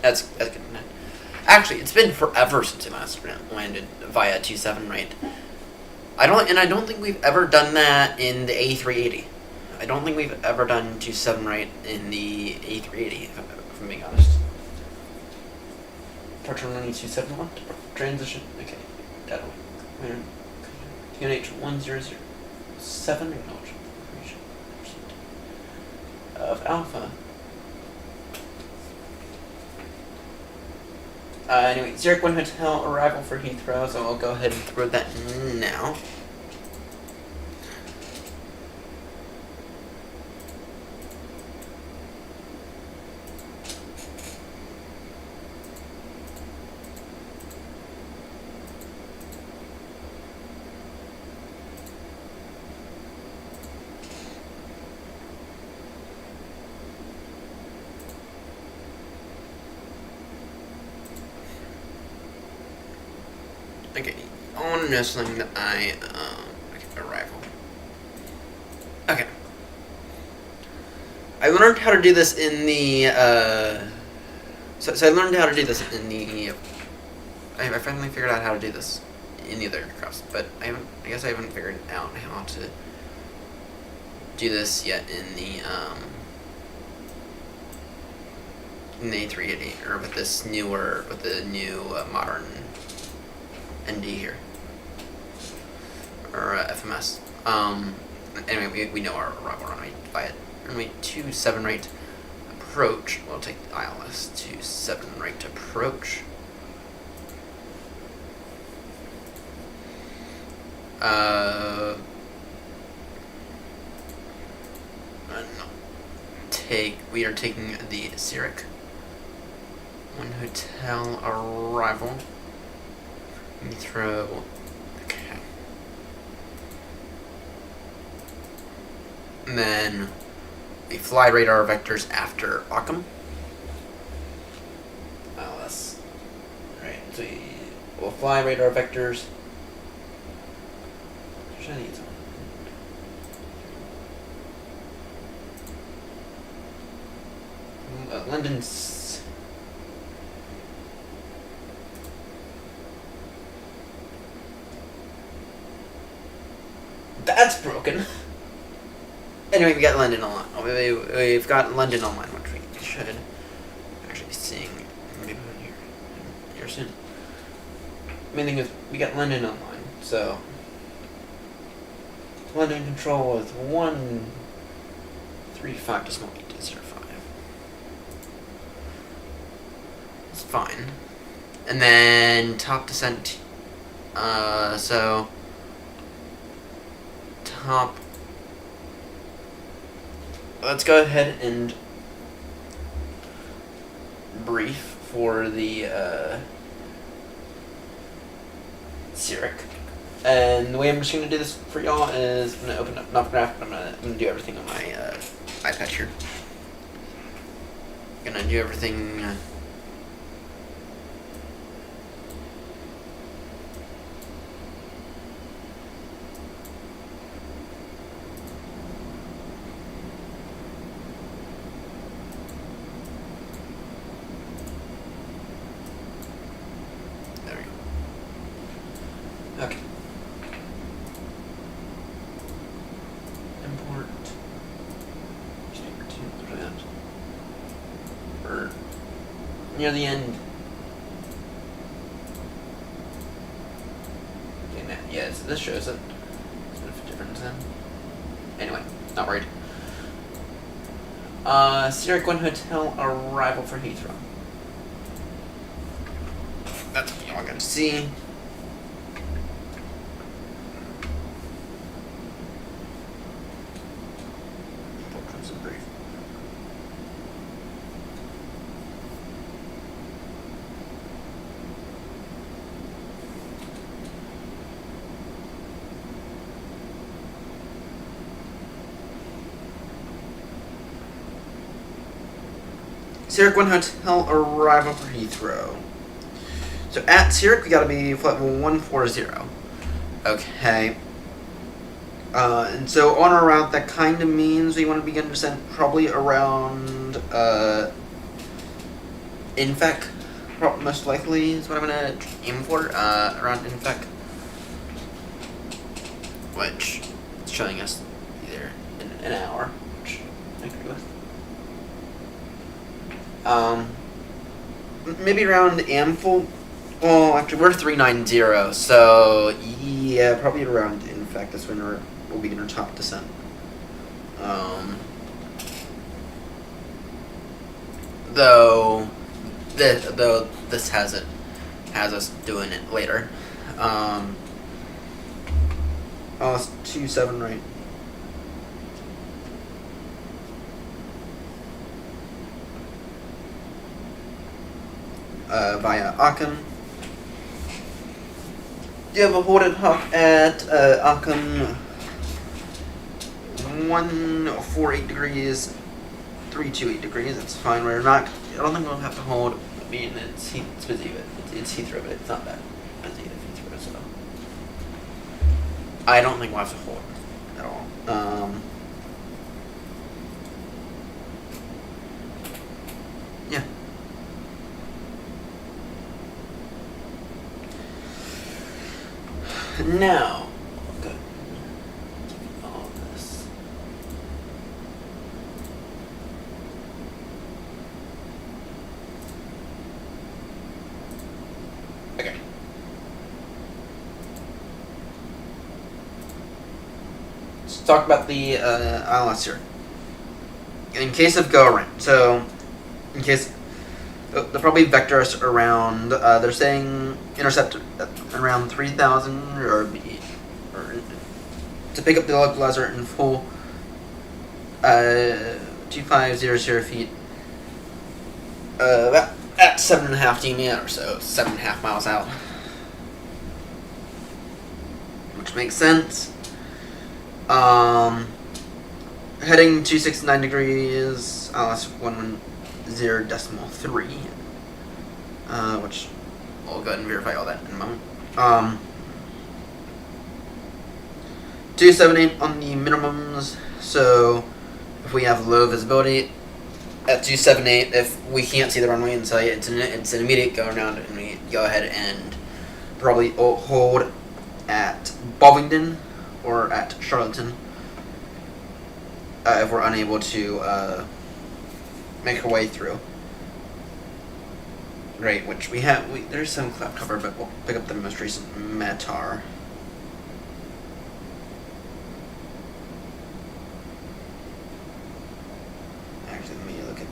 That's good. Actually, it's been forever since I last landed via 27 right. I don't think we've ever done that in the A380. I don't think we've ever done 27 right in the A380, if I'm being honest. Departure runway 27 left. Transition. Okay. Data. QNH 1007 acknowledge information of Alpha. Anyway, Zurich 1 Hotel arrival for Heathrow, so I'll go ahead and throw that in now. Okay, on wrestling that I okay, arrival. Okay. I learned how to do this in the so I learned how to do this in the I finally figured out how to do this in the other aircrafts, but I guess I haven't figured out how to do this yet in the A380 or with the new modern ND here or FMS. Anyway, we know our arrival runway by runway 27 right approach. We'll take the ILS 27 right approach. We are taking the Zurich 1 hotel arrival. Heathrow. Okay. And then we fly radar vectors after Ockham. ILS. Right. So we'll fly radar vectors. Should I need some? London's. That's broken. Anyway, we got London online. We've got London online, which we should actually be seeing maybe here soon. Main thing is we got London online, so London control with 135 decimal 805. It's fine. And then top descent. So top. Let's go ahead and brief for the Zurich. And the way I'm just going to do this for y'all is I'm going to open up Novograph, but I'm going to do everything on my iPad here. I'm going to do everything. There we go. Okay. Import. Or near the end. Okay, now, yeah, so this shows it. It's a bit of a difference then. Anyway, not worried. Zurich 1 hotel arrival for Heathrow. That's what y'all gonna see. Zurich 1 hotel arrival for Heathrow. So at Zurich, we gotta be flight 140. Okay. And so on our route, that kind of means we want to begin descent probably around Infec. Most likely is what I'm gonna aim for. Around Infec, which is showing us either in an hour, which I agree with. Maybe around Amphil. Well, actually, we're 390, so yeah, probably around. In fact, that's when we'll begin our top descent. Though this has us doing it later. It's 27 right. Via Ockham. You have a hoarded hawk at Ockham 148 degrees, 328 degrees. That's fine. We're not. I don't think we'll have to hold. I mean, it's busy, but it's Heathrow, but it's not that busy at Heathrow. So I don't think we'll have to hold at all. Yeah. Now, good. All of this. Okay. Let's talk about the ILS here. In case of go around, so in case they'll probably vector us around. They're saying intercept around 3,000 or to pick up the localizer in full 2500 feet. About at 7.5 DME or so, 7.5 miles out, which makes sense. Heading 269 degrees, ILS 110.3, which we'll go ahead and verify all that in a moment. 278 on the minimums, so if we have low visibility at 278, if we can't see the runway in sight, it's an immediate go around, and we go ahead and probably hold at Bovingdon or at Charlottetown if we're unable to make our way through. Great, which we have. There's some cloud cover, but we'll pick up the most recent METAR. Actually, let me look at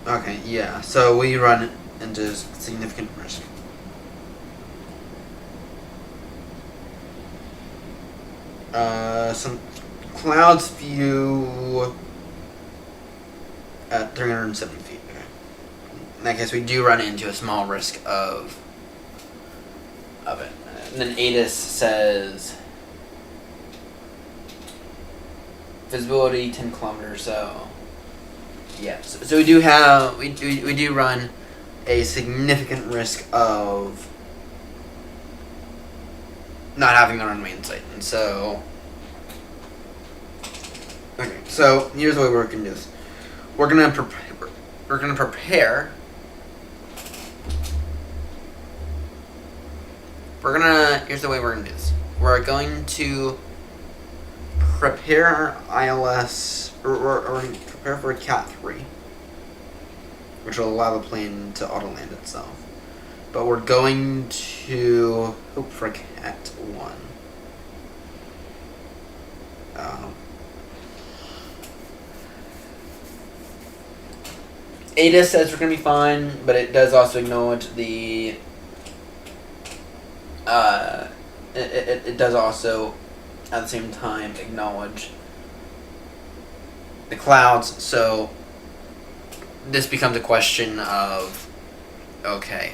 the. Okay, yeah. So we run into significant risk. Some clouds view at 370 feet. Okay. In that case, we do run into a small risk of it. And then ATIS says visibility 10 kilometers. So yeah. So we do have we do run a significant risk of not having the runway in sight, and so okay. So here's the way we're gonna do this. We're gonna prepare. Here's the way we're gonna do this. We're going to prepare our ILS, or prepare for a Cat 3, which will allow the plane to auto land itself. But we're going to hope for a Cat 1. ATIS says we're going to be fine, but it does also acknowledge the... It does also, at the same time, acknowledge the clouds, so this becomes a question of, okay,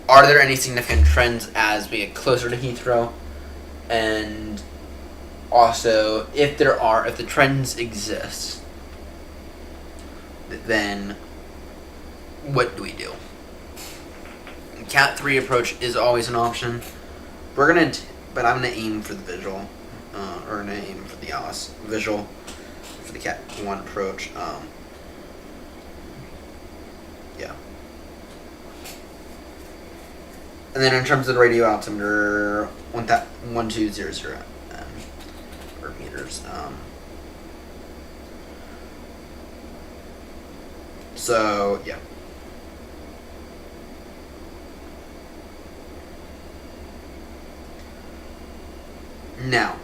are there any significant trends as we get closer to Heathrow? And also, if the trends exist, then what do we do? Cat 3 approach is always an option. But I'm gonna aim for the visual, or gonna aim for the ILS visual for the Cat 1 approach. Yeah. And then in terms of the radio altimeter, 1200 or meters. So yeah. Now,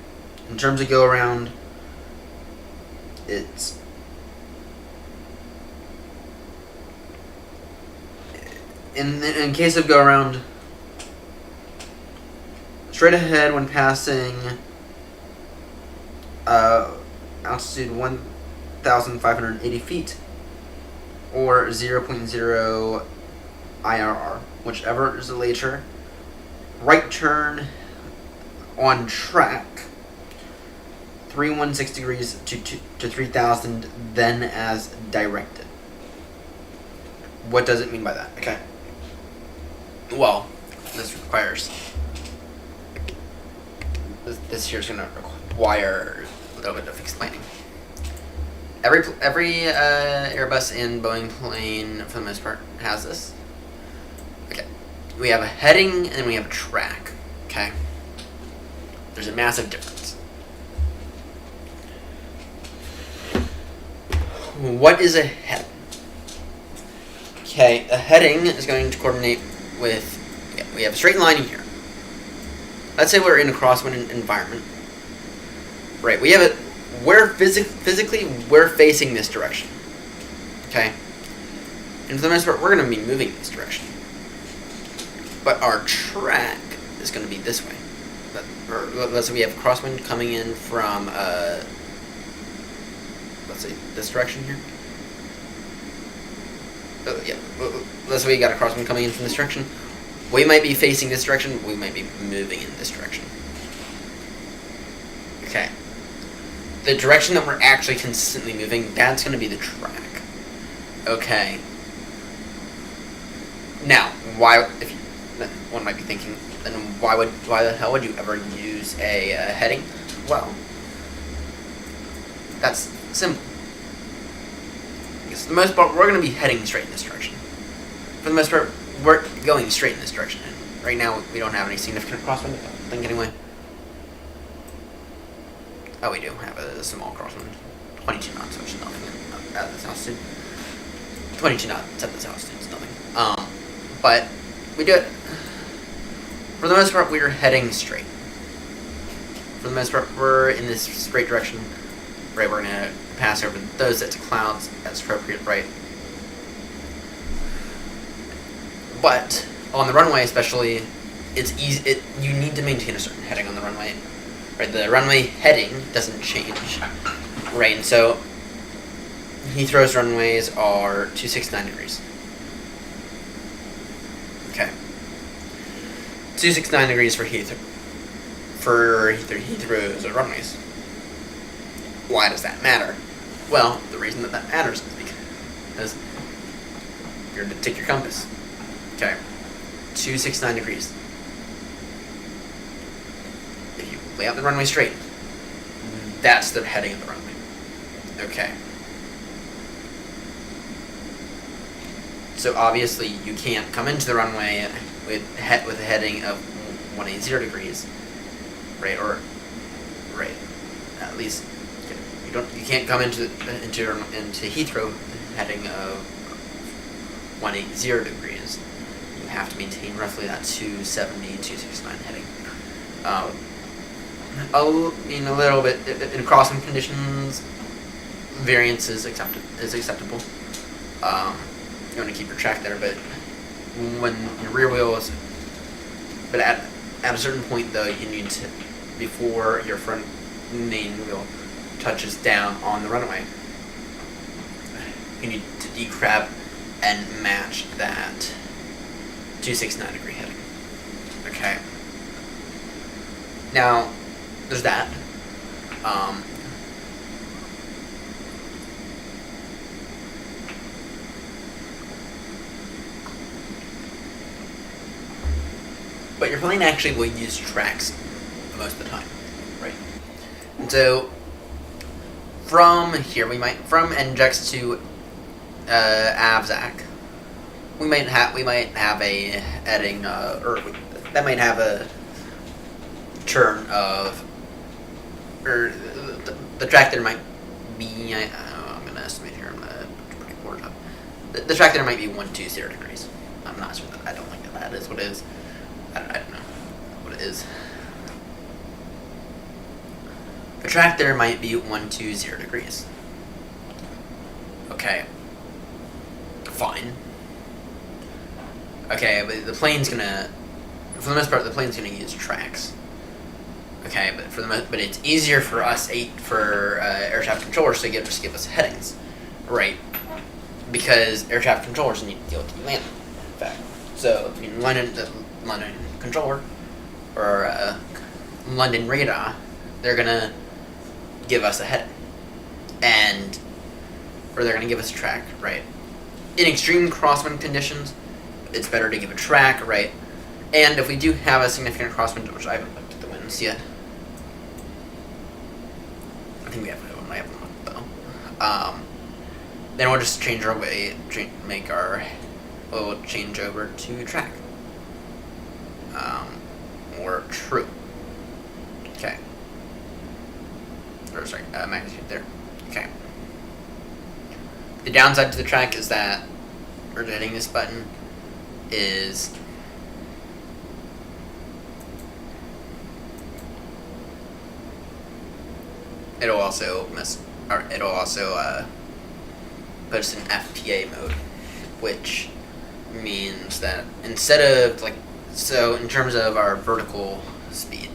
in terms of go around, it's in case of go around, straight ahead when passing altitude 1,580 feet or 0.0 IRR, whichever is later. Right turn on track 316 degrees to 3,000, then as directed. What does it mean by that? Okay. well, this requires. This here is going to require a little bit of explaining. Every Airbus and Boeing plane, for the most part, has this. Okay, we have a heading and we have a track. Okay, there's a massive difference. What is a heading? Okay, a heading is going to coordinate with. Yeah, we have a straight line in here. Let's say we're in a crosswind environment. Right, we have it. We're physically we're facing this direction. Okay, and for the most part, we're going to be moving in this direction. But our track is going to be this way. Let's say we have a crosswind coming in from, let's say this direction here. Yeah, let's say we got a crosswind coming in from this direction. We might be facing this direction. We might be moving in this direction. Okay. The direction that we're actually consistently moving, that's going to be the track. Okay. Now, why? If you, one might be thinking, then why the hell would you ever use a heading? Well, that's simple. Because for the most part, we're going to be heading straight in this direction. For the most part, we're going straight in this direction. And right now, we don't have any significant crosswind. I think anyway. Oh, we do have a small crosswind. 22 knots, which is nothing at this altitude. 22 knots at this altitude is nothing. But we do it. For the most part, we are heading straight. For the most part, we're in this straight direction. Right, we're gonna pass over those sets of clouds as appropriate, right? But on the runway, especially, it's easy. You need to maintain a certain heading on the runway. Right, the runway heading doesn't change, right? And so Heathrow's runways are 269 degrees. Okay, 269 degrees for Heathrow's runways. Why does that matter? Well, the reason that matters is because you're to take your compass. Okay, 269 degrees. Lay out the runway straight. That's the heading of the runway. Okay. So obviously you can't come into the runway with a heading of 180 degrees, right? Or right, at least you can't come into Heathrow heading of 180 degrees. You have to maintain roughly that 270, 269 heading. A little bit in crossing conditions, variance is acceptable. You want to keep your track there, but when your rear wheel is, but at a certain point though, you need to, before your front main wheel touches down on the runway, you need to decrab and match that 269 degree heading. Okay. Now, there's that. But your plane actually will use tracks most of the time, right? And so, from here, from NJAX to AVZAC, we might have a heading, or that might have a turn of, or the track there might be, I'm going to estimate here, I'm going to put the board up. The track there might be 120 degrees. I'm not sure I don't think that is what it is. I don't know what it is. The track there might be 120 degrees. Okay. Fine. Okay, but the plane's gonna, for the most part, the plane's gonna use tracks. Okay, but it's easier for us air traffic controllers to just give us headings, right? Because air traffic controllers need to deal with the landing. In fact, so the London controller or London radar, they're gonna give us a heading, or they're gonna give us a track, right? In extreme crosswind conditions, it's better to give a track, right? And if we do have a significant crosswind, which I haven't looked at the winds yet, I think we have one. I haven't looked though. Then we'll just change our way, we'll change over to track. Or true. Okay. Or sorry, magnitude there. Okay. The downside to the track is that, or hitting this button, is it'll also put us in FPA mode, which means that instead of so in terms of our vertical speed,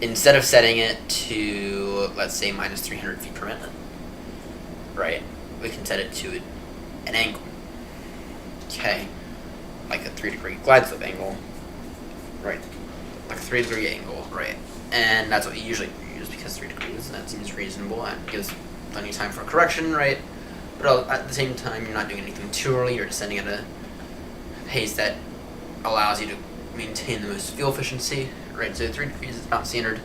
instead of setting it to, let's say, minus 300 feet per minute, right, we can set it to an angle, okay, like a 3-degree glide slope angle, right, like a 3-degree angle, right, and that's what we usually use because 3 degrees, and that seems reasonable and gives plenty of time for correction, right, but at the same time, you're not doing anything too early, you're descending at a pace that allows you to maintain the most fuel efficiency, right? So 3 degrees is about standard.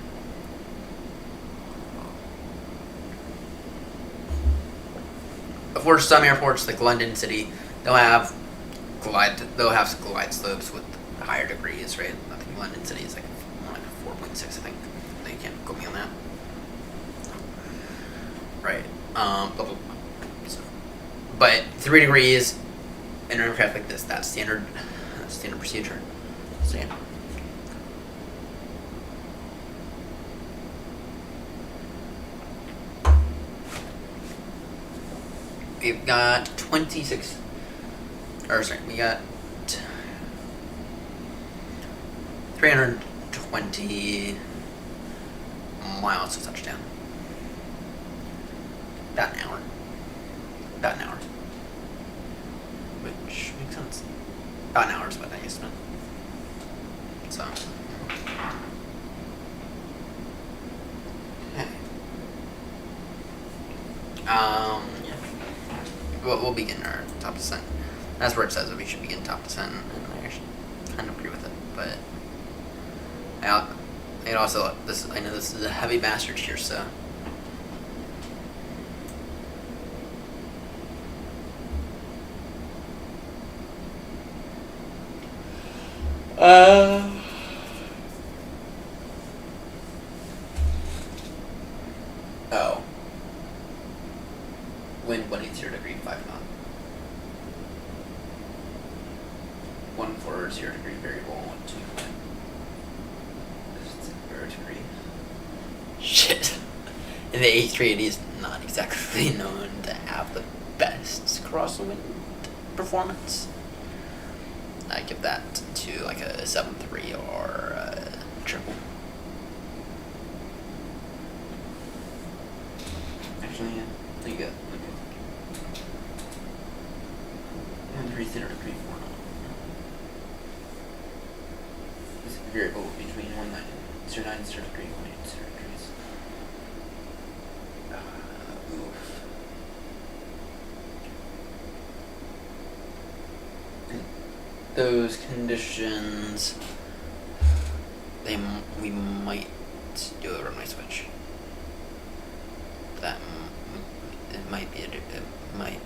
Of course, some airports like London City, they'll have glide slopes with higher degrees, right? I think London City is like 4.6, I think. They can't quote me on that. Right. But 3 degrees in an aircraft like this, that's standard procedure. So yeah. We've got 320 miles to touchdown. About an hour. Which makes sense. About an hour is what I estimate. So. Okay. Yeah. We'll begin our top descent. That's where it says that we should begin top descent, and I actually kind of agree with it. But I know this is a heavy bastard here, so. Wind 180 degree 5 knot. 140 degree variable 12. This is 0 degree. Shit. And the a380 is not exactly known to have the best crosswind performance. I give that to like a 7.3 or a triple. Actually, yeah, there you go. 130 degree 4 knot. This variable between 0.9 degree 180 degrees. Oof. Those conditions, we might do a runway switch. It might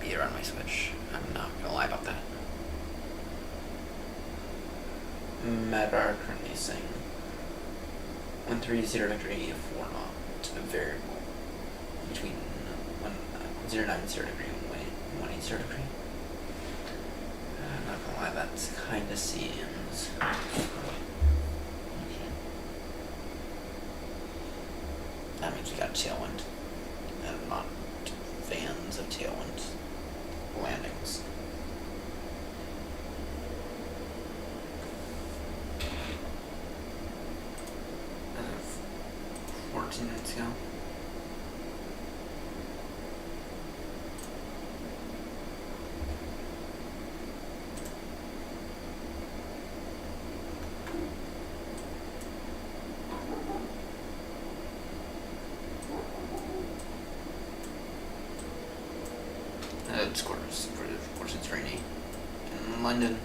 be a runway switch. I'm not gonna lie about that. Madar currently saying 130 degree 4 knot variable between 0.90 degree and 180 degree. I'm not gonna lie, that kind of seems. That means we got a tailwind, and I'm not fans of tailwind landings. I have 14 minutes ago. Of course, it's rainy in London.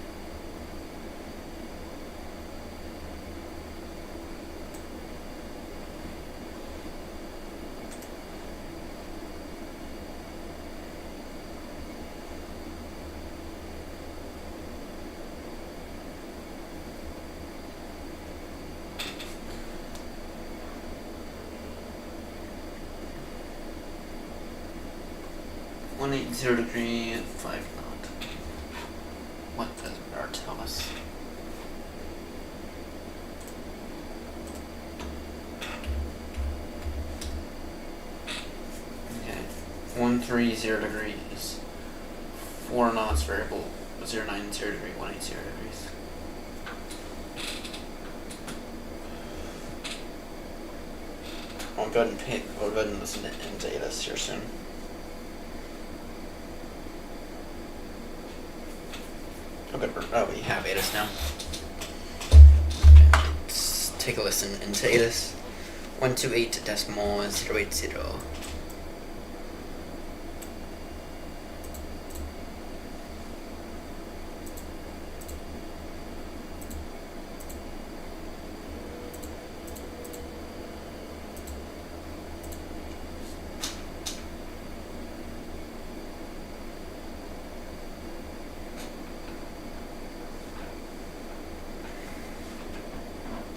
180 degree, 5 knot. What does radar tell us? Okay, 130 degrees, 4 knots variable, 090 degree, 180 degrees. I'll go ahead and listen to ATIS here soon. Oh, we have ATIS now. Okay, let's take a listen into ATIS. 128.080.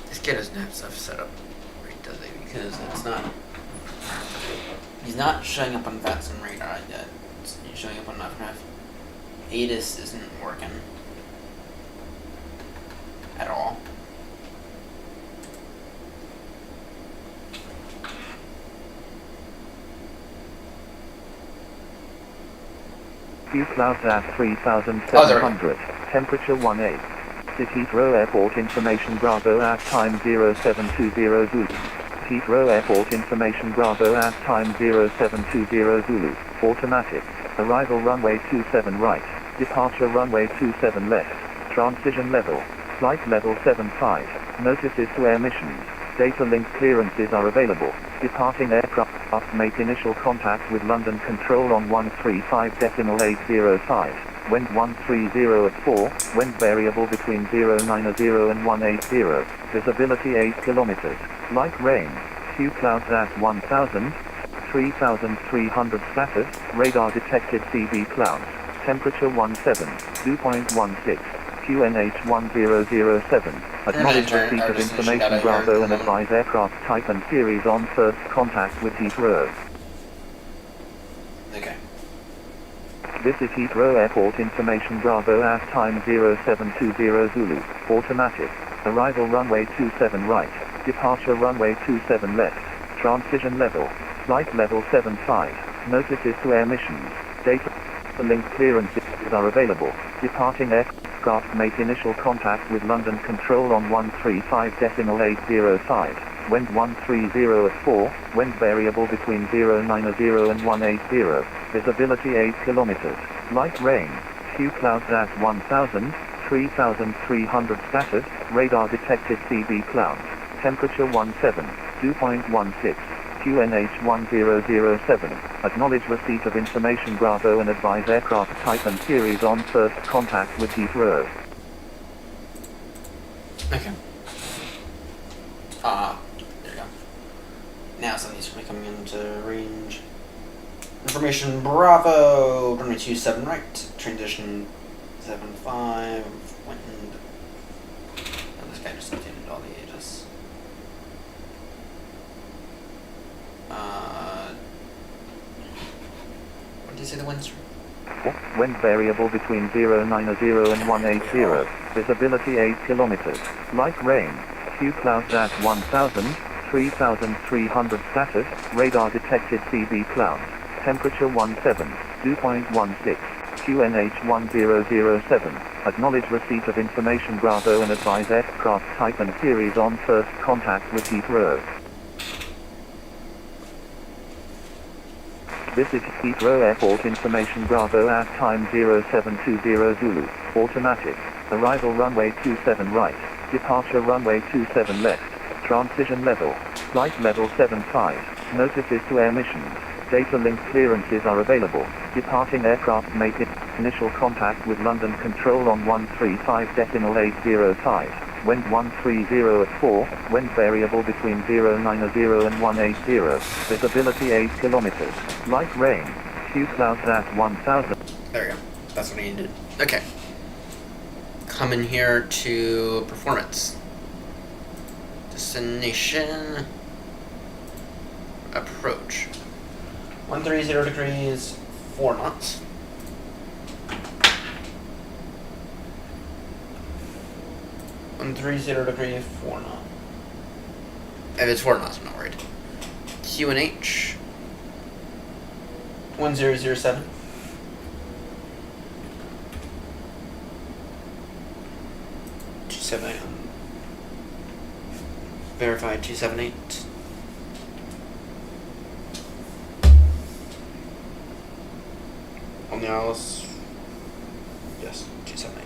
This kid doesn't have stuff set up right, does he? Because it's not. He's not showing up on VATS and radar yet. He's showing up on Aircraft. ATIS isn't working at all. Few clouds at 3,700, temperature 18. Heathrow Airport information Bravo at time 0720 Zulu. Heathrow Airport information Bravo at time 0720 Zulu. Automatic. Arrival runway 27 right. Departure runway 27 left. Transition level. Flight level 75. Notices to air missions. Data link clearances are available. Departing aircraft make initial contact with London Control on 135.805. Wind 130 at 4, wind variable between 090 and 180. Visibility 8 kilometers. Light rain. Few clouds at 1,000. 3,300 scattered. Radar detected CB clouds. Temperature 17. Dew point 16. QNH 1007. Acknowledge receipt of information Bravo and advise aircraft type and series on first contact with Heathrow. Okay. This is Heathrow Airport information Bravo at time 0720 Zulu. Automatic. Arrival runway 27 right. Departure runway 27 left. Transition level. Flight level 75. Notices to air missions. Data link clearances are available. Departing aircraft make initial contact with London Control on 135.805. Wind 130 at 4, wind variable between 090 and 180. Visibility 8 kilometers. Light rain. Few clouds at 1,000. 3,300 scattered. Radar detected CB clouds. Temperature 17. Dew point 16. QNH 1007. Acknowledge receipt of information Bravo and advise aircraft type and series on first contact with Heathrow. Okay. There you go. Now something's coming into range. Information Bravo, runway 27 right, transition 75, wind. Oh, this guy just updated all the ages. What did you say the winds were? Wind variable between 090 and 180. Visibility 8 kilometers. Light rain. Few clouds at 1,000. 3,300 scattered. Radar detected CB clouds. Temperature 17. Dew point 16. QNH 1007. Acknowledge receipt of information Bravo and advise aircraft type and series on first contact with Heathrow. This is Heathrow Airport information Bravo at time 0720 Zulu. Automatic. Arrival runway 27 right. Departure runway 27 left. Transition level. Flight level 75. Notices to air missions. Data link clearances are available. Departing aircraft make initial contact with London Control on 135.805. Wind 130 at 4, wind variable between 090 and 180. Visibility 8 kilometers. Light rain. Few clouds at 1,000. There we go. That's what I needed. Okay. Coming here to performance. Destination. Approach. 130 degrees, 4 knots. On 30 4 knot. If it's 4 knots, I'm not worried. QNH 1007. Verified 278. On the Alice. Yes, 278.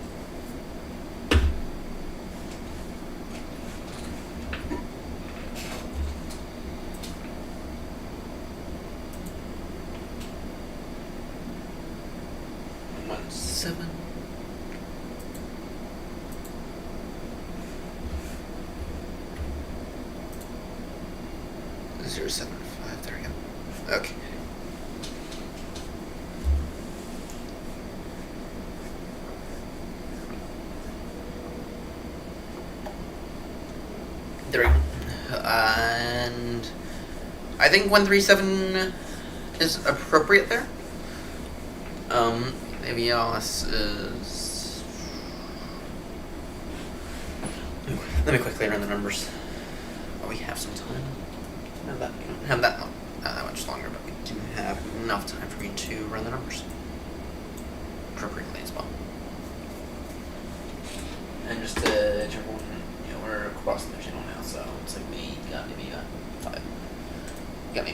One seven. Zero 7 5. There we go. Okay. There we go. And I think 137 is appropriate there. Maybe else is. Let me quickly run the numbers. Oh, we have some time. We don't have that not that much longer, but we do have enough time for me to run the numbers appropriately as well. And just to jump on, we're crossing the channel now, so it's like we got maybe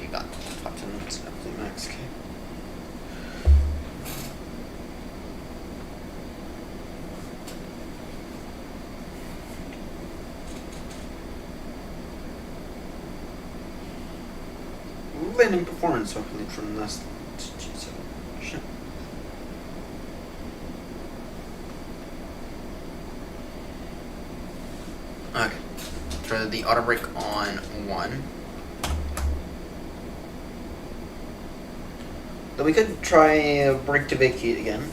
about 5 10 minutes up to max. Okay. Landing performance hopefully from last G7. Sure. Okay. Throw the auto brake on 1. Then we could try brake to vacate again.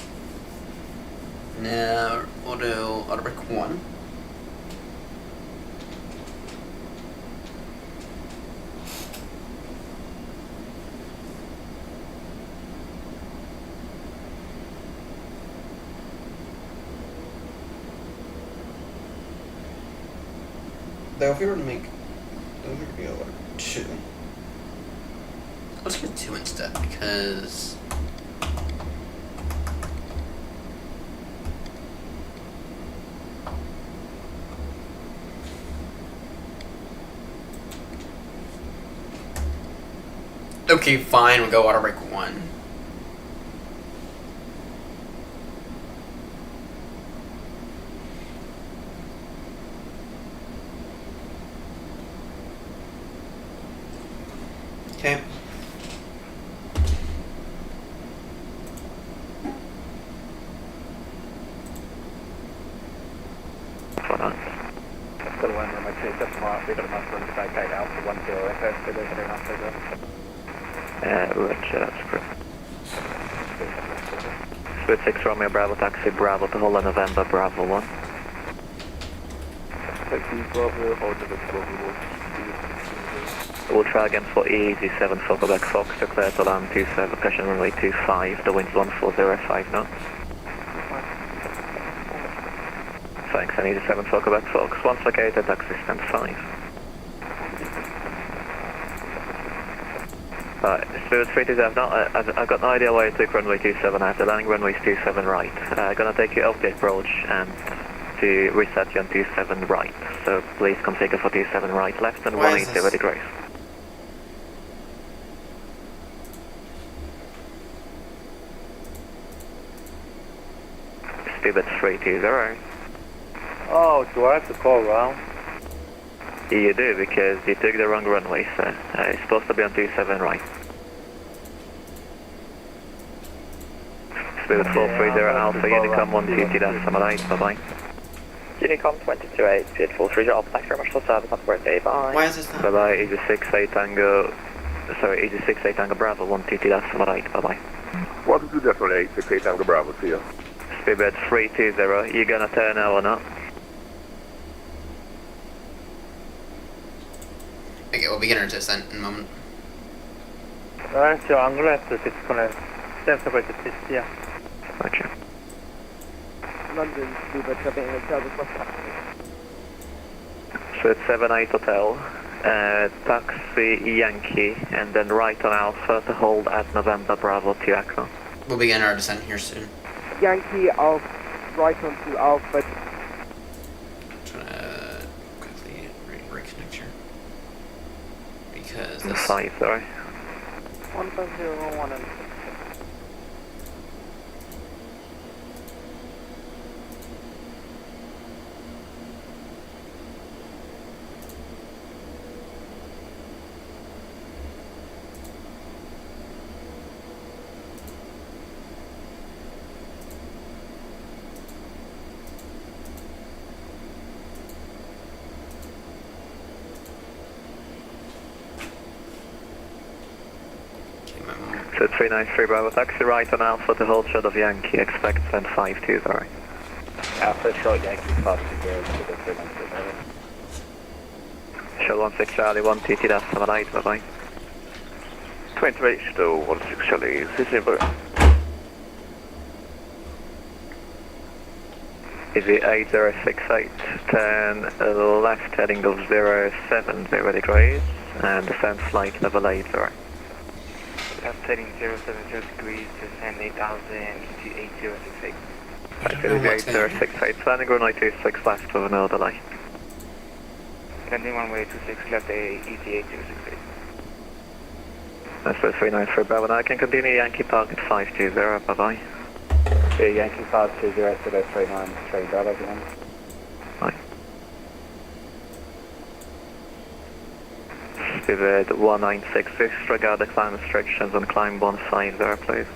Now we'll do auto brake 1. Though if we were to make, then we could go 2. Let's get 2 instead, because okay, fine, we'll go auto brake 1. Okay. Still one room, I'd say just mark, we've got a month from the side guide out for 10 FS, so there's an answer there. Roger, that's correct. Split 6 Romeo Bravo taxi Bravo to Holland November Bravo 1. Taxi Bravo, hold the Bravo 1. We'll try again for EZ7 for Quebec Fox to clear to land 27, caution runway 25, the wind's 1405 knots. Thanks, and EZ7 for Quebec Fox, once located, taxi stand 5. Right, Spirit 327, I've got no idea why you took runway 27, I have the landing runway is 27 right. Gonna take you off the approach and to reset you on 27 right, so please come take it for 27 right left and 180 ready grace. Speed at 320. Oh, do I have to call around? You do, because you took the wrong runway, sir. It's supposed to be on 27 right. Speed at 430 Alpha, Unicom 120, that's summer 8, bye-bye. Unicom 228, beautiful 30 Alpha, thanks very much for the service, have a great day, bye. Why is this not? Bye-bye, Easy 68 Tango, sorry, Easy 68 Tango Bravo 120, that's summer 8, bye-bye. What did you definitely 68 Tango Bravo to you? Speedbird 320, you gonna turn now or not? Okay, we'll begin our descent in a moment. Alright, so I'm gonna have to disconnect They're separated, please. Yeah. Gotcha. London, Uber Traffic Hotel, request So it's 78 Hotel, taxi Yankee, and then right on Alpha to hold at November Bravo to Echo. We'll begin our descent here soon. Yankee, right onto Alpha. Trying to quickly reconnect here. Because this... Sorry. 1501 and... So 393 Bravo, taxi right on Alpha to hold short of Yankee, expect send 520. Alpha short Yankee fast to go to the 393. Shell 16 Charlie, 1 TT dash 78, bye bye. 28 still 16 Charlie, is this input? Easy 8068, turn left heading of 070 degrees, and descend flight level 80. Left heading 070 degrees, descend 8000 to 8068. I don't know what's going on. 8068, landing runway 26 left of an delay. Landing runway 26 left, easy 8068. That's the 393 Bravo, now I can continue Yankee target 520, bye bye. Okay, Yankee fast to 039, train Bravo again. Bye. Speed 196, disregard the climb restrictions and climb 150, please.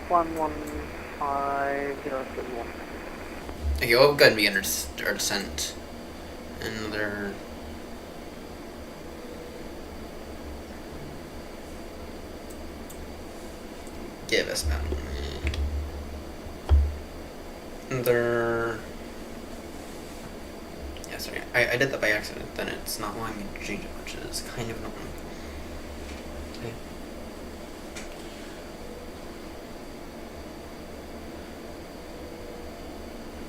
115071. Okay, we'll go ahead and begin our descent. Another... Give us about... Another... Yeah, sorry, I did that by accident, then it's not allowing me to change it, which is kind of annoying. Okay.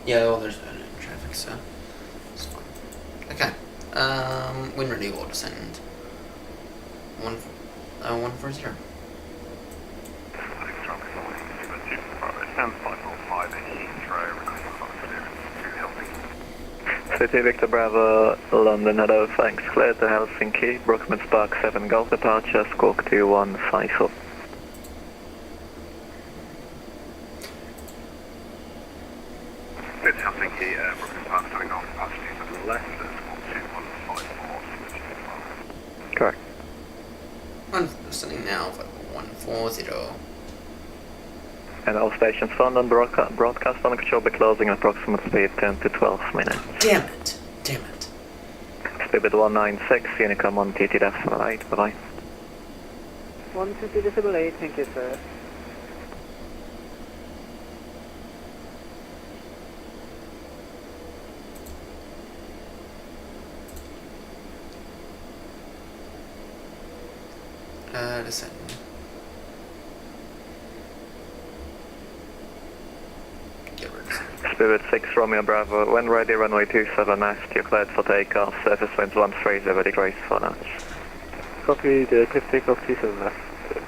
Yeah, well, there's traffic, so it's fine. Okay. When ready, we'll descend. 140. Stand 505 in Heathrow, requesting flight clearance to Helsinki. City Victor Bravo, London, hello, thanks, clear to Helsinki, Brookman Spark 7 Golf departure, squawk 2154. It's Helsinki, Brookman Park 7 Golf departure 27 left, squawk 2154. Correct. I'm descending now, 140. And all stations found on broadcast on control be closing at approximate speed 10 to 12 minutes. Damn it! Damn it. Speed 196, Unicom 1 TT dash 78, bye bye. 120 decibel 8, thank you, sir. Descend. Get rid of this. Spirit 6 Romeo Bravo, when ready runway 27 left, you're cleared for takeoff, surface winds 130 degrees for now. Copy the cliff takeoff 27 left,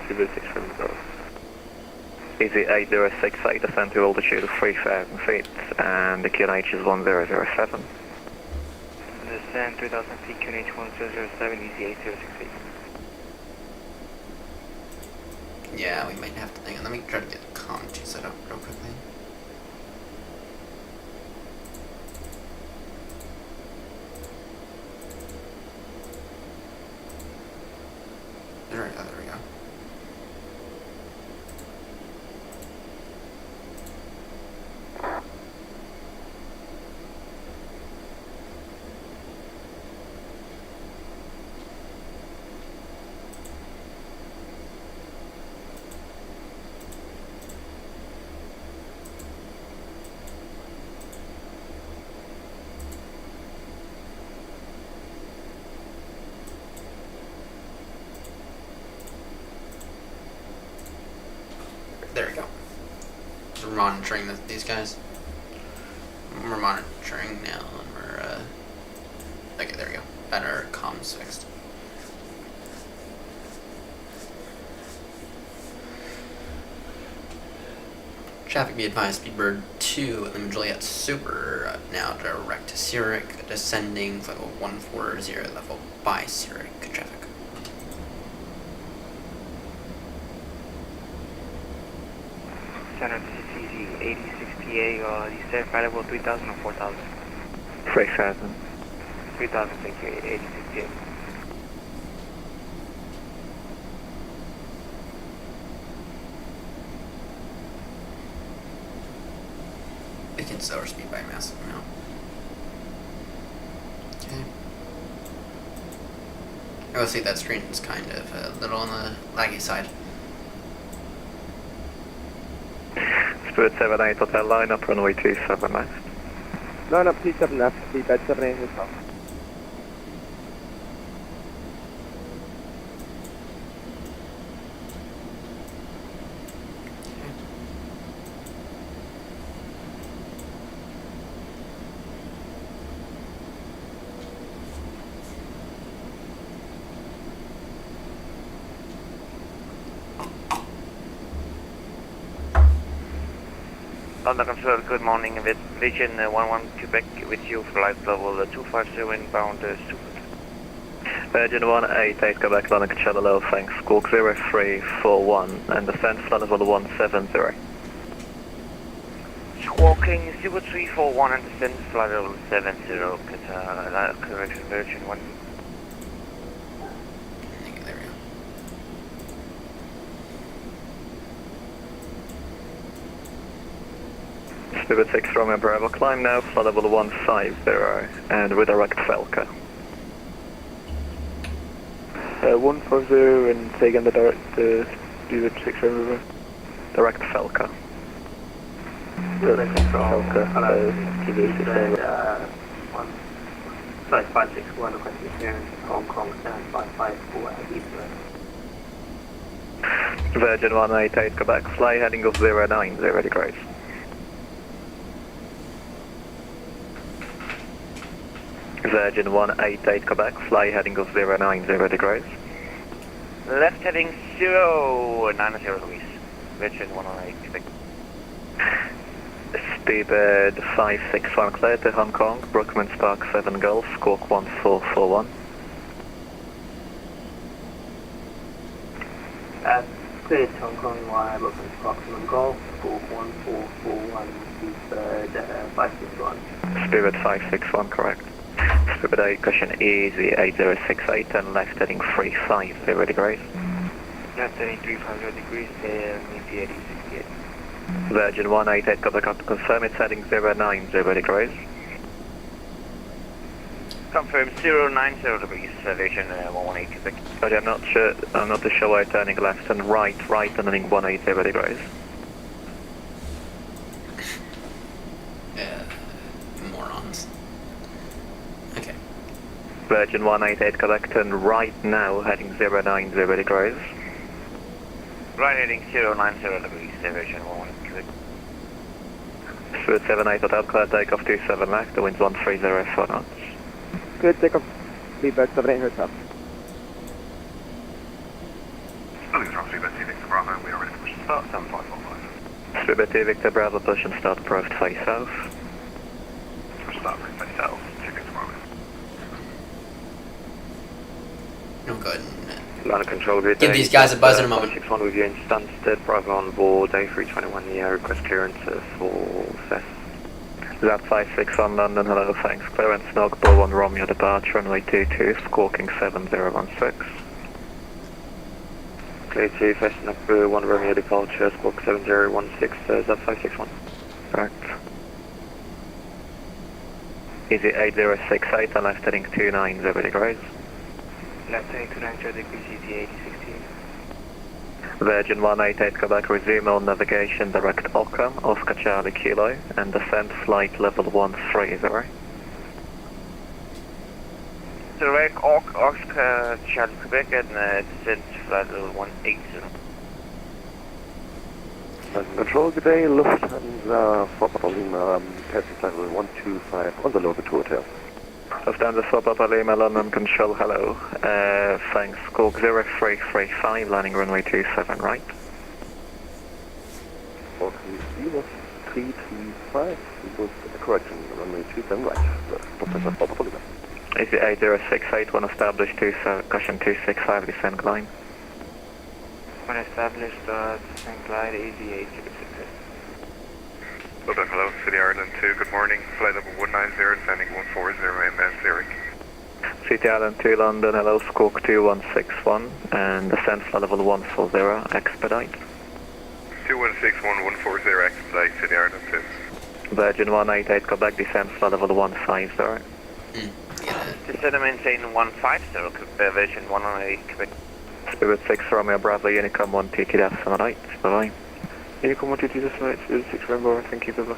Spirit 6 from Bravo. Easy 8068, descend to altitude of 3,000 feet, and the QNH is 1007. Descend 3000 feet, QNH 1007, easy 8068. Yeah, we might have to. Hang on, let me try to get the comm to set up real quickly. There we go. monitoring these guys. We're monitoring now, and we're, okay, there we go. Got our comms fixed. Traffic be advised, Speedbird 2 and the Juliet Super, now direct to Zurich, descending level 140, level by Zurich traffic. Center, this is easy, 86 PA, you said flight level 3000 or 4000? 3000. 3000, thank you, 86 PA. We can slower speed by a massive amount. Okay. I will see that screen is kind of a little on the laggy side. Spirit 78 Hotel, line up runway 27 left. Line up 27 left, Seabed 78 Hotel. London Control, good morning, with Vision 11 Quebec with you, flight level 250 inbound Stupid. Virgin 188 Quebec, London Control, hello, thanks. Squawk 0341 and descent flight level 170. Squawking 0341 and descent flight level 70, correction Virgin 1. Okay, there we go. Spirit 6 Romeo Bravo, climb now, flight level 150 and redirect Falca. 150 and taking the direct Spirit 6 Romeo. Direct Falca. Direct Falca, Flight 561 requesting clearance, Hong Kong, stand 554 at Heathrow. Virgin 188 Quebec, fly heading of 090 degrees. Virgin 188 Quebec, fly heading of 090 degrees. Left heading 090 degrees. Virgin 108 Quebec. Speedbird 561 clear to Hong Kong, Brookman's Park 7 Golf, squawk 1441. Clear to Hong Kong via Brookman's Park 7 Golf, squawk 1441, Speedbird 561. Speedbird 561, correct. Speedbird 8, cushion easy 8068 and left heading 350 degrees. Left heading 350 degrees, maybe 8068. Virgin 188 Quebec, to confirm it's heading 090 degrees. Confirm 090 degrees, Virgin 118 Quebec. Sorry, I'm not too sure why turning left and right and heading 180 degrees. Morons. Okay. Virgin 188 Quebec, turn right now, heading 090 degrees. Right heading 090 degrees, Virgin 118 Quebec. Spirit 78 Hotel, clear takeoff 27 left, the wind's 130 4 knots. Good takeoff, Seabed 78 Hotel. Speedbird 2 Victor Bravo, we are ready to push and start, 7545. Speedbird 2 Victor Bravo, push and start, approach face south. Push start, face south, 2 Victor Bravo. No good. Line of control, good Give day. these guys a buzz in a moment. 161 with you in Stansted, Bravo on board, A321 Neo, request clearance for CES. Zap 561 London, hello, thanks. Clearance Knockball 1 Romeo departure, runway 22, squawking 7016. Clear to fasten up 1 Romeo departure, squawk 7016, Zap 561. Correct. Easy 8068 and left heading 290 degrees. Left heading 290 degrees, easy 8068. Virgin 188 Quebec, resume on navigation, direct Oka, Oscar Charlie Kilo, and descent flight level 130. Direct Oscar Charlie Quebec and descent flight level 180. Control, good day, Lufthansa, Swap Papa Lima, passing flight level 125 on the Logo 2 Hotel. Lufthansa Swap Papa Lima, London Control, hello. Thanks, Squawk 0335, landing runway 27, right? Okay, Lima 335, with a correction, runway 27, right. Lufthansa Swap Papa Lima. Is it 80681 established, caution 265, descend glide? When established, descend glide, easy 866. London, hello, City Ireland 2, good morning. Flight level 190, descending 140, MS Zurich. City Island 2, London, hello, Squawk 2161, and descend flight level 140, expedite. 2161, 140, expedite, City Ireland 2. Virgin 188, Quebec, descend flight level 150. Descend and maintain 150, Virgin 108, Quebec. Spirit 6, Romeo Bravo, Unicom 1, TT decimal right, bye-bye. Unicom 1, TT decimal right, Spirit 6, Romeo, thank you, bye-bye.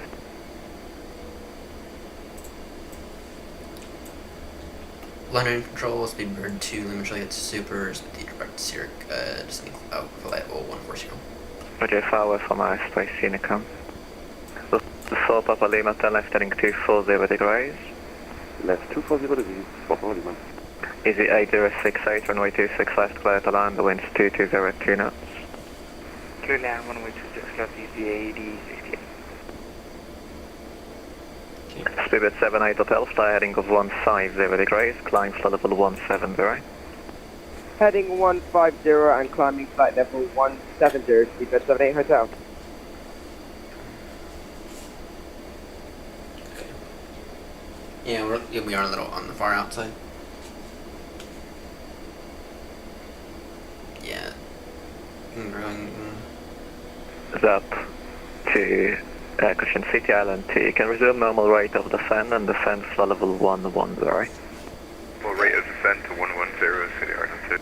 London Control, Speedbird 2, Lima Juliet Super, Speed Direct Zurich, descending flight level 140. Roger, Flower from our space, Unicom. The Swap Papa Lima, 10 left, heading 240 degrees. Left 240 degrees, Swap Papa Lima. Easy 8068, runway 26 left, clear to land, the wind's 2202 knots. Clear land, runway 26 left, easy 8068. Spirit 78 Hotel, fly heading of 150 degrees, climb flight level 170. Heading 150 and climbing flight level 170, Speedbird 78 Hotel. Yeah, we are a little on the far outside. Yeah. Up to caution City Island 2. You can resume normal rate of descent and descend flight level 110. Well, rate of descent to 110, City Ireland 2.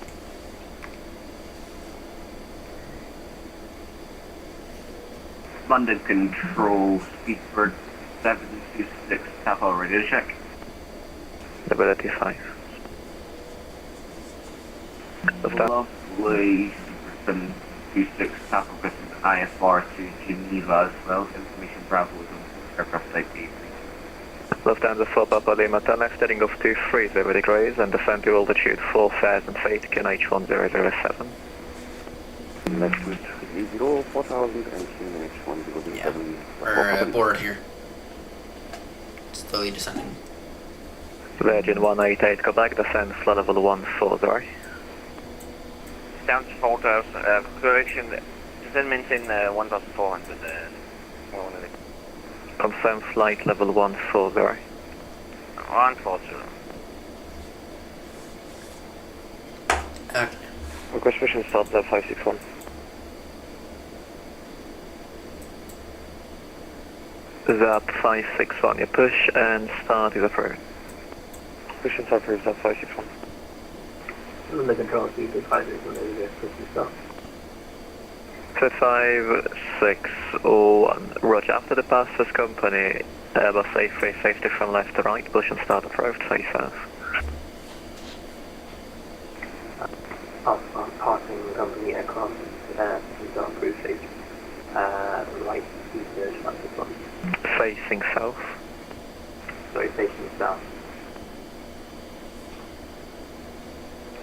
London Control, Speedbird 726, Tapao radio check. Stability 5. Lovely, Speedbird 726, Tapao Crescent IFR to Geneva as well. Information Bravo is on aircraft type A3. Lufthansa Swap Papa Lima, 10 left, heading of 230 degrees and descend to altitude 4000 feet, QNH 1007. Left with 30, 4000 and QNH 1007. We're board here. Slowly descending. Virgin 188, Quebec, descend flight level 140. Down to 4,000, correction, descend maintain 1,400. Confirm flight level 140. 140. Request mission start 561. Zap 561, you push and start is approved. Push and start for Zap 561. London Control, Speedbird 561, stop. 561, roger. After the passes company, Airbus A350 from left to right, push and start approach, face south. Passing company aircraft, start approved face, right, Speedbird 561. Facing south. Sorry, facing south.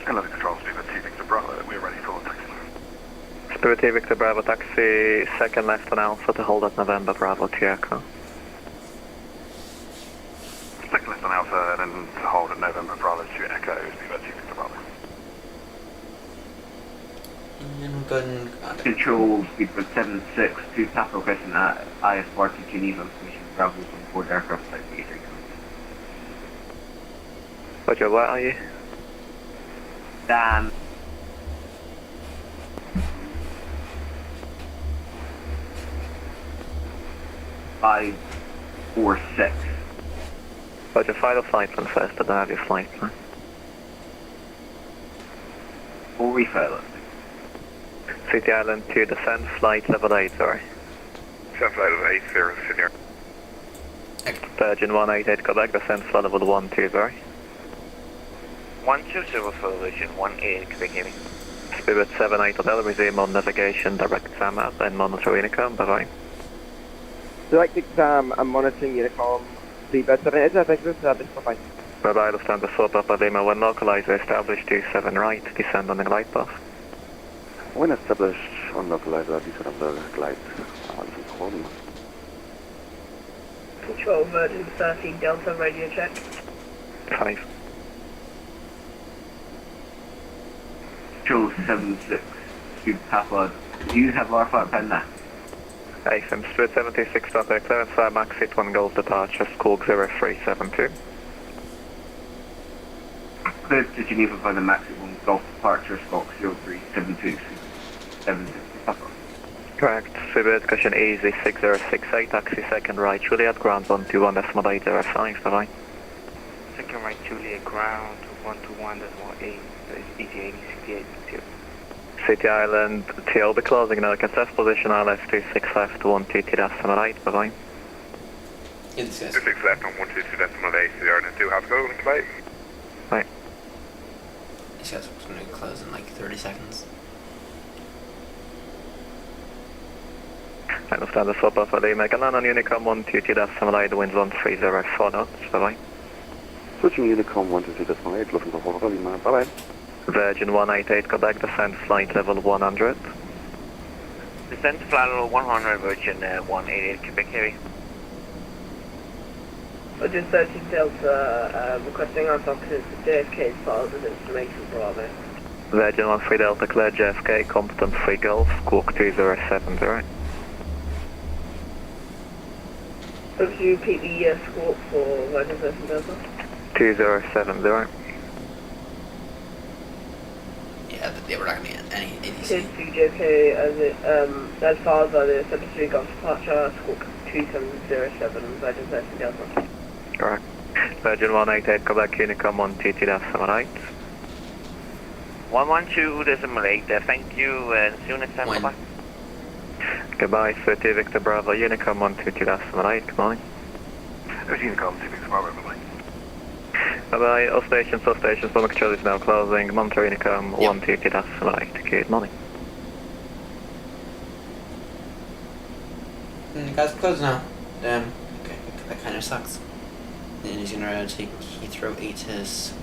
London Control, Speedbird 2 Victor Bravo, we're ready for taxi. Spirit 2 Victor Bravo taxi, second left on Alpha to hold at November Bravo to Echo. Second left on Alpha and then to hold at November Bravo to Echo, Speedbird 2 Victor Bravo. And we'll go ahead and Control, Speedbird 76 to Tapao Crescent at IFR to Geneva. Information Bravo is on board aircraft type A3. Roger, where are you? Dan. Five, 4, 6. Roger, file a flight plan first, and then have your flight plan. We'll refill it. City Island 2, descend, flight level 8, sorry. Descend flight level 80, City Ireland. Virgin 188, Quebec, descend flight level 12, sorry. 120 for Virgin 188, Quebec Heavy. Spirit 78 Hotel, resume on navigation, direct SAM out and monitor Unicom, bye-bye. Direct exam, I'm monitoring Unicom. Seabed 78, thanks for the service, bye-bye. Bye-bye, Lufthansa 4 Papa Lima 1 localizer established 27 right, descend on the glide path. When established on localizer, descend on the glide. Control Virgin 13 Delta radio check. 5. Control 76 to Papa. Do you have our flight plan now? AFM Spirit 76 Papa clearance fire max 81 Golf departure, Squawk 0372. Clear to Geneva for the maximum Golf departure, Squawk 0372. 760 Papa. Correct. Spirit cushion easy 6068, taxi second right, Juliet, ground 121.805, bye-bye. Second right, Juliet, ground 121.18, easy 80, 68, 0. City Island, TL be closing now, can test position ILS 265 to 122 right, bye-bye. Yeah, this guy's 26 left on 122.8, City Island 2, have a go, link light. Bye. These guys are going to close in like 30 seconds. Right, Lufthansa 4 Papa Lima, can land on Unicom 122 right, the winds 1304 knots, bye-bye. Switching Unicom 122.8, looking for Papa Lima, bye-bye. Virgin 188, Quebec, descend flight level 100. Descent to flight level 100, Virgin 188, Quebec Heavy. Virgin 13 Delta, requesting our officers to JFK's files and information Bravo. Virgin 13 Delta, clear JFK, competent 3 Golf, Squawk 2070. Could you repeat the squawk for Virgin 13 Delta? 2070. Yeah, but they were not going to get any ADC. Kids to JFK as far as the 73 Golf departure, squawk 2707, Virgin 13 Delta. Correct. Virgin 188, Quebec, Unicom 122.8. 112.8, thank you, and see you next time, When? bye-bye. Goodbye, 30 Victor Bravo, Unicom 122.8, good morning. There's Unicom 26 Bravo, bye-bye. Bye-bye, all stations, Bomber Control is now closing, monitor Unicom 122.8, good morning. Guys, close now. Okay, that kind of sucks. And he's gonna take Heathrow 8 to his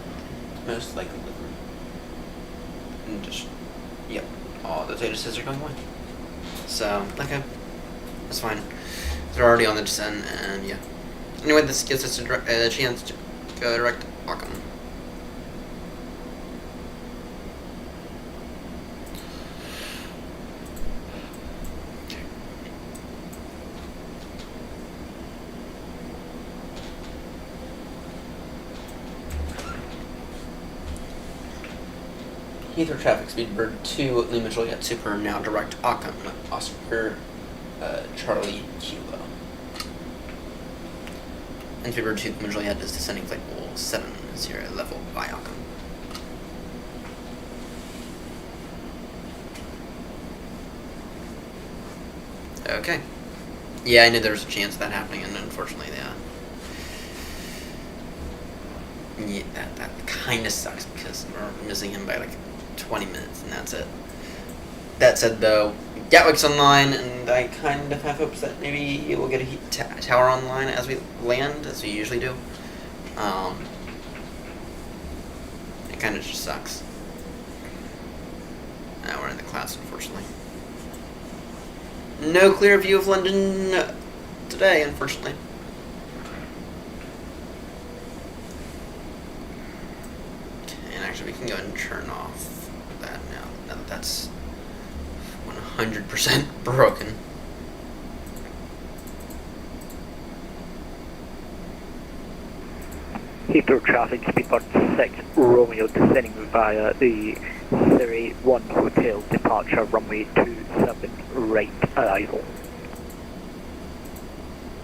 most likely delivery. And just, yep, all those ATISs are going away. So, okay, that's fine. They're already on the descent, and yeah. Anyway, this gives us a chance to go direct to Ockham. Heathrow traffic speed bird 2 Lima Juliet Super now direct Ockham Oscar Charlie Kilo. And Speedbird 2 Lima Juliet is descending flight level 70 level by Ockham. Okay. Yeah, I knew there was a chance of that happening, and unfortunately, yeah, that kind of sucks because we're missing him by like 20 minutes, and that's it. That said, though, Gatwick's online, and I kind of have hopes that maybe we'll get a tower online as we land, as we usually do. It kind of just sucks. Now we're in the clouds, unfortunately. No clear view of London today, unfortunately. Okay, and actually we can go ahead and turn off that now that that's 100% broken. Heathrow traffic, Speedbird 6 Romeo descending via the Surrey 1 Hotel departure runway 27 right arrival.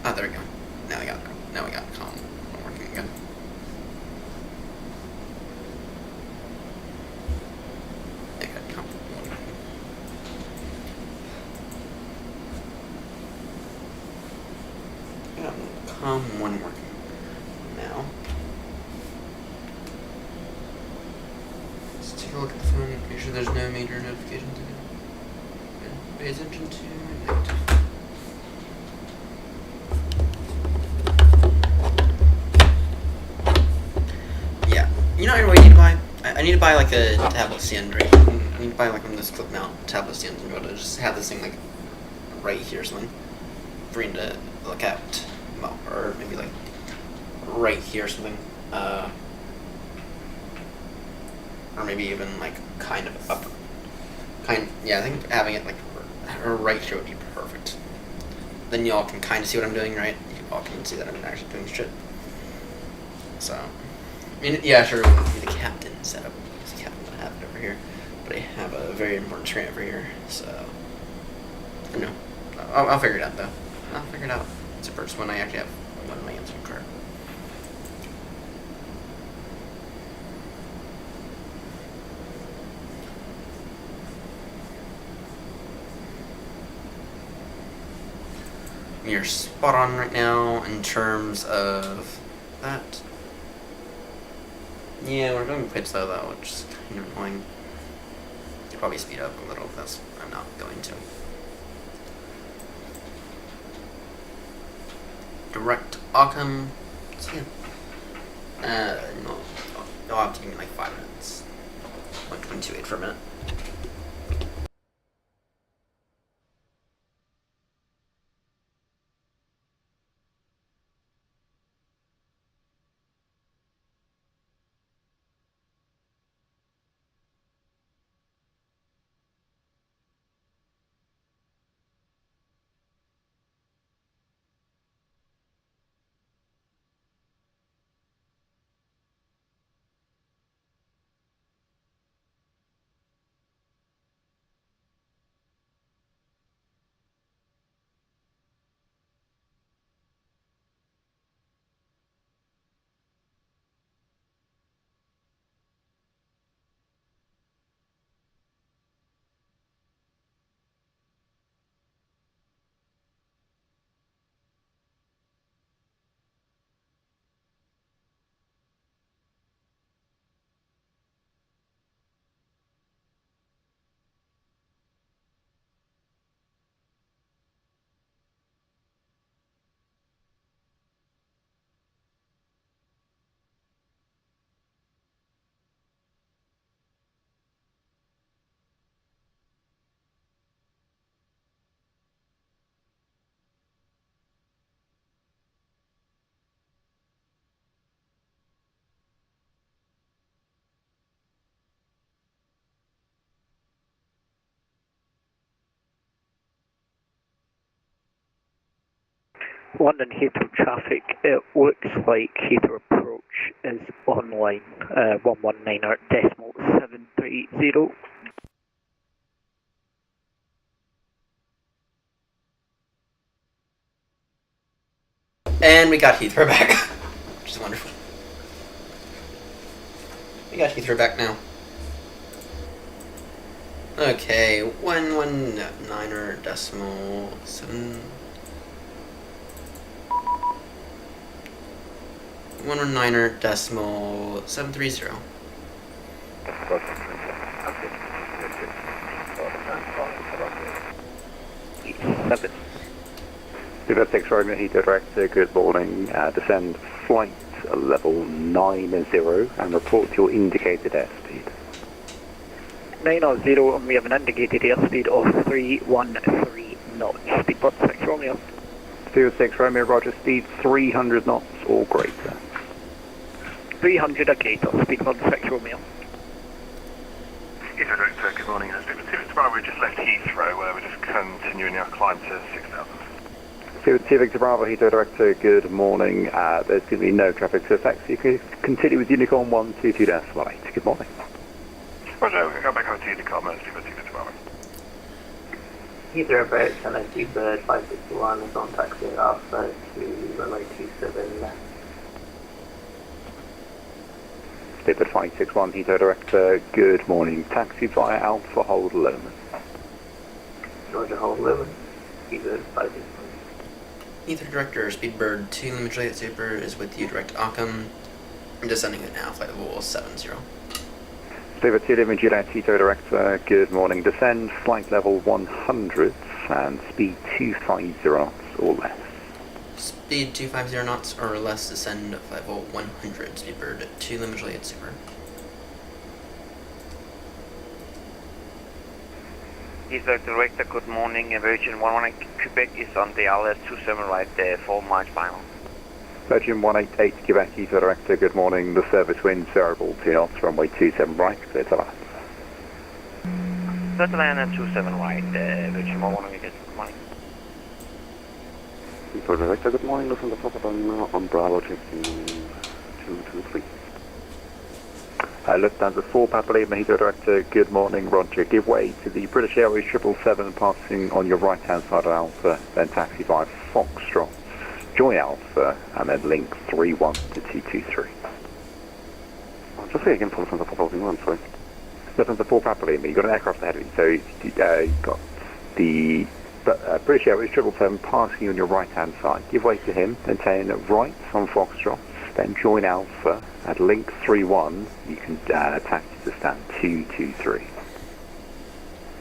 Oh, there we go. Now we got calm. Working again. I got calm. Calm one working now. Let's take take a look at the phone, make sure there's no major notifications. Pay attention to it. Yeah, you know what I need to buy? I need to buy like a tablet stand right here. I need to buy like one of those clip mount tablet stands and be able to just have this thing like right here or something for you to look at. Well, or maybe like right here or something. Or maybe even like kind of up. Yeah, I think having it like right here would be perfect. Then y'all can kind of see what I'm doing, right? You all can see that I'm actually doing shit. So, I mean, yeah, sure, it wouldn't be the captain setup. Because the captain would have it over here. But I have a very important screen over here, so... You know, I'll figure it out, though. I'll figure it out. It's the first one I actually have one in my answering card. You're spot on right now in terms of that. Yeah, we're going quite slow though, which is kind of annoying. Could probably speed up a little, but I'm not going to. Direct Occam. No, you'll have to give me like 5 minutes. 1:22.8 for a minute. London Heathrow traffic, it looks like Heathrow approach is online, 119.730. And we got Heathrow back, which is wonderful. We got Heathrow back now. Okay, 119er decimal 7. 119er decimal 730. Seven. River 6 Romeo Heathrow Director, good morning. Descend flight level 90 and report your indicated airspeed. 900, and we have an indicated airspeed of 313 knots. Speedbird 6 Romeo. Field 6 Romeo, roger, speed 300 knots or greater. 300 or greater, Speedbird 6 Romeo. Heathrow Director, good morning. Tomorrow we just left Heathrow, we're just continuing our climb to 6,000. Field 2 Victor Bravo, Heathrow Director, good morning. There's going to be no traffic to affect, so you can continue with Unicorn 122-18. Good morning. Roger, we can go back over to Unicorn, Field 2 Victor Bravo. Heathrow approach, hello, Bird 561 is on taxi Alpha to runway 27 left. Speedbird 561, Heathrow Director, good morning. Taxi via Alpha, hold Lehman. Roger, hold Lehman. Speedbird 561. Heathrow Director, Speedbird 2, Lima Juliet Super is with you, Direct Occam. I'm descending it now, flight level 70. David Tilliman, Juliet Tito Director, good morning. Descend flight level 100 and speed 250 knots or less. Speed 250 knots or less, descend level 100, speedbird 2 limit Juliet Super. Heathrow Director, good morning. Virgin 11 Quebec is on the LS27 right, 4 miles final. Virgin 188 Quebec, Heathrow Director, good morning. The service wind variable 2 knots, runway 27 right, clear to land. Clear to land at 27 right, Virgin 11 good morning. Heathrow Director, good morning. Listen to the on Bravo, checking 223. Lufthansa 4 Papa Lima, Heathrow Director, good morning. Roger, give way to the British Airways 777 passing on your right hand side of Alpha, then taxi via Foxtrot. Join Alpha and then link 31 to 223. Just say again for Lufthansa 4 Papa Lima, I'm sorry. Lufthansa 4 Papa Lima, you've got an aircraft ahead of you, so you've got the British Airways 777 passing on your right hand side. Give way to him, then turn right on Foxtrot, then join Alpha at link 31, you can taxi to stand 223.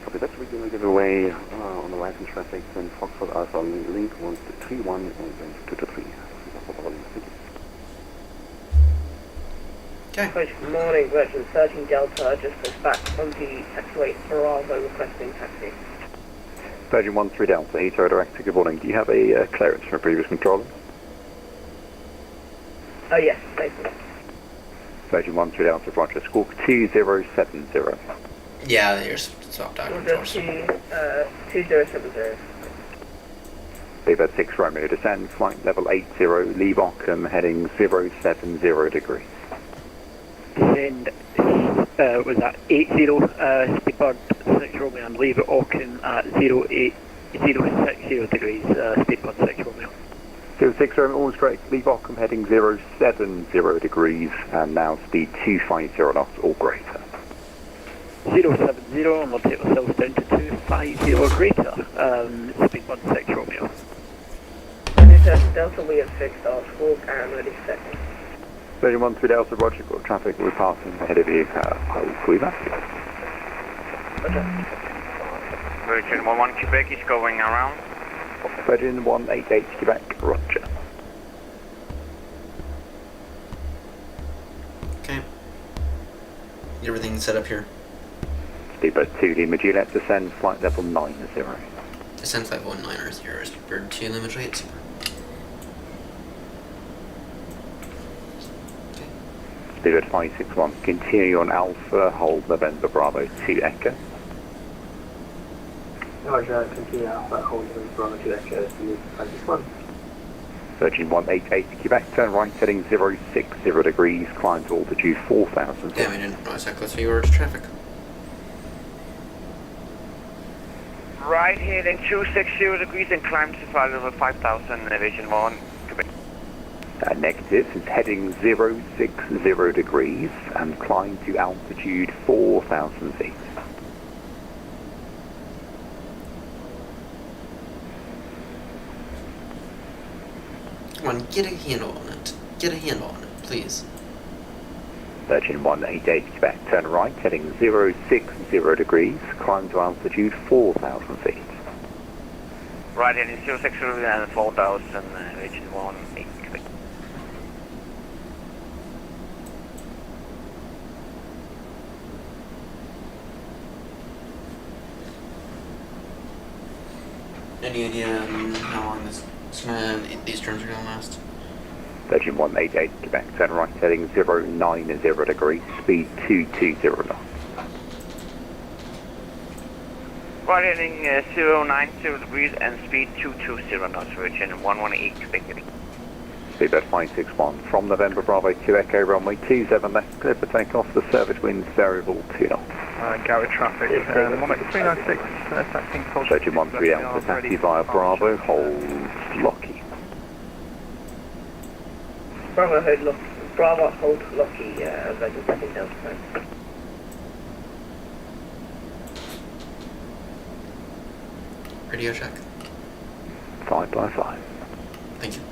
Okay, that's we're going to give away on the right hand traffic, then Foxtrot Alpha link 131 and then 223. Okay. Good morning, Virgin 13 Delta, just pushed back from the taxiway Bravo requesting taxi. Virgin 13 Delta, Heathrow Director, good morning. Do you have a clearance from a previous controller? Oh yes, thank you. Virgin 13 Delta, Roger, squawk 2070. Yeah, you're swapped out We'll controls. go to 2070. Lever 6 Romeo, descend, flight level 80, leave Ockham, heading 070 degrees. Descend, was that 80, speedbird 6 Romeo and leave at Auckland at 060 degrees, speedbird 6 Romeo. 06 Romeo, all straight, leave Ockham, heading 070 degrees, and now speed 250 knots or greater. 070, and we'll take ourselves down to 250 or greater, speedbird 6 Romeo. 13 Delta, we have fixed our squawk and ready to set. Virgin 13 Delta, Roger, got traffic, we're passing ahead of you, I will call you back. Okay. Virgin 11 Quebec is going around. Virgin 188 Quebec, Roger. Okay. Everything's set up here. Speedbird 2 Lima Juliet, descend, flight level 90. Descend level 90, speedbird 2 limit Juliet Super. Speedbird 561, continue on Alpha, hold November Bravo 2 Echo. Roger, continue Alpha, hold November Bravo 2 Echo, speed 561. Virgin 188 Quebec, turn right heading 060 degrees, climb to altitude 4,000 feet. Yeah, we didn't realize how close we were to traffic. Right heading 260 degrees and climb to flight level 5000, Virgin 1 Quebec. Negative, it's heading 060 degrees and climb to altitude 4,000 feet. Come on, get a handle on it. Get a handle on it, please. Virgin 188 Quebec, turn right heading 060 degrees, climb to altitude 4,000 feet. Right heading 060 and 4000, Virgin 18 Quebec. Any idea how long these turns are going to last? Virgin 188 Quebec, turn right heading 090 degrees, speed 220 knots. Right heading 090 degrees and speed 220 knots, Virgin 118 Quebec. Speedbird 561 from November Bravo 2 Echo, runway 27 left, clear for takeoff, the service winds variable 2 knots. Gary traffic, 396, taxiing for Virgin 13 Alpha, taxi via Bravo, hold Lockheed. Bravo hold Lockheed, Virgin 13 Delta. Radio check. 5 by 5. Thank you.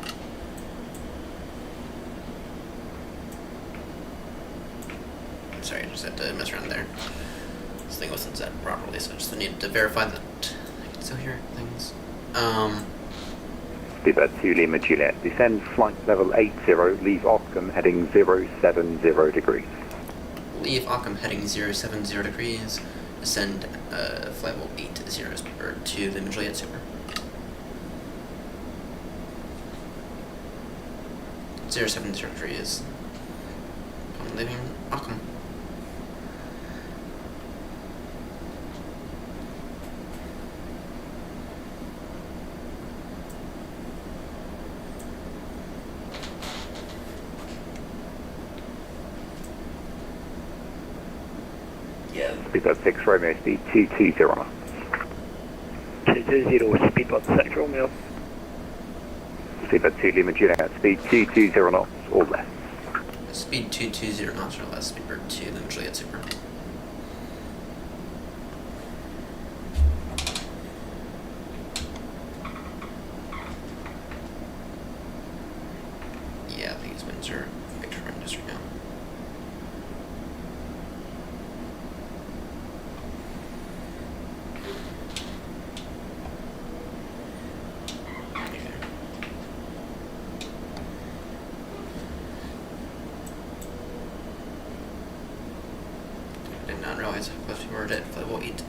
Sorry, just had to mess around there. This thing wasn't set properly, so I just needed to verify that I can still hear things. Speedbird 2 Lima Juliet, descend flight level 80, leave Ockham heading 070 degrees. Leave Ockham heading 070 degrees, ascend flight level 80 or to Lima Juliet Super. 070 degrees. I'm leaving Ockham. Speedbird 6 Romeo, speed 220 knots. 220, speedbird 6 Romeo. Speedbird 2 Lima Juliet, speed 220 knots or less. Speed 220 knots or less, Speedbird 2 Lima Juliet Super. Yeah, these winds are big horrendous right now. Did not realize how close we were to flight level 80.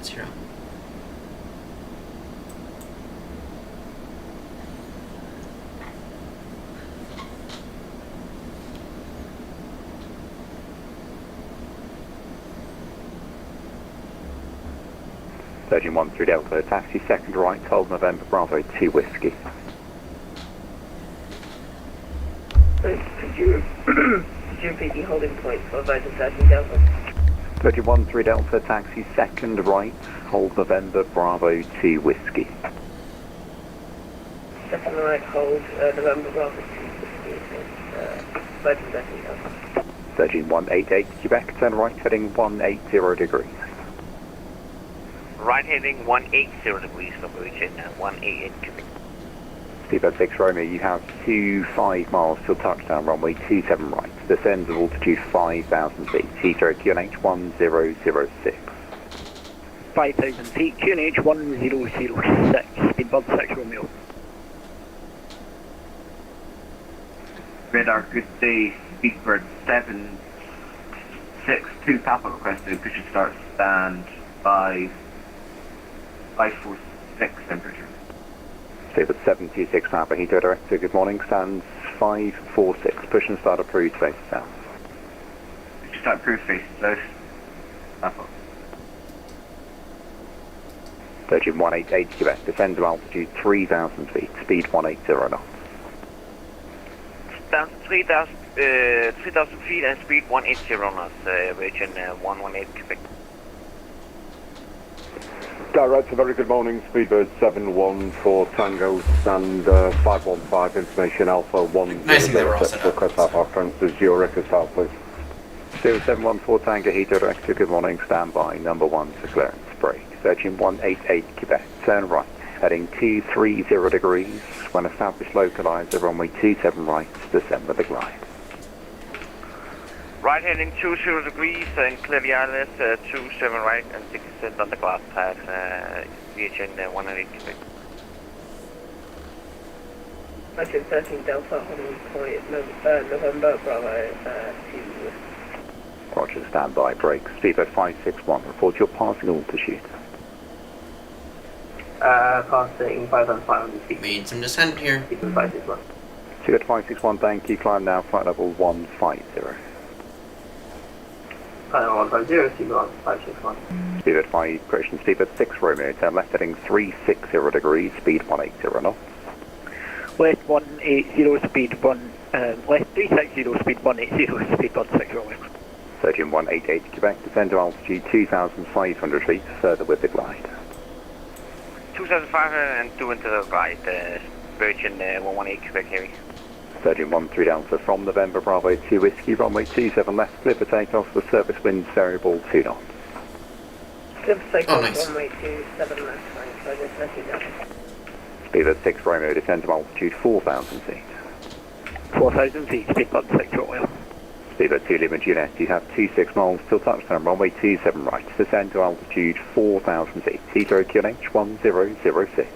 Surgeon 1 through Delta, taxi second right, hold November Bravo 2 Whiskey. Could you repeat the holding point for Visor 13 Delta? Surgeon 1 through Delta, taxi second right, hold November Bravo 2 Whiskey. Second right, hold November Bravo 2 Whiskey, Visor 13 Delta. Surgeon 188 Quebec, turn right heading 180 degrees. Right heading 180 degrees for Virgin 188 Quebec. Speedbird 6 Romeo, you have 25 miles till touchdown, runway 27 right. Descends at altitude 5,000 feet. Heathrow QNH 1006. 5,000 feet, QNH 1006, speedbird 6 Romeo. Radar, good day, Speedbird 762, Papa requested, push and start stand by 546 temperature. Speedbird 726 Papa, Heathrow Director, good morning, stands 546, push and start approved, face south. Push and start approved, face south, Papa. Virgin 188 Quebec, descend to altitude 3,000 feet, speed 180 knots. Down to 3,000 feet and speed 180 knots, Virgin 118 Quebec. Director, very good morning. Speedbird 714 Tango, stand 515, information Alpha 1. Nice thing they were all set up. Request Alpha transfers, Zurich as well, please. Still 714 Tango, Heathrow Director, good morning, stand by, number 1 for clearance, break. Virgin 188 Quebec, turn right, heading 230 degrees, when established localizer, runway 27 right, descend with the glide. Right heading 20 degrees and clearly ILS 27 right and 6% on the glass path, VHN 188 Quebec. Visor 13 Delta, holding point November Bravo 2. Roger, stand by, break. Speedbird 561, report your passing altitude. Passing 5,500 feet. We need some descent here. Speedbird 561. Speedbird 561, thank you, climb now, flight level 150. Final 150, Speedbird 561. Speedbird 5, correction, Speedbird 6 Romeo, turn left heading 360 degrees, speed 180 knots. Left 180, speed 1, left 360, speed 180, speedbird 6 Romeo. Virgin 188 Quebec, descend to altitude 2,500 feet, further with the glide. 2,500 and 2 into the right, Virgin 118 Quebec Heavy. Virgin 13 Delta from November Bravo 2 Whiskey, runway 27 left, clear for takeoff, the surface winds variable 2 knots. Clear for takeoff, nice. runway 27 left, thanks, Visor 13 Delta. Speedbird 6 Romeo, descend to altitude 4,000 feet. 4,000 feet, speedbird 6 Romeo. Speedbird 2 Lima Juliet, you have 26 miles till touchdown, runway 27 right, descend to altitude 4,000 feet, Heathrow QNH 1006.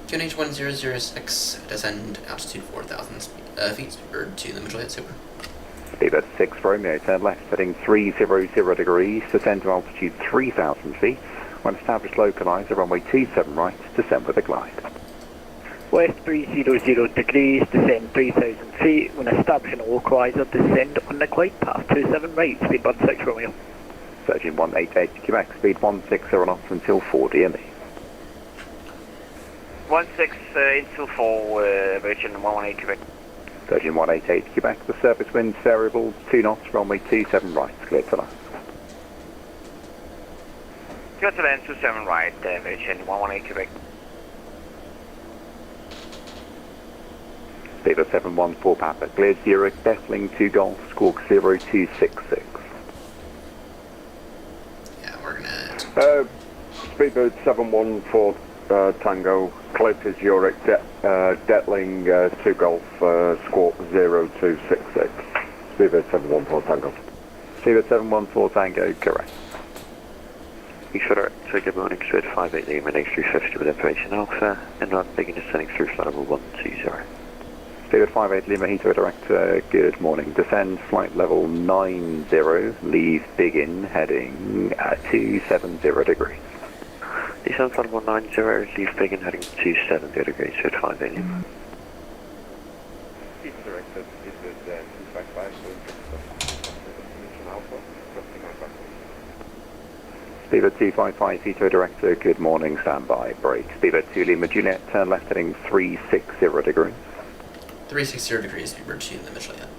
QNH 1006, descend altitude 4,000 feet, Speedbird to the Mitchell Head Super. Speedbird 6 Romeo, turn left, heading 300 degrees, descend to altitude 3,000 feet, when established localizer, runway 27 right, descend with a glide. West 300 degrees, descend 3,000 feet. When establishing a localizer, descend on the glide path 27 right, speedbird 6 Romeo. Virgin 188 Quebec, speed 160 knots until 4 DME. 16 into 4, Virgin 118 Quebec. Virgin 188 Quebec, the surface wind variable 2 knots, runway 27 right, clear to land. Clear to land 27 right, Virgin 118 Quebec. Speedbird 714 Papa, cleared Zurich, Bethling 2 Golf, squawk 0266. Yeah, we're gonna... Speedbird 714 Tango, cleared to Zurich, Detling 2 Golf, squawk 0266. Speedbird 714 Tango. Speedbird 714 Tango, correct. Heathrow, so good morning, straight 58 Lima, next 350 with information Alpha, and I'm beginning descending through flight level 120. Speedbird 58 Lima, Heathrow direct, good morning. Descend flight level 90, leave begin, heading 270 degrees. Descend flight level 90, leave begin, heading 270 degrees, straight 58 Lima. Heathrow direct, Speedbird 255, information Alpha, trusting on back. Speedbird 255, Heathrow direct, good morning, standby, brake. Speedbird 2 Lima Juliet, turn left heading 360 degrees. 360 degrees, Speedbird to the Mitchell Head.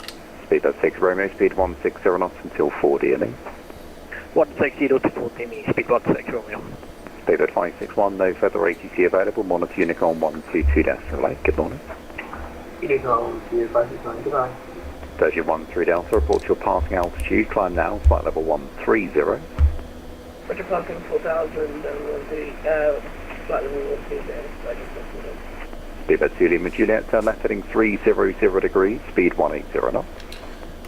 Speedbird 6 Romeo, speed 160 knots until 4 DME. 160 to 4 DME, speedbird 6 Romeo. Speedbird 561, no further ATC available, monitor Unicorn 122.8, good morning. Unicorn 2569, goodbye. Virgin 13 Delta, report your passing altitude, climb now, flight level 130. Roger, parking 4,000 and we'll be flight level 130, Speedbird 2 Lima Juliet, turn left heading 300 degrees, speed 180 knots.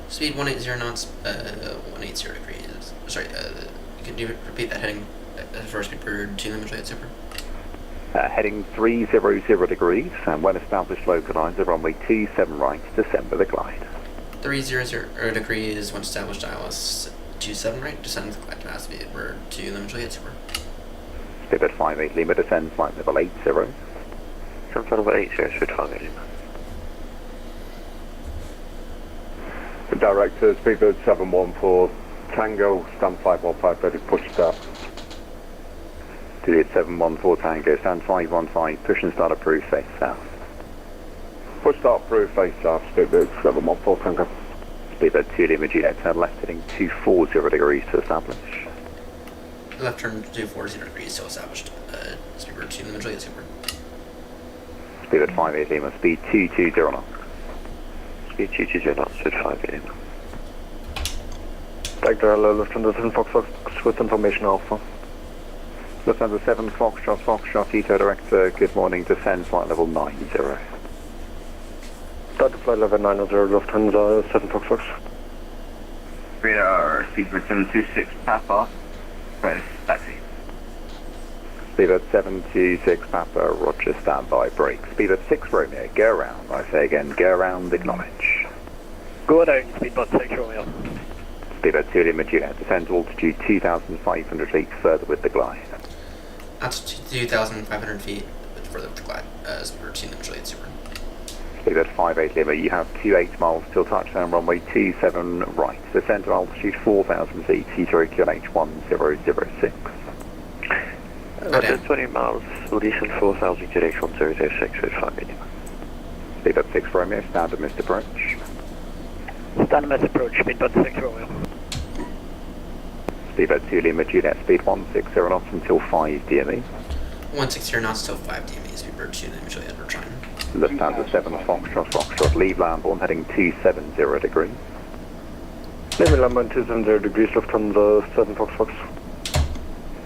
Speed 180 knots, 180 degrees. Sorry, can you repeat that heading for Speedbird 2 Lima Juliet Super? Heading 300 degrees, and when established localizer, runway 27 right, descend with a glide. 300 degrees, when established ILS 27 right, descend with glide path Speedbird 2 Lima Juliet Super. Speedbird 58 Lima, descend flight level 80. From flight level 80, straight 58 Lima. Director, Speedbird 714 Tango, stand 515, ready, push start. Juliet 714 Tango, stand 515, push and start approved, face south. Push start approved, face south, Speedbird 714 Tango. Speedbird 2 Lima Juliet, turn left heading 240 degrees to establish. Left turn 240 degrees to established. Speedbird 2 Lima Juliet Super. Speedbird 58 Lima, speed 220 knots. Speed 220 knots, straight 58 Lima. Director, hello, Lufthansa 7 Foxtrot with information Alpha. Lufthansa 7 Foxtrot, Heathrow direct, good morning, descend flight level 90. Start to flight level 90, Lufthansa 7 Foxtrot. Radar, Speedbird 726 Papa, press taxi. Speedbird 726 Papa, roger, standby, brake. Speedbird 6 Romeo, go around, I say again, go around, acknowledge. Go around, speedbird 6 Romeo. Speedbird 2 Lima Juliet, descend to altitude 2,500 feet further with the glide. Altitude 2,500 feet further with the glide. Speedbird 2 Lima Juliet Super. Speedbird 58 Lima, you have 28 miles till touchdown, runway 27 right. Descend to altitude 4,000 feet, Heathrow QNH 1006. Roger, 20 miles, will descend 4,000 QNH 1006 with 5 Lima. Speedbird 6 Romeo, standard missed approach. Stand miss approach, speedbird 6 Romeo. Speedbird 2 Lima Juliet, speed 160 knots until 5 DME. 160 knots till 5 DME, Speedbird 2 Lima Juliet, we're trying. Lufthansa 7 Foxtrot, leave Lambourne heading 270 degrees. Leave Lambourne 270 degrees, Lufthansa 7 Foxtrot.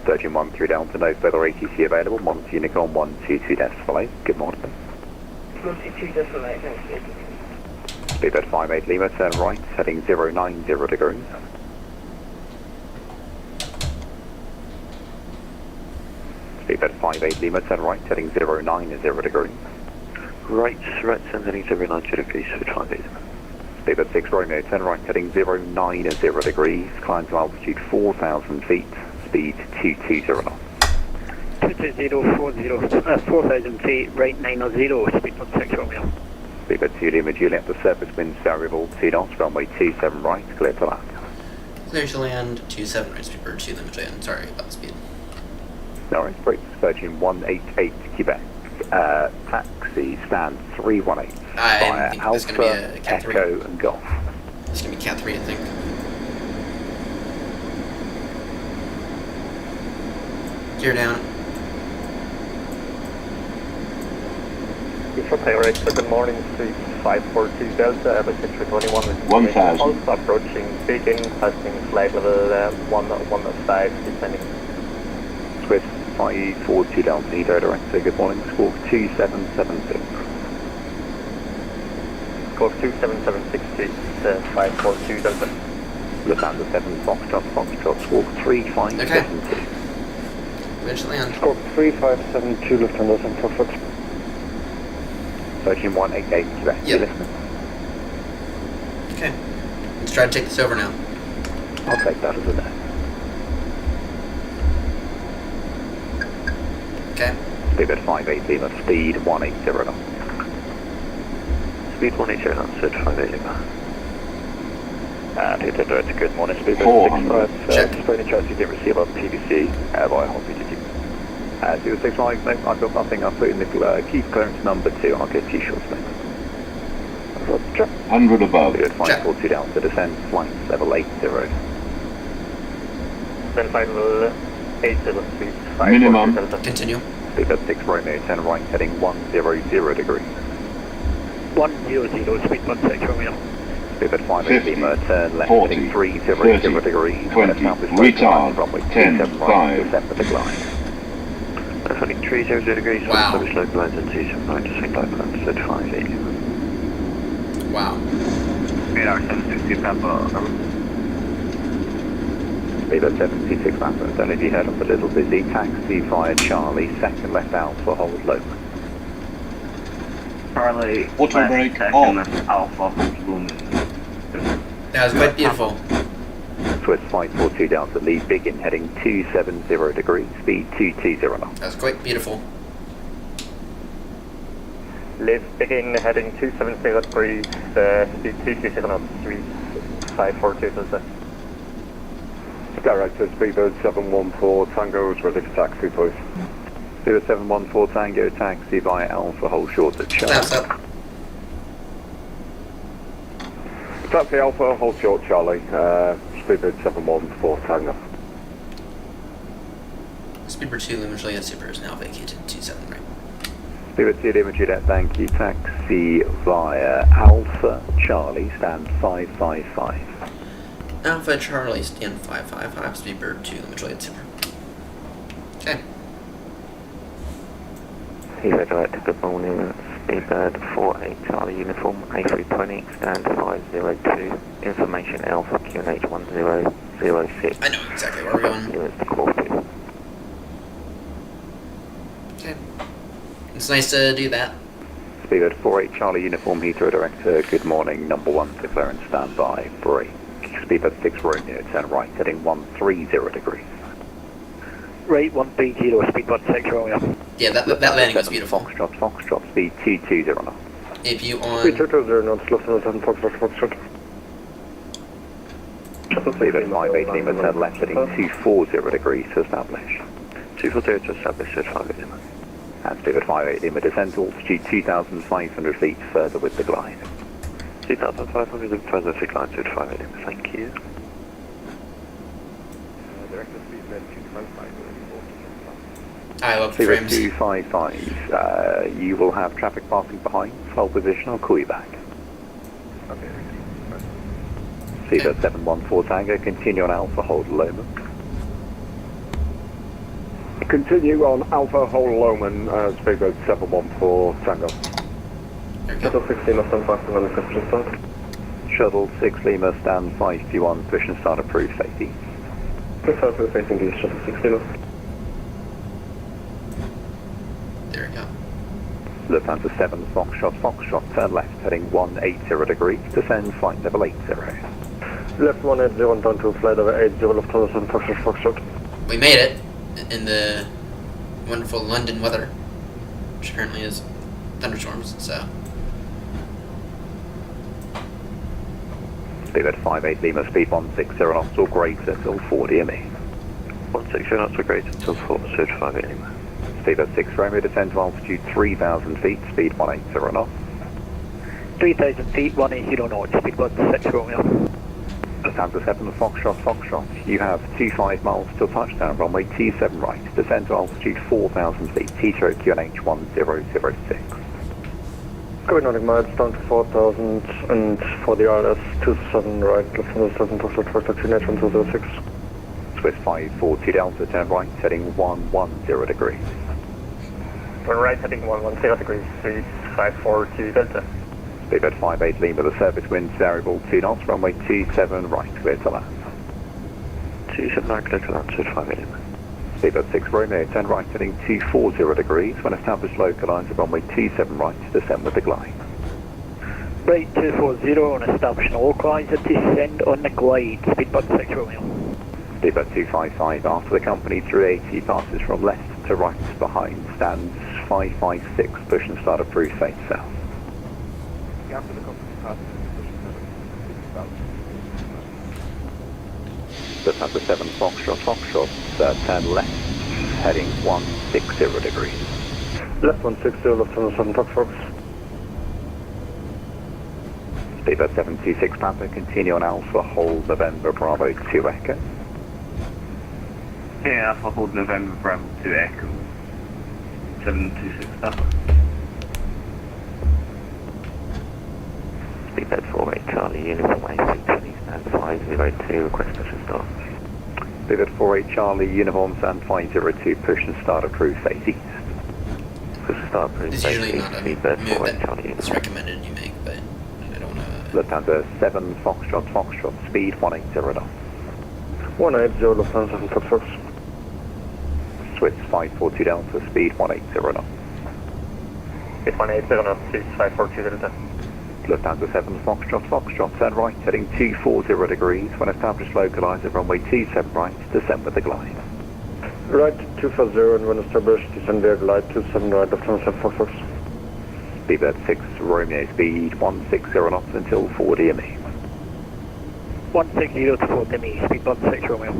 Virgin 13 Delta, no further ATC available, monitor Unicorn 122.8, good morning. 122.8, thanks, Speedbird 58 Lima, turn right, heading 090 degrees. Speedbird 58 Lima, turn right, heading 090 degrees. Right, and heading 090 degrees for 58. Speedbird 6 Romeo, turn right, heading 090 degrees, climb to altitude 4,000 feet, speed 220 knots. 4,000 feet, right 90, speed 16 Romeo. Speedbird 2 Lima Juliet, the surface winds variable 2 knots, runway 27 right, clear to land. Clear to land, 27 right, Speedbird 2 Lima Juliet. Sorry about the speed. Norris, brakes, Virgin 188 Quebec, taxi, stand 318, via think this is gonna be Alpha, a Cat 3. Echo and Golf. It's going to be Cat 3, I think. Gear down. Right, so good morning, 3542 Delta, Airbus 321 with 1000. also approaching Beacon, passing flight level 105, descending. Swiss 542 Delta, Heathrow director, good morning, squawk 2776. Squawk 27763, 542 Delta. Lufthansa 7 Foxtrot, squawk 3572. Eventually land. Squawk 3572 Lufthansa 7 Foxtrot. Virgin 188 Quebec, you listening? Okay. Let's try to take this over now. I'll take that as a no. Okay. Speedbird 58 Lima, speed 180 knots. Speed 180 knots at 58 Lima. And Heathrow director, good morning, Speedbird 400. 65, explain the chance you didn't receive on PVC via Hot VTT. 065, no, I've got nothing, I'll put in the keep clearance number 2 and I'll get to you shortly. 100 above. Speedbird 542 down to descend, flight level 80. Then flight level 80, speed 542 Minimum. Delta. Continue. Speedbird 6 Romeo, turn right, heading 100 degrees. 100, speed 16 Romeo. Speedbird 58 50, Lima, turn left, 40, heading 300 degrees. 20, retard, runway 10, 27 right, 5. descend with the glide. Heading 300 degrees, Wow. service localized and 279 to St. Pipeline, at 58 Lima. Wow. Radar 762 Papa. Speedbird 726 Papa, don't know if you heard, I'm a little busy. Taxi via Charlie, second left Alpha, hold low. Charlie, Auto left, brake second off. left, Alpha, Lumen. That was quite beautiful. Swiss 542 down to lead, begin heading 270 degrees, speed 220 knots. That was quite beautiful. Live begin heading 270 degrees, speed 227 knots, 3542 Delta. Director, Speedbird 714 Tango is ready for taxi, please. Speedbird 714 Tango, taxi via Alpha, hold short at Charlie. Snaps up. Taxi Alpha, hold short, Charlie. Speedbird 714 Tango. Speedbird 2 Lima Juliet Super is now vacated 27 right. Speedbird 2 Lima Juliet, thank you. Taxi via Alpha, Charlie, stand 555. Alpha Charlie stand 555. Speedbird 2 Lima Juliet Super. Okay. Heathrow director, good morning. Speedbird 48 Charlie uniform, A320, stand 502. Information Alpha QNH 1006. I know exactly where we're going. Units to call to. Okay. It's nice to do that. Speedbird 48 Charlie uniform, Heathrow director, good morning. Number 1 to clearance, stand by, brake. Speedbird 6 Romeo, turn right, heading 130 degrees. Right 130, speed 16 Romeo. Yeah, that landing was beautiful. Foxtrot, speed 220 knots. If you on... Speed 220 knots, Lufthansa 7 Foxtrot. Speedbird 58 Lima, turn left, heading 240 degrees to establish. 240 to establish at 58 Lima. And Speedbird 58 Lima, descend to altitude 2,500 feet further with the glide. 2,500 and further to glide to 58 Lima, thank you. Director, Speedbird 225. I love Speedbird frames. 255, you will have traffic passing behind, hold position, I'll call you back. Speedbird 714 Tango, continue on Alpha, hold Loma. Continue on Alpha, hold Lowman, Speedbird 714 Tango. There we go. Shuttle 6 Lima, stand 5 to 1, push and start. Shuttle 6 Lima, stand 5 to 1, push and start approved safety. Push start for facing east, Shuttle 6 Lima. There we go. Lufthansa 7 Foxtrot, turn left, heading 180 degrees, descend flight level 80. Left 180 and down to flight level 80, Lufthansa 7 Foxtrot. We made it in the wonderful London weather, which apparently is thunderstorms, so. Speed at 58 Lima, speed 160 knots or greater till 40 ME. 160 knots or greater till 45 Lima. Speed at 6 Romeo, descend to altitude 3,000 feet, speed 180 knots. 3,000 feet, 180 knots, speed 16 Romeo. Lufthansa 7 Foxtrot, you have 25 miles till touchdown, runway 27 right, descend to altitude 4,000 feet, Heathrow QNH 1006. Going Nordic miles down to 4,000 and for the RS 27 right, Lufthansa 7 Foxtrot, QNH 1006. Swiss 542 Delta, turn right, heading 110 degrees. Turn right, heading 110 degrees, 3542 Delta. Speed at 58 Lima, the surface wind variable 2 knots, runway 27 right, clear to land. 27 right, clear to land, 58 Lima. Speed at 6 Romeo, turn right, heading 240 degrees, when established localizer, runway 27 right, descend with the glide. Right 240 on establishing localizer, descend on the glide, speed 16 Romeo. Speed at 255 after the company through 80 passes from left to right behind, stands 556, push and start approved face south. After the company passes, Lufthansa 7 Foxtrot, turn left, heading 160 degrees. Left 160, Lufthansa 7 Foxtrot. Speedbird 726 Papa, continue on Alpha, hold November Bravo 2 Echo. Yeah, Alpha, hold November Bravo 2 Echo. 726 Papa. Speedbird 48 Charlie, uniform A320, stand 502, request push and start. Speedbird 48 Charlie, uniform stand 502, push and start approved face east. Push and start approved It's face usually east, not a Speedbird move 48 that Charlie, it's uniform. recommended you make, but I don't know. Lufthansa 7 Foxtrot, speed 180 knots. 180, Lufthansa 7 Foxtrot. Swiss 542 Delta, speed 180 knots. Speed 180 knots, 542 Delta. Lufthansa 7 Foxtrot, turn right, heading 240 degrees, when established localizer, runway 27 right, descend with the glide. Right 240 and when established, descend via glide 27 right, Lufthansa 7 Foxtrot. Speedbird 6 Romeo, speed 160 knots until 40 ME. 160 to 40 ME, speed 16 Romeo.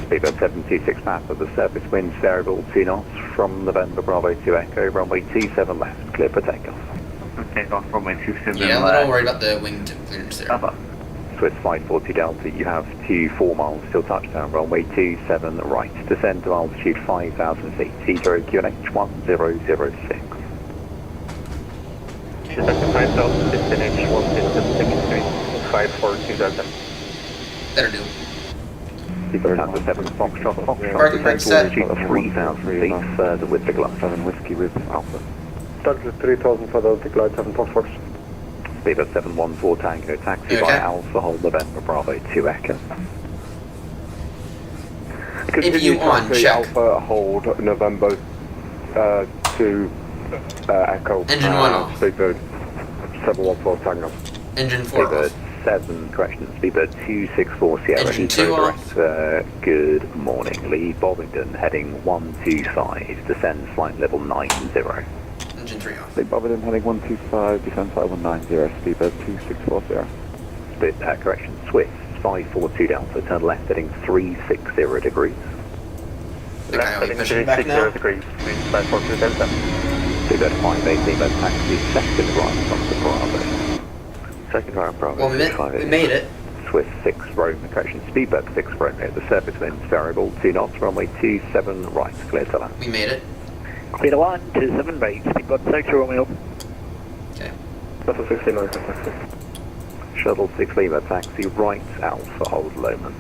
Speedbird 726 Papa, the surface winds variable 2 knots from November Bravo 2 Echo, runway 27 left, clear for takeoff. Take off runway 27 Yeah, I'm a left. little worried about the wing clearance there. Papa. Swiss 540 Delta, you have 24 miles till touchdown, runway 27 right, descend to altitude 5,000 feet, Heathrow QNH 1006. Detective 5,000, destination 163, 542 Delta. Better do. Lufthansa 7 Foxtrot, Parking brake set. descend to altitude 3,000 feet further with the glide. 7 Whiskey with Alpha. Start with 3,000 further with the glide 7 Foxtrot. Speedbird 714 Tango, taxi by Okay. Alpha, hold November Bravo 2 Echo. If you on, taxi, check. Alpha, hold November 2 Echo. Engine 1 off. Speedbird 714 Tango. Engine 4 Speedbird off. 7, correction, Speedbird 264 Sierra, Engine Heathrow 2 off. direct, good morning, lead Bovington, heading 125, descend flight level 90. Engine 3 off. Lead Bovington heading 125, descend flight 190, Speedbird 2640. Speed, correction, Swiss 542 Delta, turn left heading 360 degrees. Okay, are we pushing back now? degrees, 542 Delta. Speedbird 58 Lima, taxi second right from the Bravo. Second right, Bravo. Well, we made it. Swiss 6 Romeo, correction, Speedbird 6 Romeo, the surface winds variable 2 knots, runway 27 right, clear to land. We made it. Clear to land, 27 right, speed 16 Romeo. Okay. Shuttle 6 Lima, taxi. Shuttle 6 Lima, taxi right, Alpha, hold Lowman.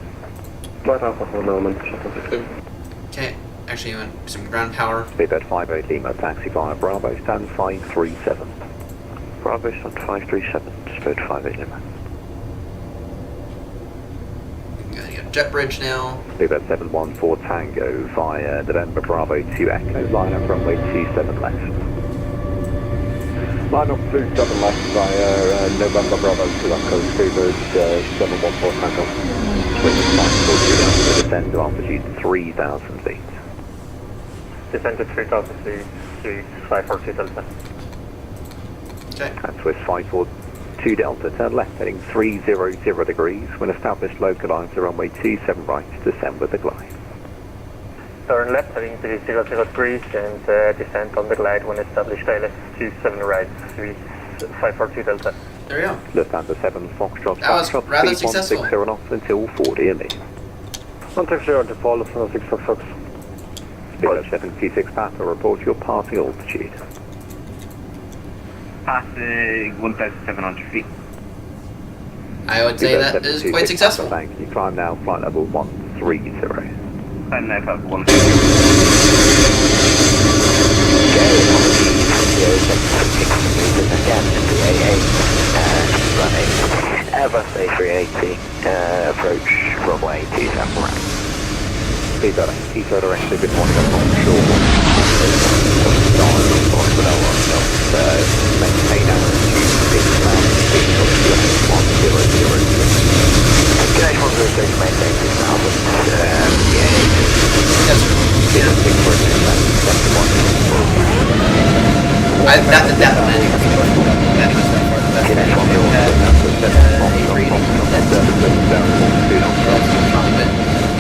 Right Alpha, hold Lowman, Shuttle 6 Lima. Okay. Actually, you want some ground power. Speedbird 58 Lima, taxi via Bravo, stand 537. Bravo 7537, Spirit 58 Lima. Gonna get jet bridge now. Bluebird 714 Tango via November Bravo 2 Echo, line up runway 27 left. Line up 27 left via November Bravo 2 Echo, Bluebird 714 Tango. Swing 542 descend to altitude 3,000 feet. Descend to 3,000 feet, 542 Delta. Okay. And Swiss 542 Delta, turn left heading 300 degrees. When established, localize the runway 27 right, descend with the glide. Turn left heading 300 degrees and descend on the glide when established ILS 27 right, 542 Delta. There we go. Lufthansa 7 Foxtrot, That was Foxtrot rather successful. 3160 knots until 40 in the 160 to Paul, 666. Bluebird 726 Papa, report your passing altitude. Passing 1,700 feet. I would say that is quite successful. Thank you. Climb now, flight level 130. Climb now, level 130. Again, running Airbus A380, approach runway 27 right. Bluebird Heathrow directly, good morning, I'm not sure. Maintain altitude 6,000 feet on QNH 1002. QNH 106, maintain 6,000. That's a death landing.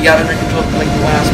You got under control for like the last